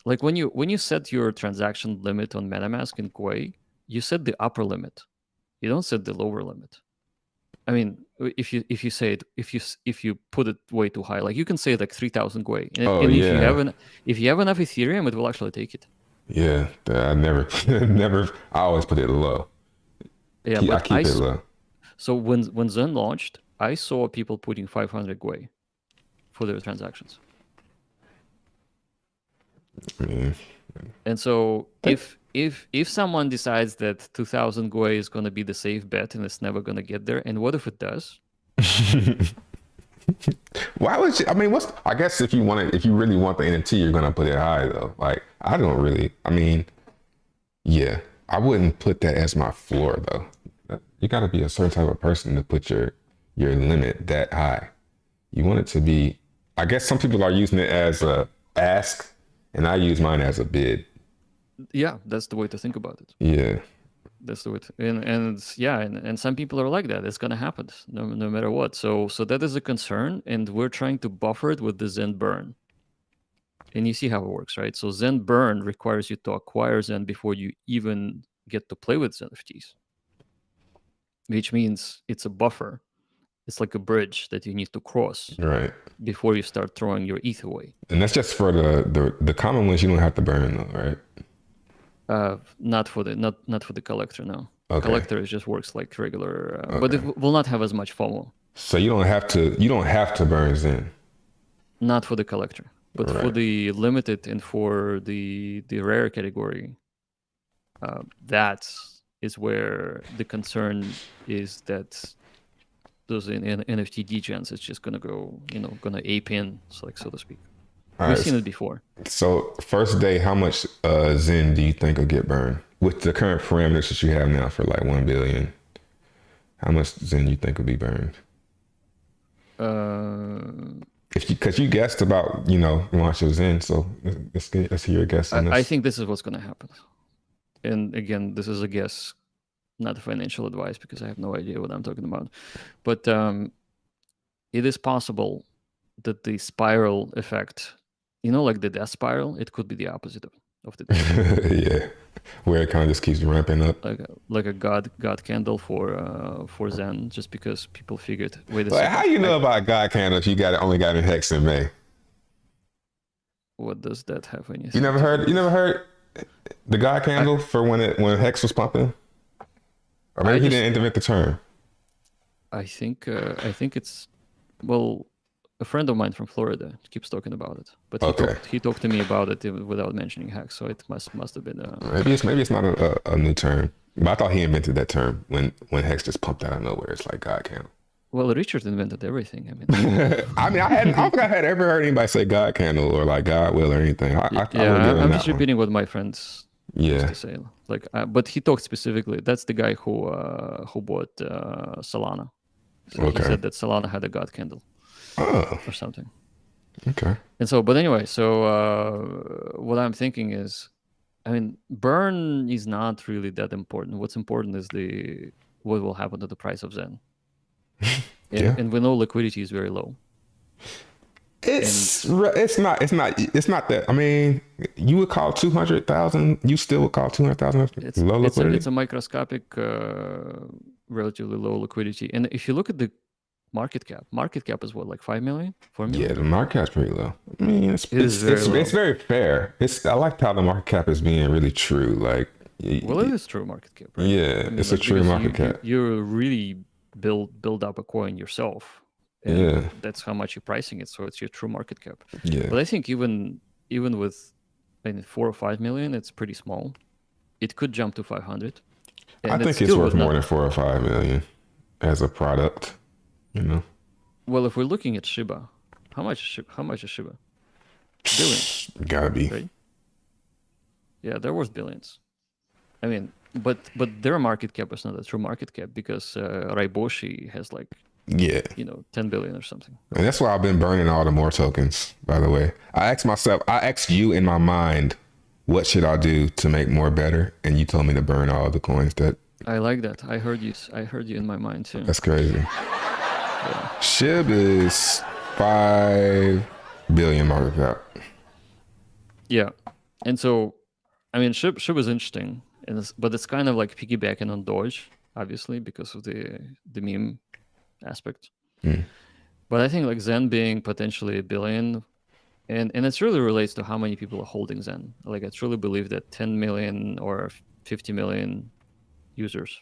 Like when you set your transaction limit on MetaMask and Gwei, you set the upper limit. You don't set the lower limit. I mean, if you say it, if you put it way too high, like you can say like 3,000 Gwei, and if you have enough Ethereum, it will actually take it. Yeah, I never, I always put it low. Yeah, I but keep it low. So when Zen launched, I saw people putting 500 Gwei for their transactions. Yeah. And so if someone decides that 2,000 Gwei is going to be the safe bet and it's never going to get there, and what if it does? Why would you? I mean, I guess if you really want the NFT, you're gonna put it high though. Like I don't really. I mean, yeah, I wouldn't put that as my floor though. You got to be a certain type of person to put your limit that high. You want it to be. I guess some people are using it as a ask, and I use mine as a bid. Yeah, that's the way to think about it. Yeah. That's the way and some people are like that. It's gonna happen no matter what. So that is a concern, and we're trying to buffer it with the Zen burn. And you see how it works, right? So Zen burn requires you to acquire Zen before you even get to play with Zen NFTs, which means it's a buffer. It's like a bridge that you need to cross before you start throwing your ETH away. And that's just for the common ones. You don't have to burn though, right? Not for the collector, no. Okay. Collector just works like regular, but it will not have as much FOMO. So you don't have to burn Zen. Not for the collector, but for the limited and for the rare category, that is where the concern is that those in NFT degens is just gonna go, gonna ape in, so to speak. We've seen it before. So first day, how much Zen do you think will get burned with the current parameters that you have now for like 1 billion? How much Zen you think will be burned? Because you guessed about launch of Zen, so let's hear your guess on this. I think this is what's going to happen. And again, this is a guess, not financial advice, because I have no idea what I'm talking about. But it is possible that the spiral effect, like the death spiral, it could be the opposite of the death. Yeah, where it kind of just keeps ramping up, like a god candle for Zen, just because people figured, wait a second. second. How you know about god candle if you only got in Hex in May? What does that have anything? You never heard the god candle for when Hex was pumping, or maybe he didn't invent the term. I think it's a friend of mine from Florida keeps talking about it, but he talked to me about it without mentioning Hex, so it must have been maybe it's not a new term, but I thought he invented that term when Hex just pumped out of nowhere. It's like God candle. Well, Richard invented everything. I mean, I don't think I had ever heard anybody say God candle or like God will or anything. I'm just repeating what my friends used to say. Like, but he talked specifically. That's the guy who bought Solana. So he said that Solana had a God candle. Or something. Okay. And so, but anyway, so what I'm thinking is, I mean, burn is not really that important. What's important is what will happen to the price of Zen. And we know liquidity is very low. It's not that. I mean, you would call 200,000. You still would call 200,000 low liquidity. It's a microscopic, relatively low liquidity. And if you look at the market cap is what, like 5 million, 4 million? Yeah, the market cap's pretty low. I mean, it's very fair. I like how the market cap is being really true. Like, it is true market cap, right? Yeah, I mean, it's a true market cap. You really build up a coin yourself. And that's how much you're pricing it. So it's your true market cap. Yeah. But I think even with 4 or 5 million, it's pretty small. It could jump to 500. I And think it's still worth would more not- than 4 or 5 million as a product. You know, Well, if we're looking at Shiba, how much is Shiba? Billions, gotta be. right? Yeah, they're worth billions. I mean, but their market cap is not a true market cap because Raiboshi has like, Yeah. 10 billion or something. And that's why I've been burning all the more tokens, by the way. I asked you in my mind, what should I do to make more better? And you told me to burn all the coins. I like that. I heard you in my mind too. That's crazy. SHIB is 5 billion market cap. Yeah, and so, I mean, SHIB is interesting, but it's kind of like piggybacking on Doge, obviously, because of the meme aspect. But I think like Zen being potentially a billion, and it really relates to how many people are holding Zen. Like I truly believe that 10 million or 50 million users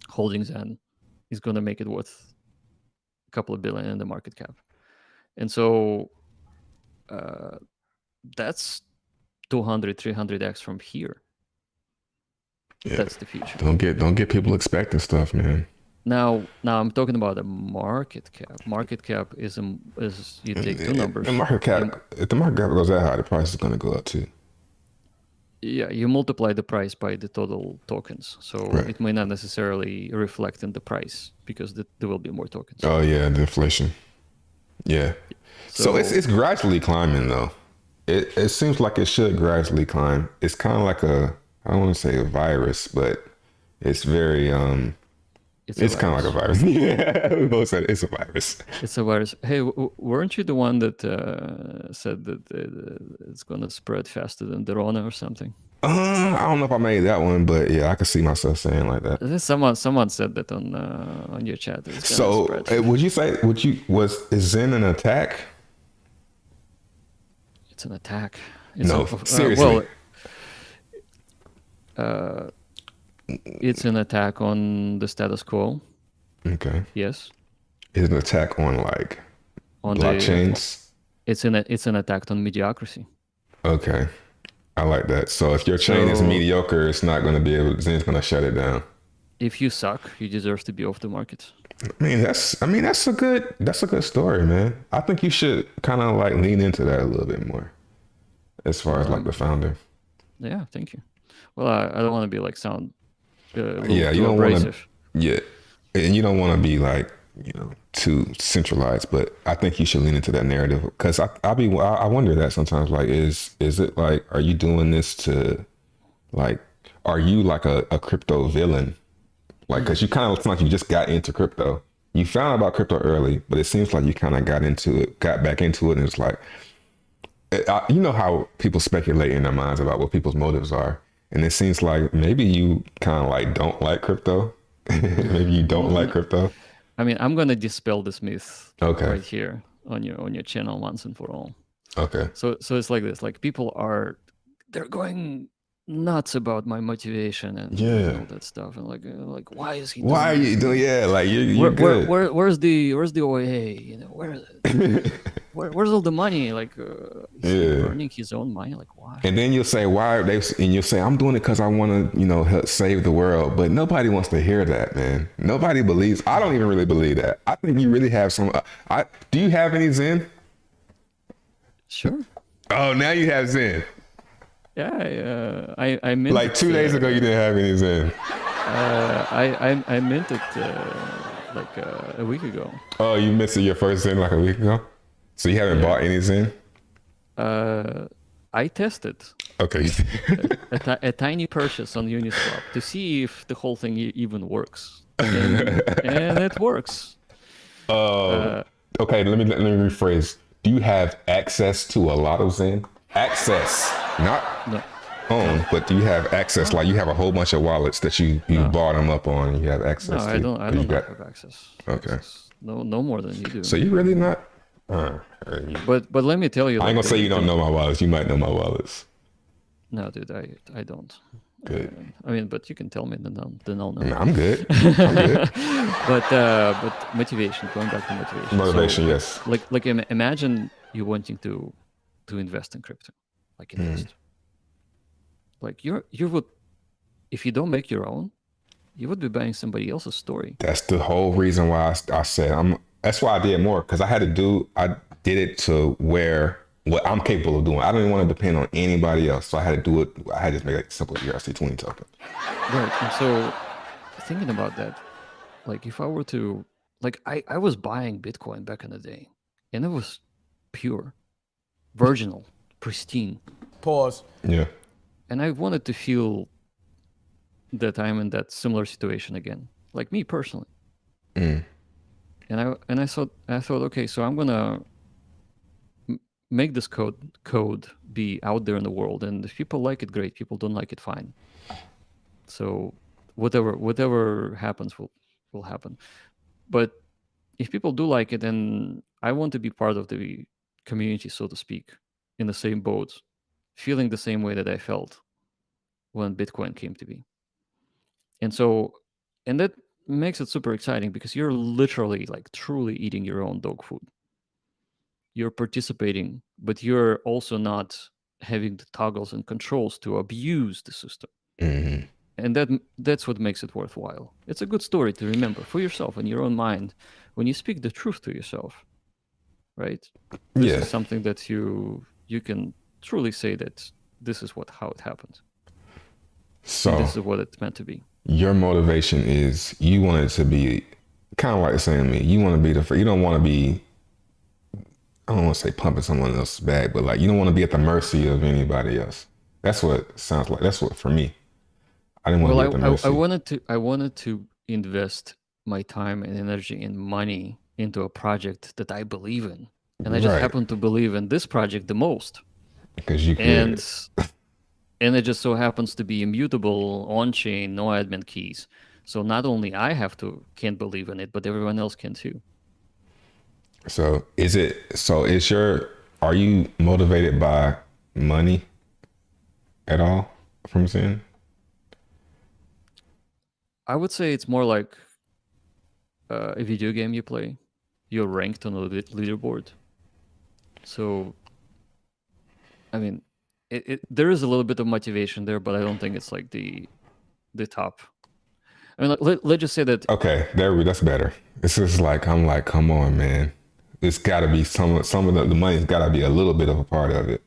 holding Zen is going to make it worth a couple of billion in the market cap. And so that's 200, 300x from here. Yeah. That's the future. Don't get people expecting stuff, man. Now I'm talking about a market cap. Market cap is you take two numbers. The market cap, if the market cap goes that high, the price is going to go up too. Yeah, you multiply the price by the total tokens, so Right. it may not necessarily reflect in the price because there will be more tokens. Oh yeah, the inflation. Yeah. So it's gradually climbing though. It seems like it should gradually climb. It's kind of like I don't want to say a virus, but it's very it's kind of like a virus. Yeah, we both said it's a virus. It's a virus. Hey, weren't you the one that said that it's gonna spread faster than the Rona or something? I don't know if I made that one, but yeah, I could see myself saying like that. Someone said that on your chat. It's gonna So spread. is Zen an attack? It's an attack. No, seriously. It's an attack on the status quo. Okay. Yes. It's an attack on like On blockchains. It's an attack on mediocrity. Okay. I like that. So if your chain is So- mediocre, it's not going to be able. Zen's going to shut it down. If you suck, you deserve to be off the market. I mean, that's a good story, man. I think you should kind of like lean into that a little bit more, as far as like the founder. Yeah, thank you. Well, I don't want to be like sound. Yeah, you too don't want to. abrasive. Yeah, and you don't want to be like too centralized. But I think you should lean into that narrative because I wonder that sometimes. Like, is it like, are you doing this to, like, are you like a crypto villain? Like, because you kind of look like you just got into crypto. You found out about crypto early, but it seems like you kind of got back into it, and it's like, you know how people speculate in their minds about what people's motives are. And it seems like maybe you kind of like don't like crypto. Maybe you don't like crypto. I mean, I'm gonna dispel this myth Okay. right here on your channel once and for all. Okay. So it's like this. Like people they're going nuts about my motivation and Yeah. all that stuff, and like why is he? Why are doing you this? doing? Yeah, like you're good. Where's the OA? Where is it? Where's all the money? Like, is he Yeah. burning his own money? Like, why? And then you'll say, why are they? And you'll say, I'm doing it because I want to, help save the world. But nobody wants to hear that, man. Nobody believes. I don't even really believe that. I think you really have some. Do you have any Zen? Sure. Oh, now you have Zen. Yeah, I minted. Like 2 days ago, you didn't have any Zen. I minted a week ago. Oh, you missed your first Zen like a week ago? So you haven't bought any Zen? I tested Okay. a tiny purchase on Uniswap to see if the whole thing even works, and it works. Okay, let me rephrase. Do you have access to a lot of Zen? Access, not No, own, but do you have access? Like you have a whole bunch of wallets that you bought them up on, and you have access no, to. I don't. I You don't got- have access. Okay. No more than you do. So you really not? But let me tell you. I ain't gonna say you don't know my wallets. You might know my wallets. No, dude, I don't. Good. I mean, but you can tell me, then I'll know. No, I'm good. I'm good. But motivation. Going back to motivation. Motivation, So, yes. Like imagine you wanting to invest in crypto, like invest. Like you would, if you don't make your own, You would be buying somebody else's story. That's the whole reason why I said that's why I did more, because I did it to where what I'm capable of doing. I don't even want to depend on anybody else. So I had to do it. I had to just make it simple ERC20 token. Right. And so thinking about that, like if I were to, like I was buying Bitcoin back in the day and it was pure, virginal, pristine. Pause. Yeah. And I wanted to feel that I'm in that similar situation again, like me personally. Mm. And I thought, okay, so I'm gonna make this code be out there in the world, and if people like it, great. People don't like it, fine. So whatever happens will happen. But if people do like it, then I want to be part of the community, so to speak, in the same boat, feeling the same way that I felt when Bitcoin came to be. And so, and that makes it super exciting because you're literally like truly eating your own dog food. You're participating, but you're also not having the toggles and controls to abuse the system. Mm-hmm. And that's what makes it worthwhile. It's a good story to remember for yourself in your own mind when you speak the truth to yourself, right? This is something that you can truly say that this is how it happened. So and this is what it's meant to be. Your motivation is you want it to be kind of like saying me. You want to be you don't want to be, I don't want to say pumping someone else's bag, but like you don't want to be at the mercy of anybody else. That's what it sounds like. That's what for me. I didn't want to be at the mercy. I wanted to invest my time and energy and money into a project that I believe in, and I just happen to believe in this project the most. Because you can. And it just so happens to be immutable, on-chain, no admin keys. So not only I can't believe in it, but everyone else can too. So are you motivated by money at all from Zen? I would say it's more like a video game you play. You're ranked on a leaderboard. So, I mean, there is a little bit of motivation there, but I don't think it's like the top. I mean, let's just say that. Okay, that's better. It's just like I'm like, come on, man. It's got to be some of the money's got to be a little bit of a part of it.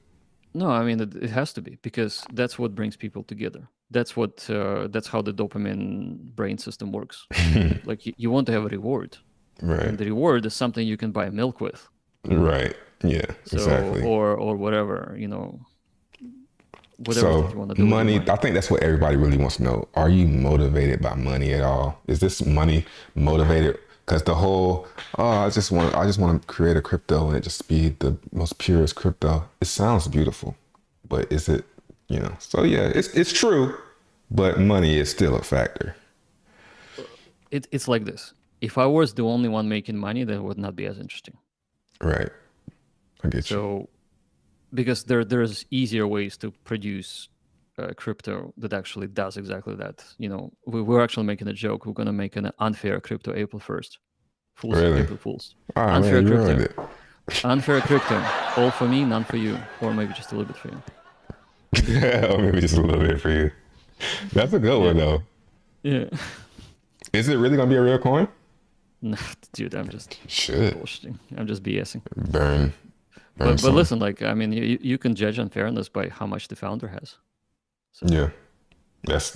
No, I mean it has to be, because that's what brings people together. That's how the dopamine brain system works. Like you want to have a reward, right? And the reward is something you can buy milk with, right? Yeah, so, exactly. Or whatever, whatever that you want to do. Money, I think that's what everybody really wants to know. Are you motivated by money at all? Is this money motivated? Because the whole, I just want to create a crypto and it just be the most purest crypto. It sounds beautiful, but is it, So yeah, it's true, but money is still a factor. It's like this. If I was the only one making money, then it would not be as interesting. Right. I get you. So, because there's easier ways to produce crypto that actually does exactly that. We're actually making a joke. We're going to make an unfair crypto April 1st. Really? April Fools. Oh, unfair man, crypto. It. Unfair crypto. All for me, none for you. Or maybe just a little bit for you. Yeah, or maybe just a little bit for you. That's a good one, though. Yeah. Is it really going to be a real coin? No, dude, I'm just bullshitting. I'm just BSing. Burn but listen, like, I mean, you can judge unfairness by how much the founder has. So. Yeah, that's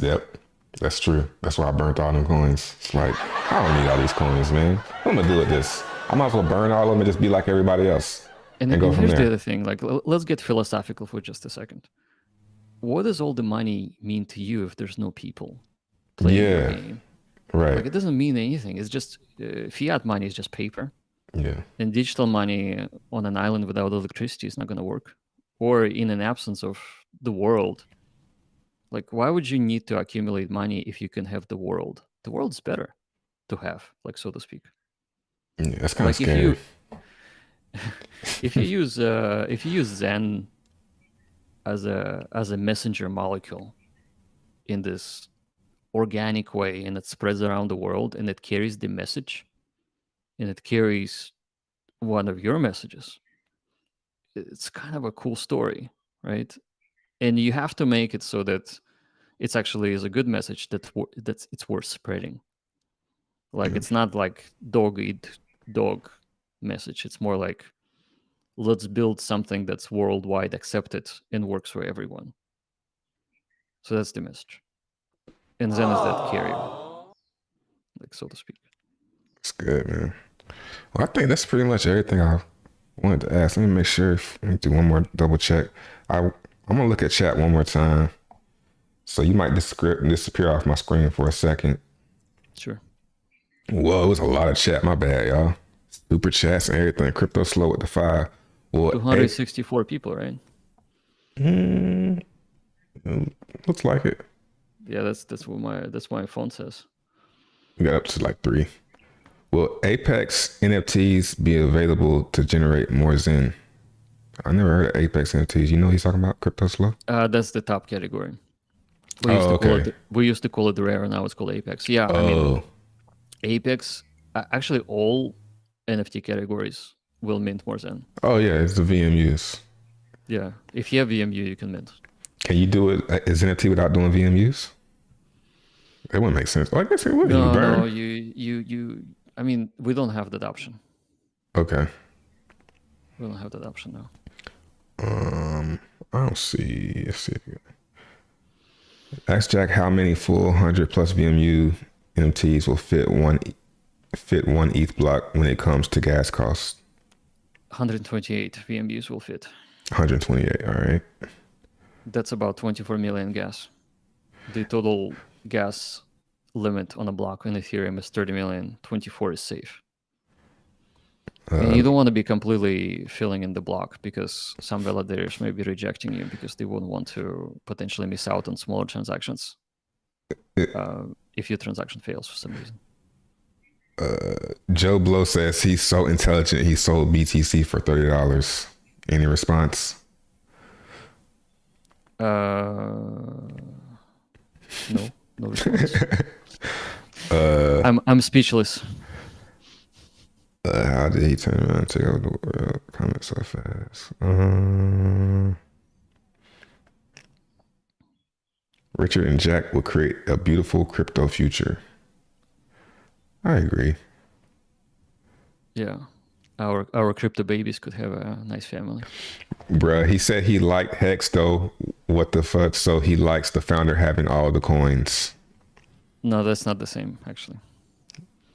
true. That's why I burnt all them coins. It's like, I don't need all these coins, man. What am I gonna do with this? I might as well burn all of them and just be like everybody else. And go from there. Here's the other thing. Like, let's get philosophical for just a second. What does all the money mean to you if there's no people playing the game? Right. Like, it doesn't mean anything. It's just fiat money is just paper. Yeah. And digital money on an island without electricity is not going to work. Or in an absence of the world. Like, why would you need to accumulate money if you can have the world? The world's better to have, like, so to speak. Yeah, that's kind of scary. If you use Zen as a messenger molecule in this organic way, and it spreads around the world, and it carries the message, and it carries one of your messages, it's kind of a cool story, right? And you have to make it so that it's actually is a good message that's it's worth spreading. Like it's not like dog eat dog message. It's more like let's build something that's worldwide accepted and works for everyone. So that's the message. And Zen is that carrier, like so to speak. It's good, man. Well, I think that's pretty much everything I wanted to ask. Let me make sure. Let me do one more double check. I'm gonna look at chat one more time. So you might disappear off my screen for a second. Sure. Whoa, it was a lot of chat. My bad, y'all. Super chats and everything. Crypto slow with the 5. Well, 264 people, right? Looks like it. Yeah, that's what my phone says. We got up to like 3. Will Apex NFTs be available to generate more Zen? I never heard of Apex NFTs. You know what he's talking about? Crypto slow? That's the top category. We used to call it rare, now it's called Apex. Yeah, I mean, Apex, actually all NFT categories will mint more Zen. Oh yeah, it's the VMUs. Yeah, if you have VMU, you can mint. Can you do it as NFT without doing VMUs? It wouldn't make sense. Oh, I guess it would. No, you. I mean, we don't have that option. Okay. We don't have that option now. I don't see. Let's see. Ask Jack how many full 100 plus VMU NFTs will fit one ETH block when it comes to gas costs. 128 VMUs will fit. 128. All right. That's about 24 million gas. The total gas limit on a block in Ethereum is 30 million. 24 is safe. And you don't want to be completely filling in the block because some validators may be rejecting you because they wouldn't want to potentially miss out on smaller transactions if your transaction fails for some reason. Joe Blow says he's so intelligent he sold BTC for $30. Any response? No response. I'm speechless. How did he turn around and take over the world? Comment so fast. Richard and Jack will create a beautiful crypto future. I agree. Yeah. Our crypto babies could have a nice family. Bruh, he said he liked Hex though. What the fuck? So he likes the founder having all the coins. No, that's not the same, actually.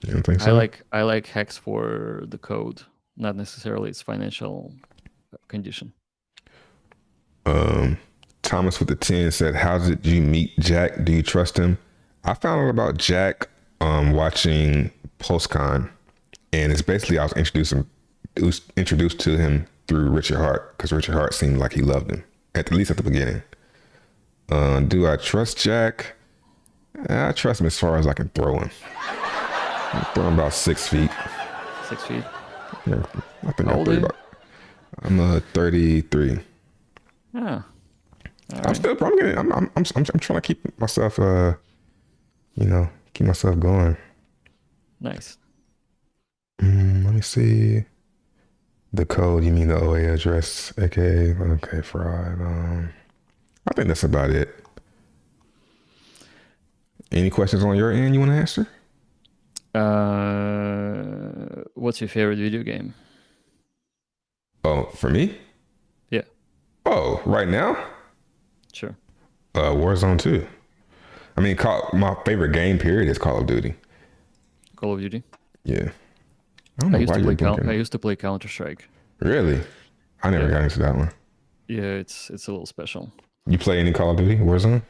You don't think so? I like Hex for the code, not necessarily its financial condition. Thomas with the 10 said, how did you meet Jack? Do you trust him? I found out about Jack watching PulseCon, and it's basically I was introduced to him through Richard Hart because Richard Hart seemed like he loved him, at least at the beginning. Do I trust Jack? I trust him as far as I can throw him. I'm throwing about 6 feet. 6 feet? Yeah, I think How old are you? I'm 33. Yeah. I'm still. I'm trying to keep myself. Keep myself going. Nice. Let me see. The code. You mean the OA address, aka okay fraud. I think that's about it. Any questions on your end you want to answer? What's your favorite video game? Oh, for me? Yeah. Oh, right now? Sure. Warzone 2. I mean, my favorite game period is Call of Duty. Call of Duty? Yeah. I used to play Counter-Strike. Really? I never got into that one. Yeah, it's a little special. You play any Call of Duty, Warzone?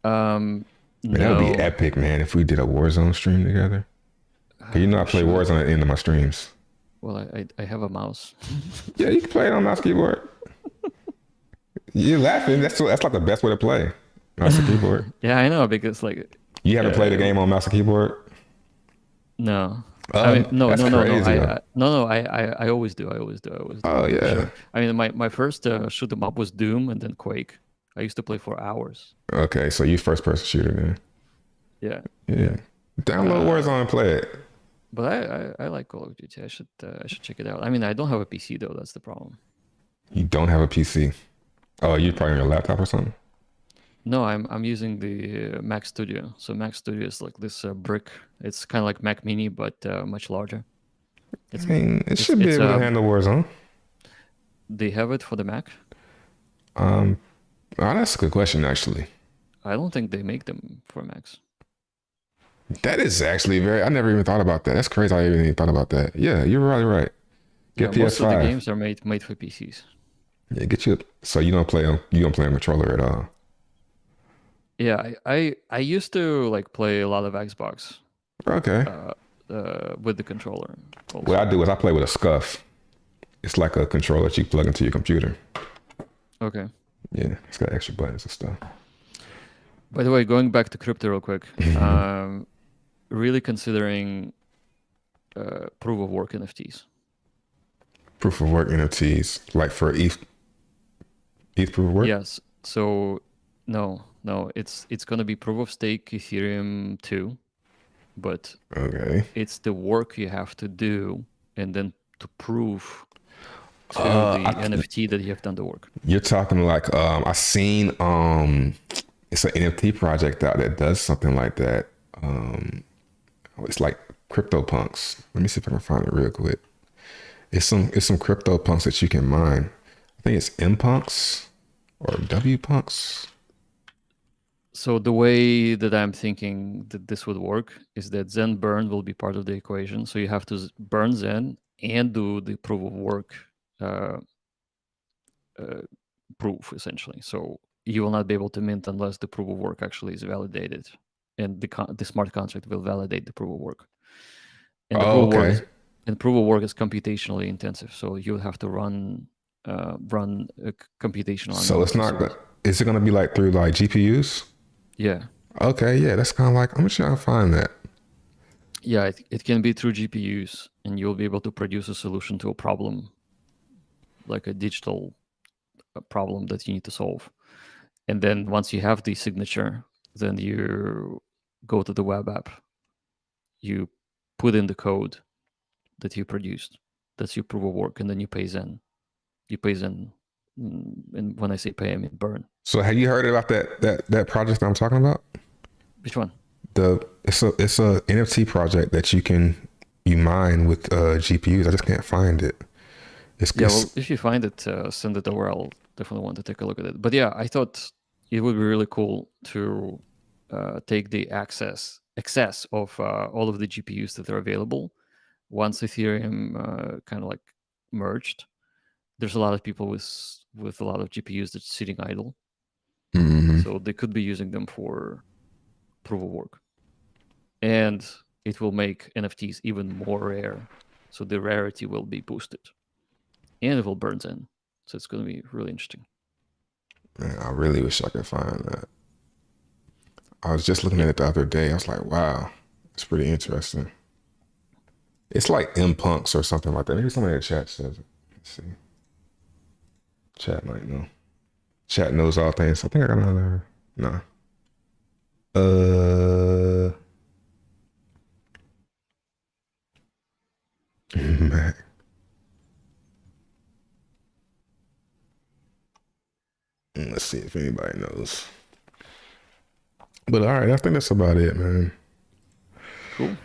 No. That would be epic, man, if we did a Warzone stream together. I play Warzone at the end of my streams. Well, I have a mouse. Yeah, you can play it on mouse keyboard. You're laughing. That's like the best way to play. Mouse and keyboard. Yeah, I know, because like... You haven't played a game on mouse and keyboard? No. I mean, no. I always do. Oh, yeah. Sure. I mean, my first shoot 'em up was Doom and then Quake. I used to play for hours. Okay, so you first person shooter then. Yeah. Download Warzone and play it. But I like Call of Duty. I should check it out. I mean, I don't have a PC though. That's the problem. You don't have a PC? Oh, you probably on your laptop or something? No, I'm using the Mac Studio. So Mac Studio is like this brick. It's kind of like Mac Mini, but much larger. I mean, it should be It's able to handle Warzone. They have it for the Mac. Oh, that's a good question, actually. I don't think they make them for Macs. That is actually I never even thought about that. That's crazy. I even thought about that. Yeah, you're really right. Get Yeah, most of the PS5. games are made for PCs. Yeah, get you. So you don't play on controller at all. Yeah, I used to like play a lot of Xbox Okay. with the controller. Also. What I do is I play with a SCUF. It's like a controller that you plug into your computer. Okay. Yeah, it's got extra buttons and stuff. By the way, going back to crypto real quick, really considering proof of work NFTs. Proof of work NFTs, like for ETH proof of work? Yes. So no, it's gonna be proof of stake Ethereum 2, but Okay. it's the work you have to do and then to prove to the NFT that you have done the work. You're talking like I seen it's an NFT project out that does something like that. It's like CryptoPunks. Let me see if I can find it real quick. It's some CryptoPunks that you can mine. I think it's MPunks or WPunks. So the way that I'm thinking that this would work is that Zen burn will be part of the equation. So you have to burn Zen and do the proof of work proof, essentially. So you will not be able to mint unless the proof of work actually is validated, and the smart contract will validate the proof of work. And the proof of work is computationally intensive, so you'll have to run a computational. So it's not. Is it going to be like through like GPUs? Yeah. Okay. Yeah, that's kind of like I'm trying to find that. Yeah, it can be through GPUs, and you'll be able to produce a solution to a problem, like a digital problem that you need to solve. And then once you have the signature, then you go to the web app, you put in the code that you produced, that's your proof of work, and then you pay Zen. You pay Zen, and when I say pay, I mean burn. So have you heard about that project I'm talking about? Which one? It's a NFT project that you mine with GPUs. I just can't find it. Well, if you find it, send it over. I'll definitely want to take a look at it. But yeah, I thought it would be really cool to take the excess of all of the GPUs that are available. Once Ethereum kind of like merged, there's a lot of people with a lot of GPUs that's sitting idle. Mm-hmm. So they could be using them for proof of work. And it will make NFTs even more rare. So the rarity will be boosted. And it will burn Zen. So it's going to be really interesting. Man, I really wish I could find that. I was just looking at it the other day. I was like, wow, it's pretty interesting. It's like MPunks or something like that. Maybe somebody in the chat says it. Let's see. Chat might know. Chat knows all things. I think I got another. No. Mac. Let's see if anybody knows. But all right, I think that's about it, man. Cool.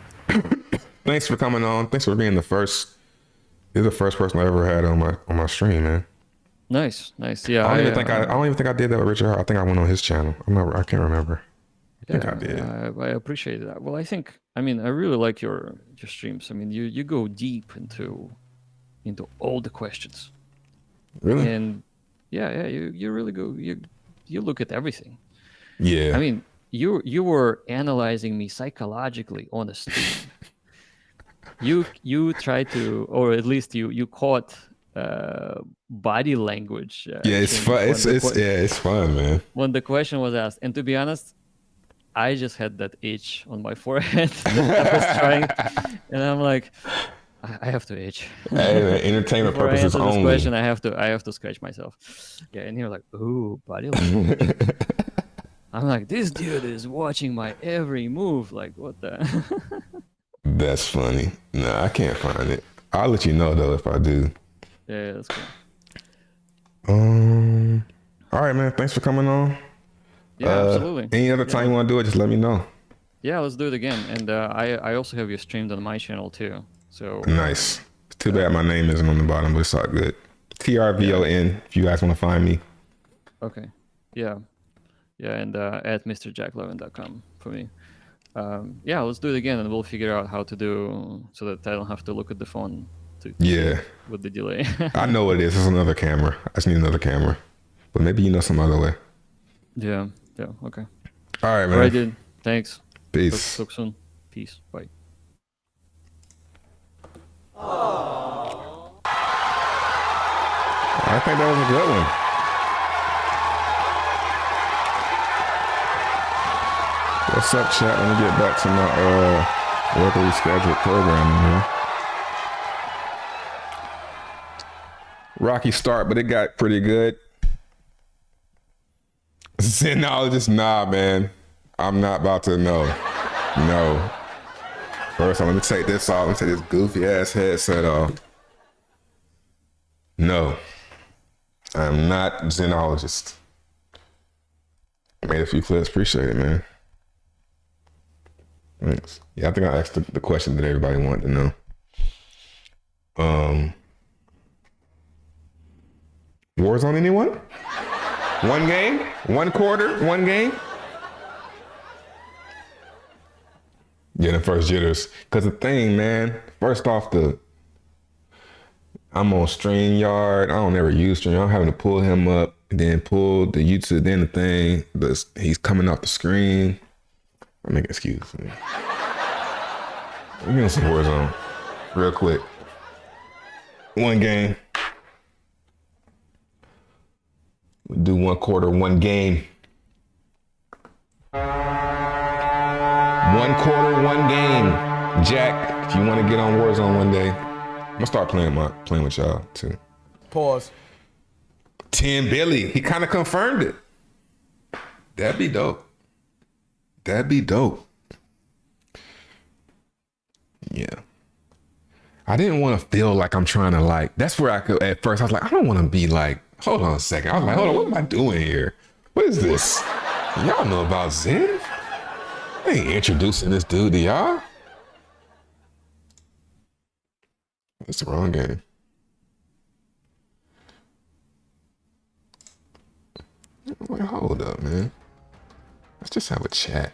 Thanks for coming on. Thanks for being the first. You're the first person I ever had on my stream, man. Nice. Yeah. I don't even think I did that with Richard. I think I went on his channel. I can't remember. I think I did. I appreciate that. Well, I really like your streams. I mean, you go deep into all the questions. Really? And yeah, you really go. You look at everything. Yeah. I mean, you were analyzing me psychologically on a stream. You tried to, or at least you caught body language. Yeah, it's fun. It's fun, man. When the question was asked, and to be honest, I just had that itch on my forehead. I was trying, and I'm like, I have to itch. Hey, man, entertainment Before purposes I answer only. this question, I have to scratch myself. Yeah, and you're like, ooh, body language. I'm like, this dude is watching my every move. Like, what the? That's funny. No, I can't find it. I'll let you know though if I do. Yeah, that's cool. All right, man. Thanks for coming on. Yeah, absolutely. Any other Yeah. time you want to do it, just let me know. Yeah, let's do it again. And I also have you streamed on my channel too. So Nice. It's too bad my name isn't on the bottom, but it's all good. TRVON, if you guys want to find me. okay. Yeah. Yeah, and at mrjacklevin.com for me. Yeah, let's do it again, and we'll figure out how to do so that I don't have to look at the phone to Yeah. with the delay. I know what it is. It's another camera. I just need another camera. But maybe you know some other way. Yeah. Okay. All right, man. All right, dude. Thanks. Peace. Talk soon. Peace. Bye. I think that was a good one. What's up, chat? Let me get back to my regularly scheduled programming here. Rocky start, but it got pretty good. Xenologist, nah, man. I'm not about to know. No. First, let me take this off. Let me take this goofy ass headset off. No. I'm not Xenologist. Made a few clips. Appreciate it, man. Thanks. Yeah, I think I asked the question that everybody wanted to know. Warzone, anyone? One game? 1 quarter? 1 game? Yeah, the first jitters. Because the thing, man, first off, I'm on StreamYard. I don't ever use StreamYard. I'm having to pull him up and then pull the YouTube, then the thing. He's coming off the screen. I'll make an excuse. We're getting some Warzone real quick. 1 game. We'll do 1 quarter, 1 game. 1 quarter, 1 game. Jack, if you want to get on Warzone one day, I'm gonna start playing with y'all too. Pause. 10 Billy, he kind of confirmed it. That'd be dope. That'd be dope. Yeah. I didn't want to feel like I'm trying to that's where at first I was like, I don't want to be hold on a second. I was like, hold on, what am I doing here? What is this? Y'all know about Zen? I ain't introducing this dude to y'all. That's the wrong game. Wait, hold up, man. Let's just have a chat.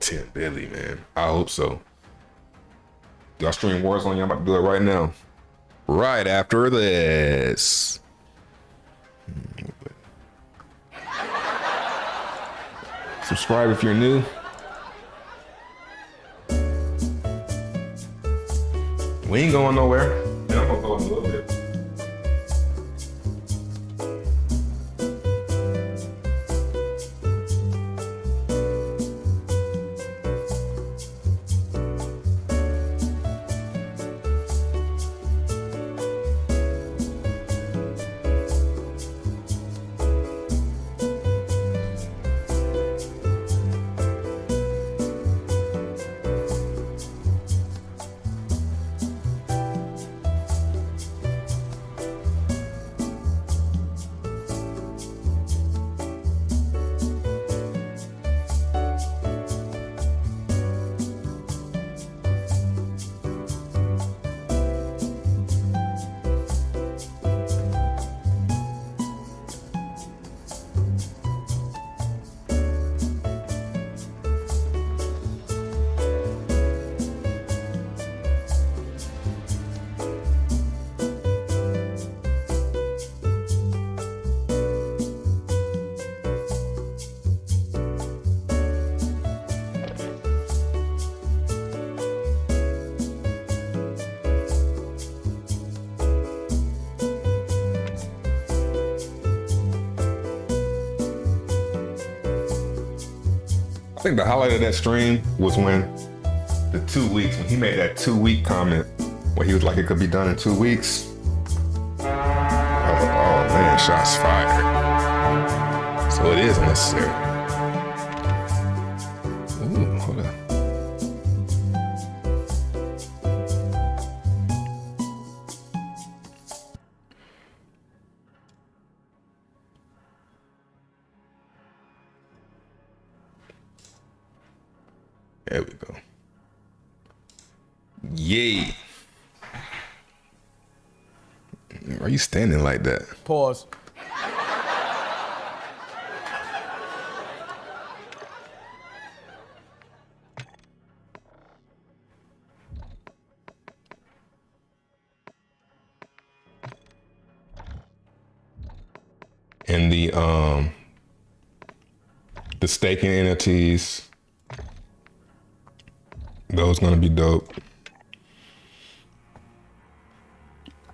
10 Billy, man. I hope so. Do I stream Warzone? I'm about to do it right now. Right after this. Subscribe if you're new. We ain't going nowhere. Yeah, I'm gonna go a little bit. I think the highlight of that stream was when the 2 weeks, when he made that 2-week comment where he was like, it could be done in 2 weeks. I was like, oh man, shots fired. So it is necessary. Ooh, hold on. Yay. Why are you standing like that? Pause. And the staking NFTs, those gonna be dope.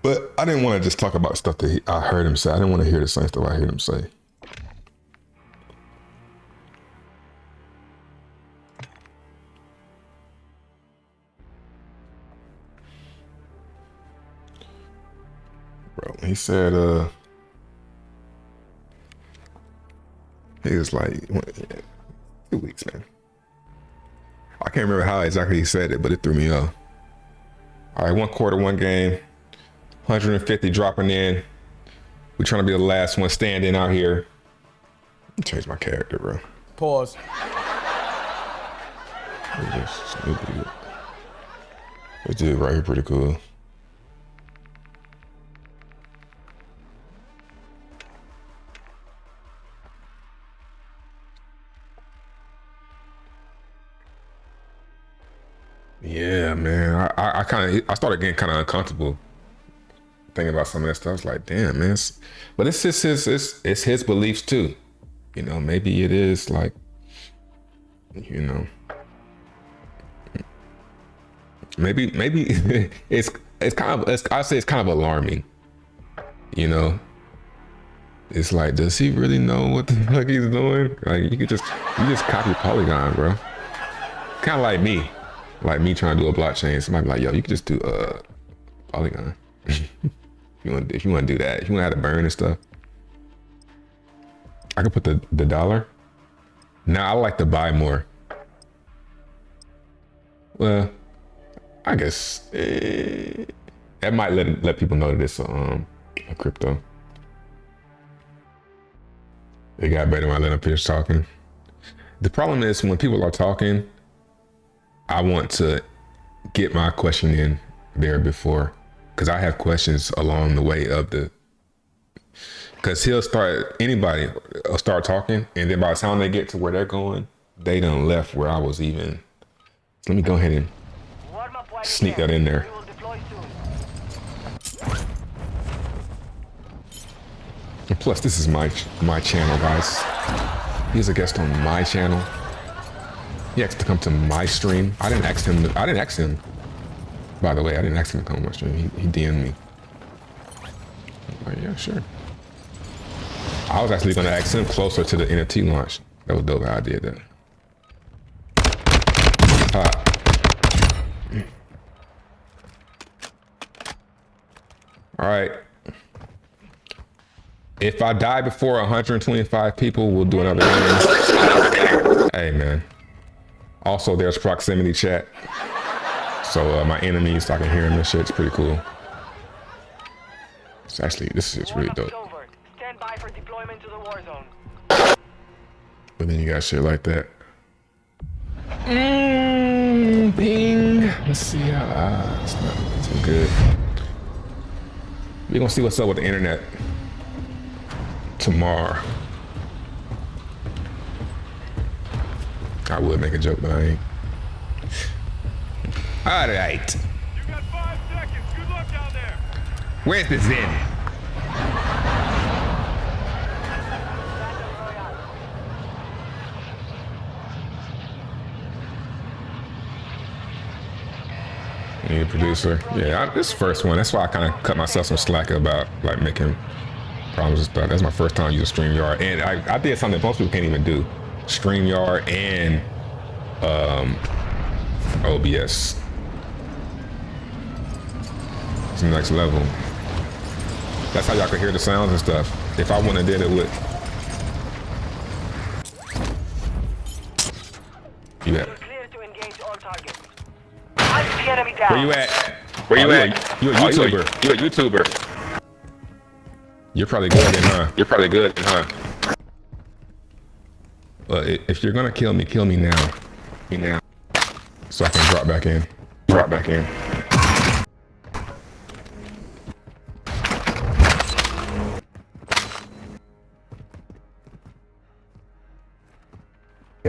But I didn't want to just talk about stuff that I heard him say. I didn't want to hear the same stuff I heard him say. Bro, he said, he was like, 2 weeks, man. I can't remember how exactly he said it, but it threw me off. All right, 1 quarter, 1 game, 150 dropping in. We're trying to be the last one standing out here. Change my character, bro. Pause. This dude right here pretty cool. Yeah, man. I started getting kind of uncomfortable thinking about some of that stuff. I was like, damn, man. But it's just it's his beliefs too. You know, maybe it is like, you know, maybe it's kind of, I say it's kind of alarming. You know, it's like, does he really know what the fuck he's doing? Like, you just copy Polygon, bro. Kind of like me. Like me trying to do a blockchain, somebody be like, yo, you could just do Polygon. If you want to do that, if you want to have to burn and stuff. I could put the dollar. Now I like to buy more. Well, I guess that might let people know that it's a crypto. It got better when I let them finish talking. The problem is when people are talking, I want to get my question in there before, because I have questions along the way of because anybody will start talking, and then by the time they get to where they're going, they done left where I was even. So let me go ahead and sneak that in there. And plus, this is my channel, guys. He's a guest on my channel. He asked to come to my stream. I didn't ask him. By the way, I didn't ask him to come on my stream. He DM'd me. I'm like, yeah, sure. I was actually gonna ask him closer to the NFT launch. That was dope how I did that. All right. If I die before 125 people, we'll do another game. Hey, man. Also, there's proximity chat. So my enemies, I can hear them and shit. It's pretty cool. It's actually, this is really dope. Stand by for deployment to the war zone. But then you got shit like that. Ping. Let's see how, it's not too good. We're gonna see what's up with the internet tomorrow. I would make a joke, but I ain't. All right. You got 5 seconds. Good luck down there. Where's the Zen? Need a producer. Yeah, this first one. That's why I kind of cut myself some slack about like making problems and stuff. That's my first time using StreamYard, and I did something most people can't even do. StreamYard and OBS. It's the next level. That's how y'all can hear the sounds and stuff. If I wouldn't have did it with. You at? Clear to engage all targets. Hunt the enemy down. Where you at? Where you at? You a YouTuber. You a YouTuber. You're probably good, huh? Well, if you're gonna kill me now. So I can drop back in.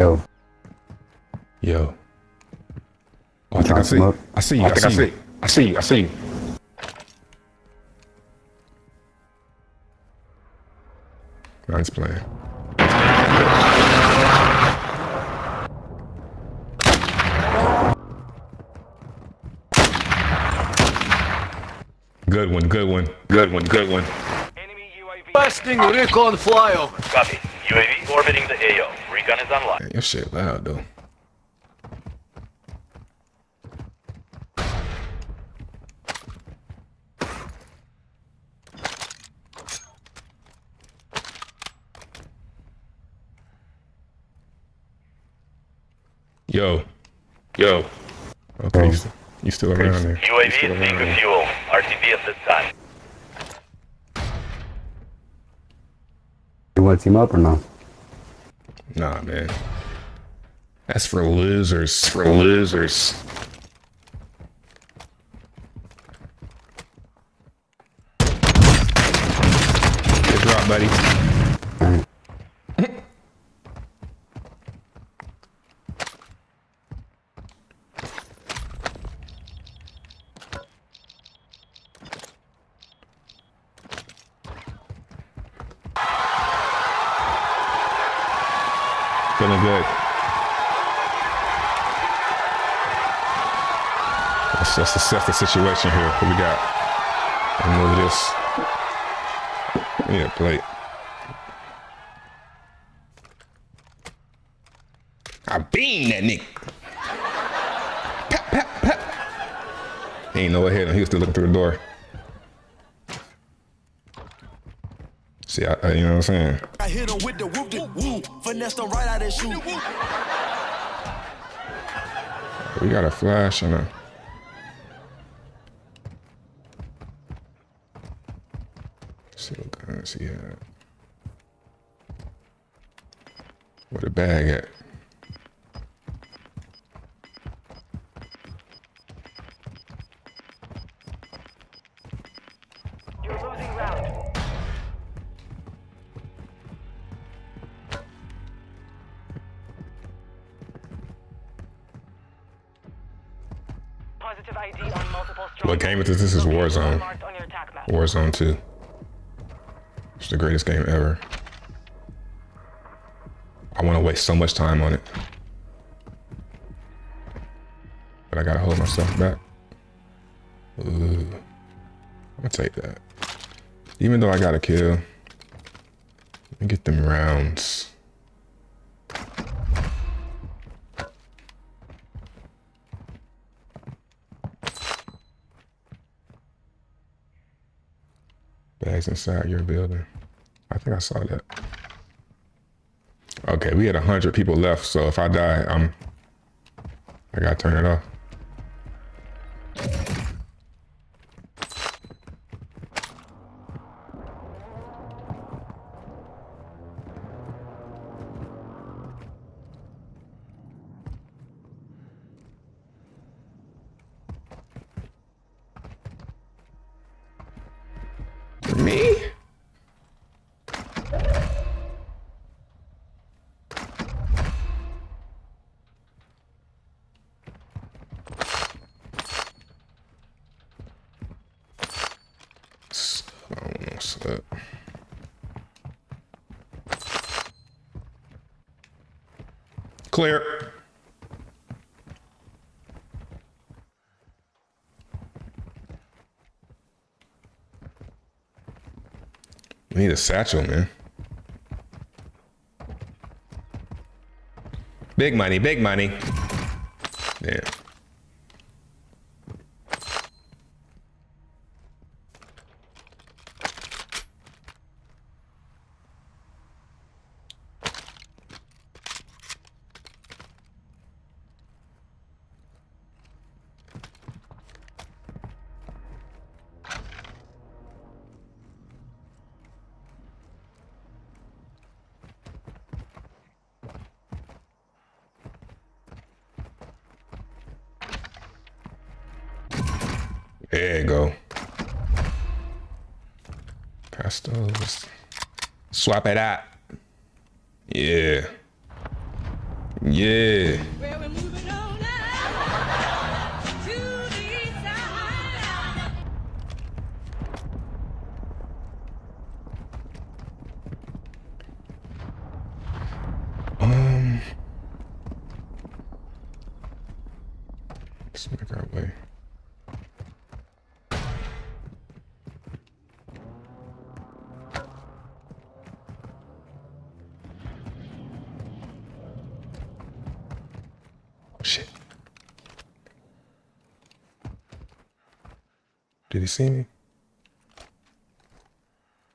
Yo. Yo. Oh, I think I see you. I see you. I see you. I see you. I see you. Nice play. Good one, good one, good one, good one. Enemy UAV. Blasting recon flyo. Copy. UAV orbiting the AO. Recon is online. Man, your shit loud though. Yo. Yo. Okay, you still around there. UAV is being refueled. RTB at this time. You want to team up or no? Nah, man. That's for losers. For losers. Good drop, buddy. Feeling good. Let's just assess the situation here. What we got? Remove this. We need a plate. I beamed that nigga. Pap, pap, pap. He ain't know ahead. He was still looking through the door. See, you know what I'm saying? I hit him with the whoop de woo, finesse him right out of shoe. We got a flash and a. Let's see what guns he had. Where the bag at? You're losing round. Positive ID on multiple strikes. What game is this? This is Warzone. Marked on your attack map. Warzone 2. It's the greatest game ever. I want to waste so much time on it. But I gotta hold myself back. Ooh. I'm gonna take that. Even though I got a kill. Let me get them rounds. Bags inside your building. I think I saw that. Okay, we had 100 people left, so if I die, I gotta turn it off. For me? I don't know what's up. Clear. We need a satchel, man. Big money, big money. Yeah. There you go. Pass those. Swap it out. Yeah. Yeah. Well, we're moving on now to the east side. Let's make our way. Shit. Did he see me?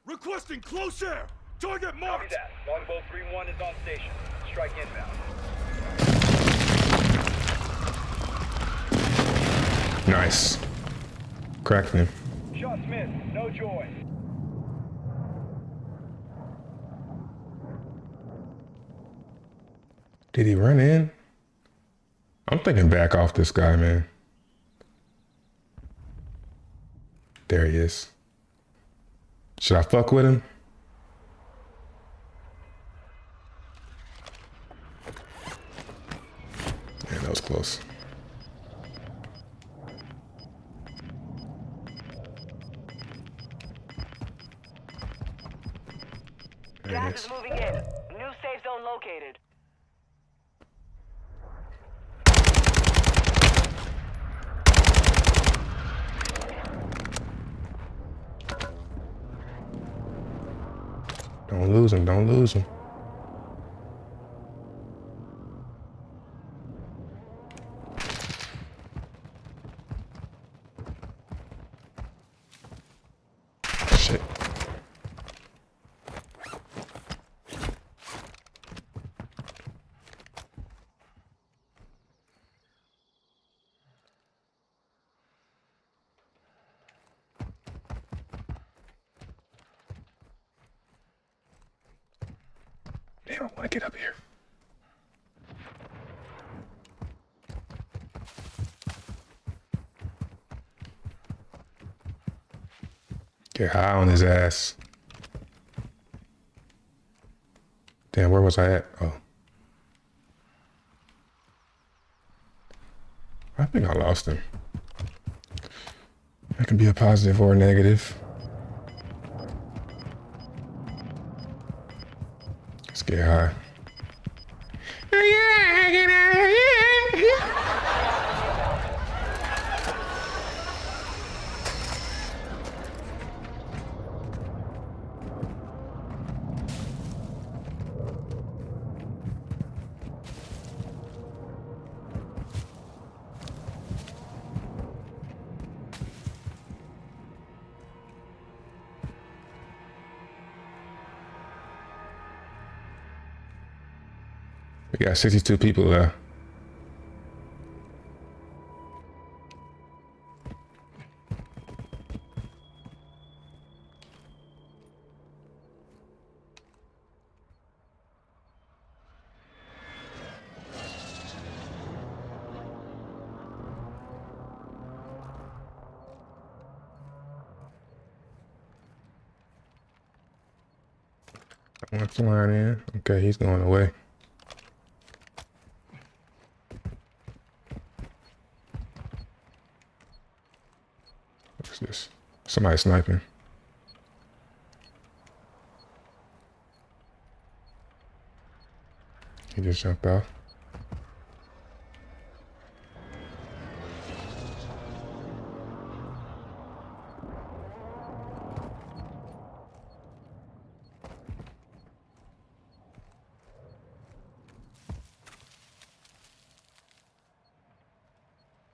Requesting close air. Target marked. that. Longbow 3-1 is on station. Strike inbound. Nice. Cracked him. Shot Smith, no joy. Did he run in? I'm thinking back off this guy, man. There he is. Should I fuck with him? Man, that was close. There it Gas is. is moving in. New safe zone located. Don't lose him, don't lose him. Shit. Damn, I want to get up here. Get high on his ass. Damn, where was I at? Oh. I think I lost him. That can be a positive or a negative. Let's get high. We got 62 people left. One flying in. Okay, he's going away. What's this? Somebody sniping. He just jumped off.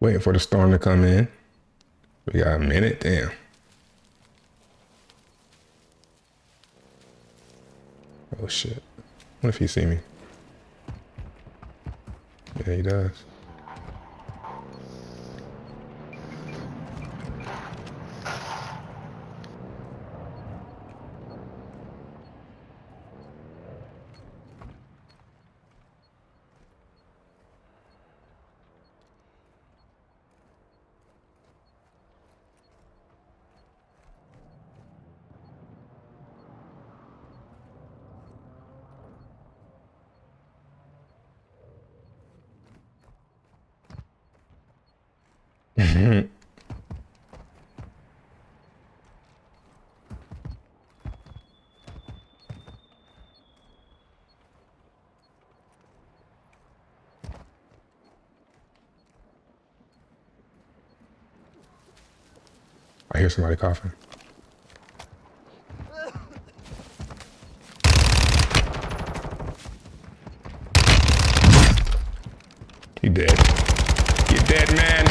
Waiting for the storm to come in. We got a minute, damn. Oh shit. What if he see me? Yeah, he does. I hear somebody coughing. You dead. You dead, man.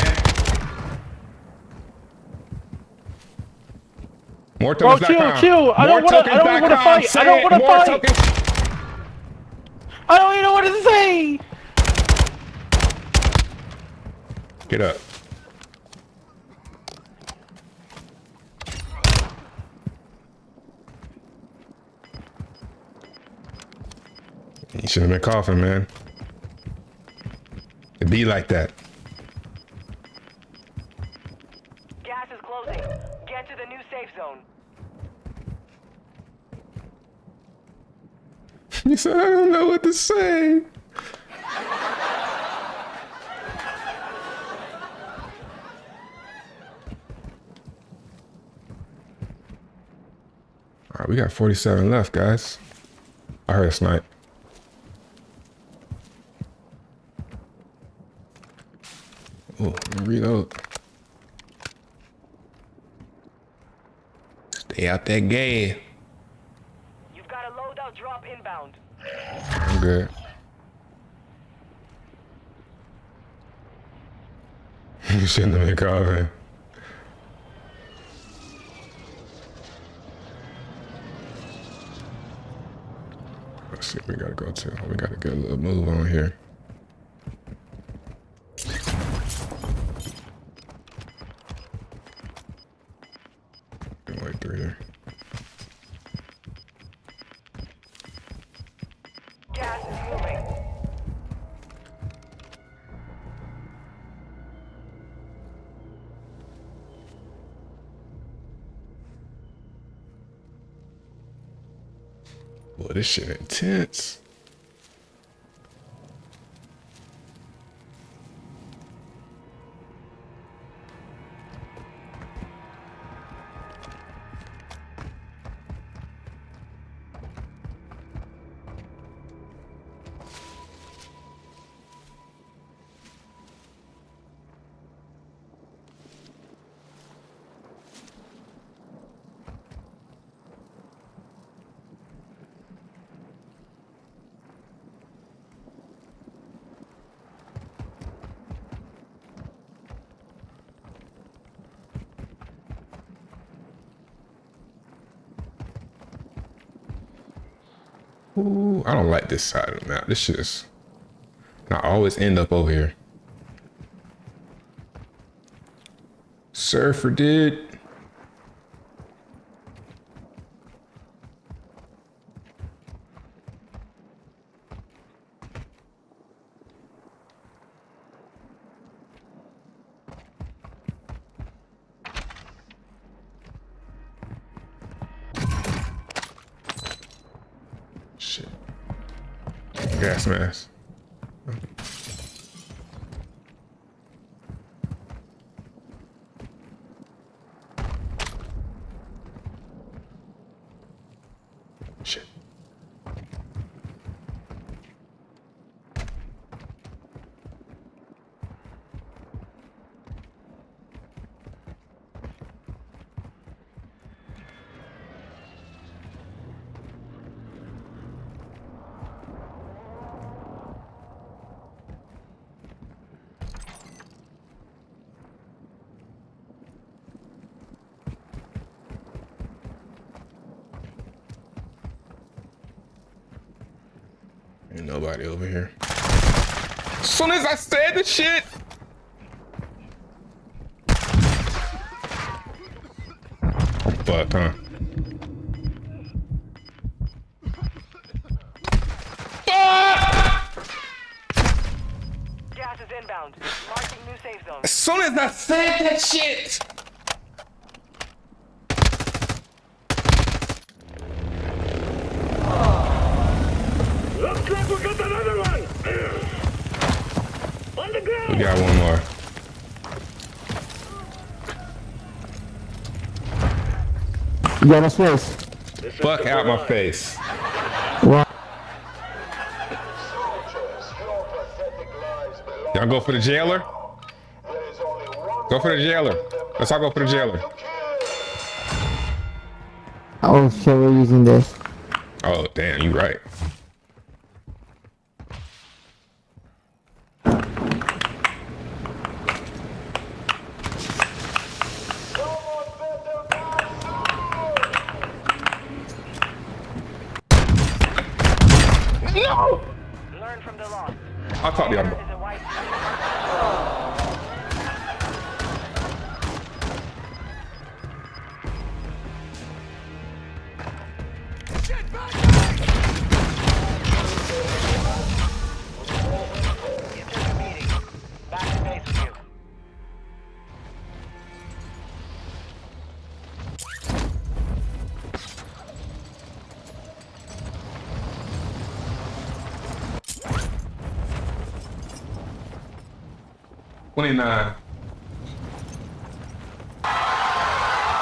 More Bro, tokens.com. chill. I don't want to fight. I don't want to fight. I don't even know what to say. Get up. You shouldn't have been coughing, man. It be like that. Gas is closing. Get to the new safe zone. You said, I don't know what to say. All right, we got 47 left, guys. I heard a snipe. Oh, reload. Stay out that gate. You've got a loadout drop inbound. I'm good. You shouldn't have been coughing. Let's see what we gotta go to. We gotta get a little move on here. Like 3 there. Gas is moving. Boy, this shit intense. Ooh, I don't like this side of the map. This shit is... I always end up over here. Surfer did. Shit. Gas mask. Shit. Ain't nobody over here. As soon as I said the shit. I'm fucked, huh? Gas is inbound. Marking new safe zone. As soon as I said that shit. Looks like we got another one! On the ground! We got one more. Yeah, that's this. Fuck out my face. Right. Y'all go for the jailer? Go for the jailer. Let's all go for the jailer. Oh shit, we're using this. Oh, damn, you right. No! Learn from the loss. I'll talk to y'all. Is a white You took a beating. Back to base with you. $29.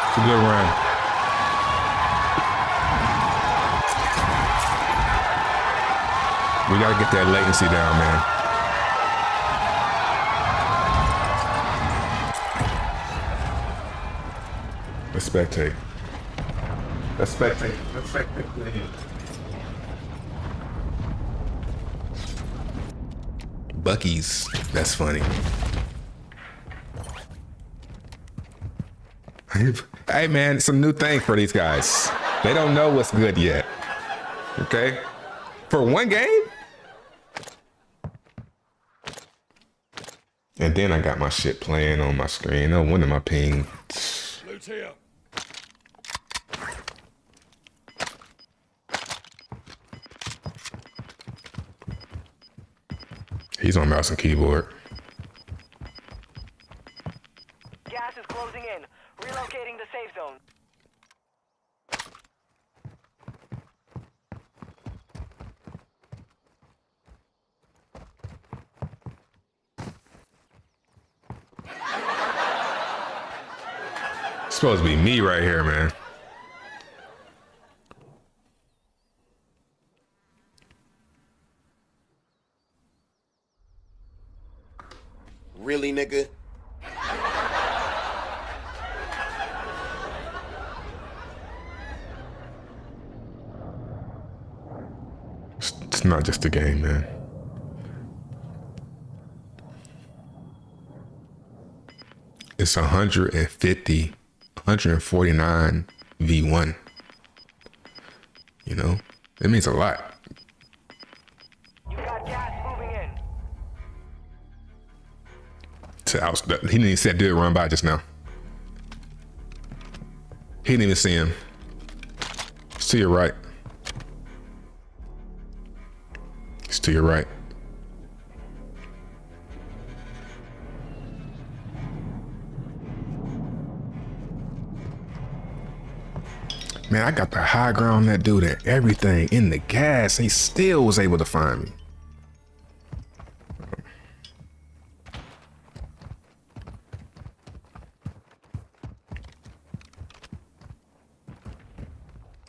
It's a good run. We gotta get that latency down, man. Let's spectate. Let's spectate. Let's spectate. Bucky's. That's funny. Hey man, it's a new thing for these guys. They don't know what's good yet. Okay? For one game? And then I got my shit playing on my screen. No wonder my ping. Loot here. He's on mouse and keyboard. Gas is closing in. Relocating the safe zone. It's supposed to be me right here, man. Really, nigga? It's not just a game, man. It's 150, 149 V1. You know, it means a lot. You got gas moving in. He didn't even see that dude run by just now. He didn't even see him. It's to your right. It's to your right. Man, I got the high ground on that dude and everything in the gas. He still was able to find me.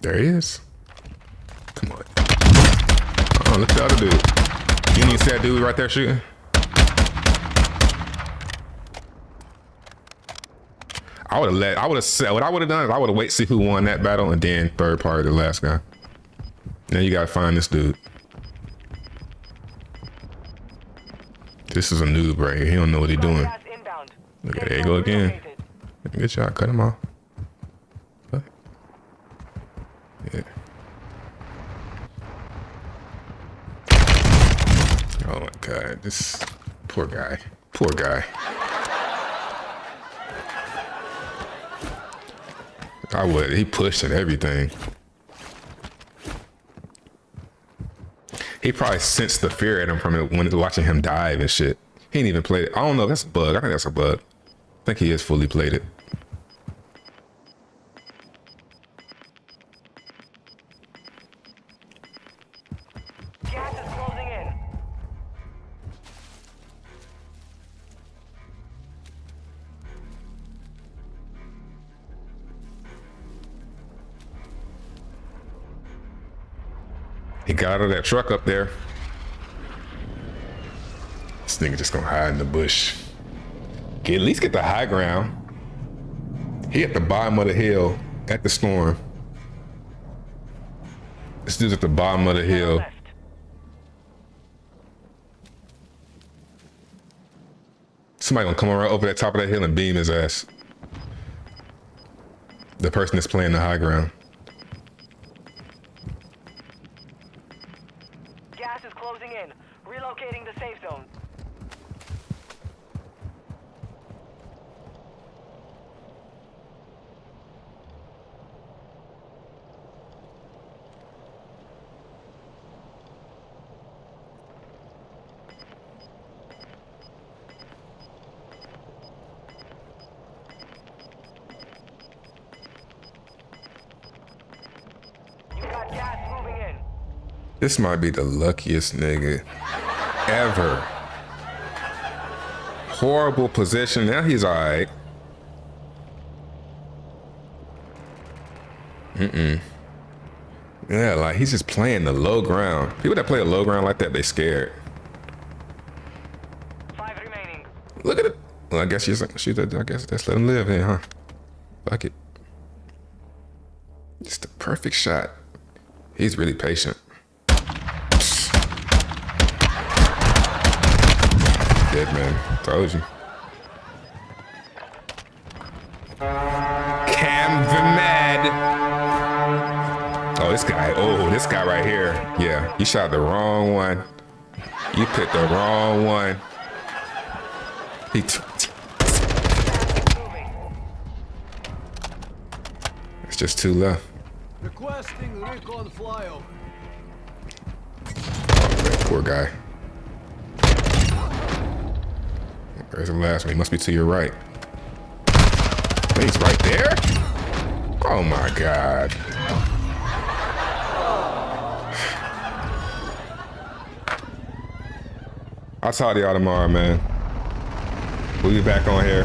There he is. Come on. Oh, look at the other dude. You didn't see that dude right there shooting? What I would have done is I would have waited to see who won that battle and then third party the last guy. Now you gotta find this dude. This is a noob right here. He don't know what he's doing. Look at there you go again. Good shot, cut him off. What? Yeah. Oh my God, this poor guy. Poor guy. I would. He pushed and everything. He probably sensed the fear at him from it when watching him dive and shit. He ain't even played it. I don't know. That's a bug. I think that's a bug. I think he has fully played it. Gas is closing in. He got out of that truck up there. This nigga just gonna hide in the bush. At least get the high ground. He at the bottom of the hill at the storm. This dude's at the bottom of the hill. Somebody gonna come around over that top of that hill and beam his ass. The person that's playing the high ground. Gas is closing in. Relocating the safe zone. You got gas moving in. This might be the luckiest nigga ever. Horrible position. Now he's all right. Yeah, like he's just playing the low ground. People that play a low ground like that, they scared. 5 remaining. Look at it. Well, I guess you just shoot that. I guess let's let him live then, huh? Fuck it. It's the perfect shot. He's really patient. Dead man. Told you. Cam the Mad. Oh, this guy. Oh, this guy right here. Yeah, you shot the wrong one. You picked the wrong one. It's just two left. Requesting recon flyover. Oh, man, poor guy. There's the last one. He must be to your right. He's right there? Oh my God. I'll talk to y'all tomorrow, man. We'll be back on here.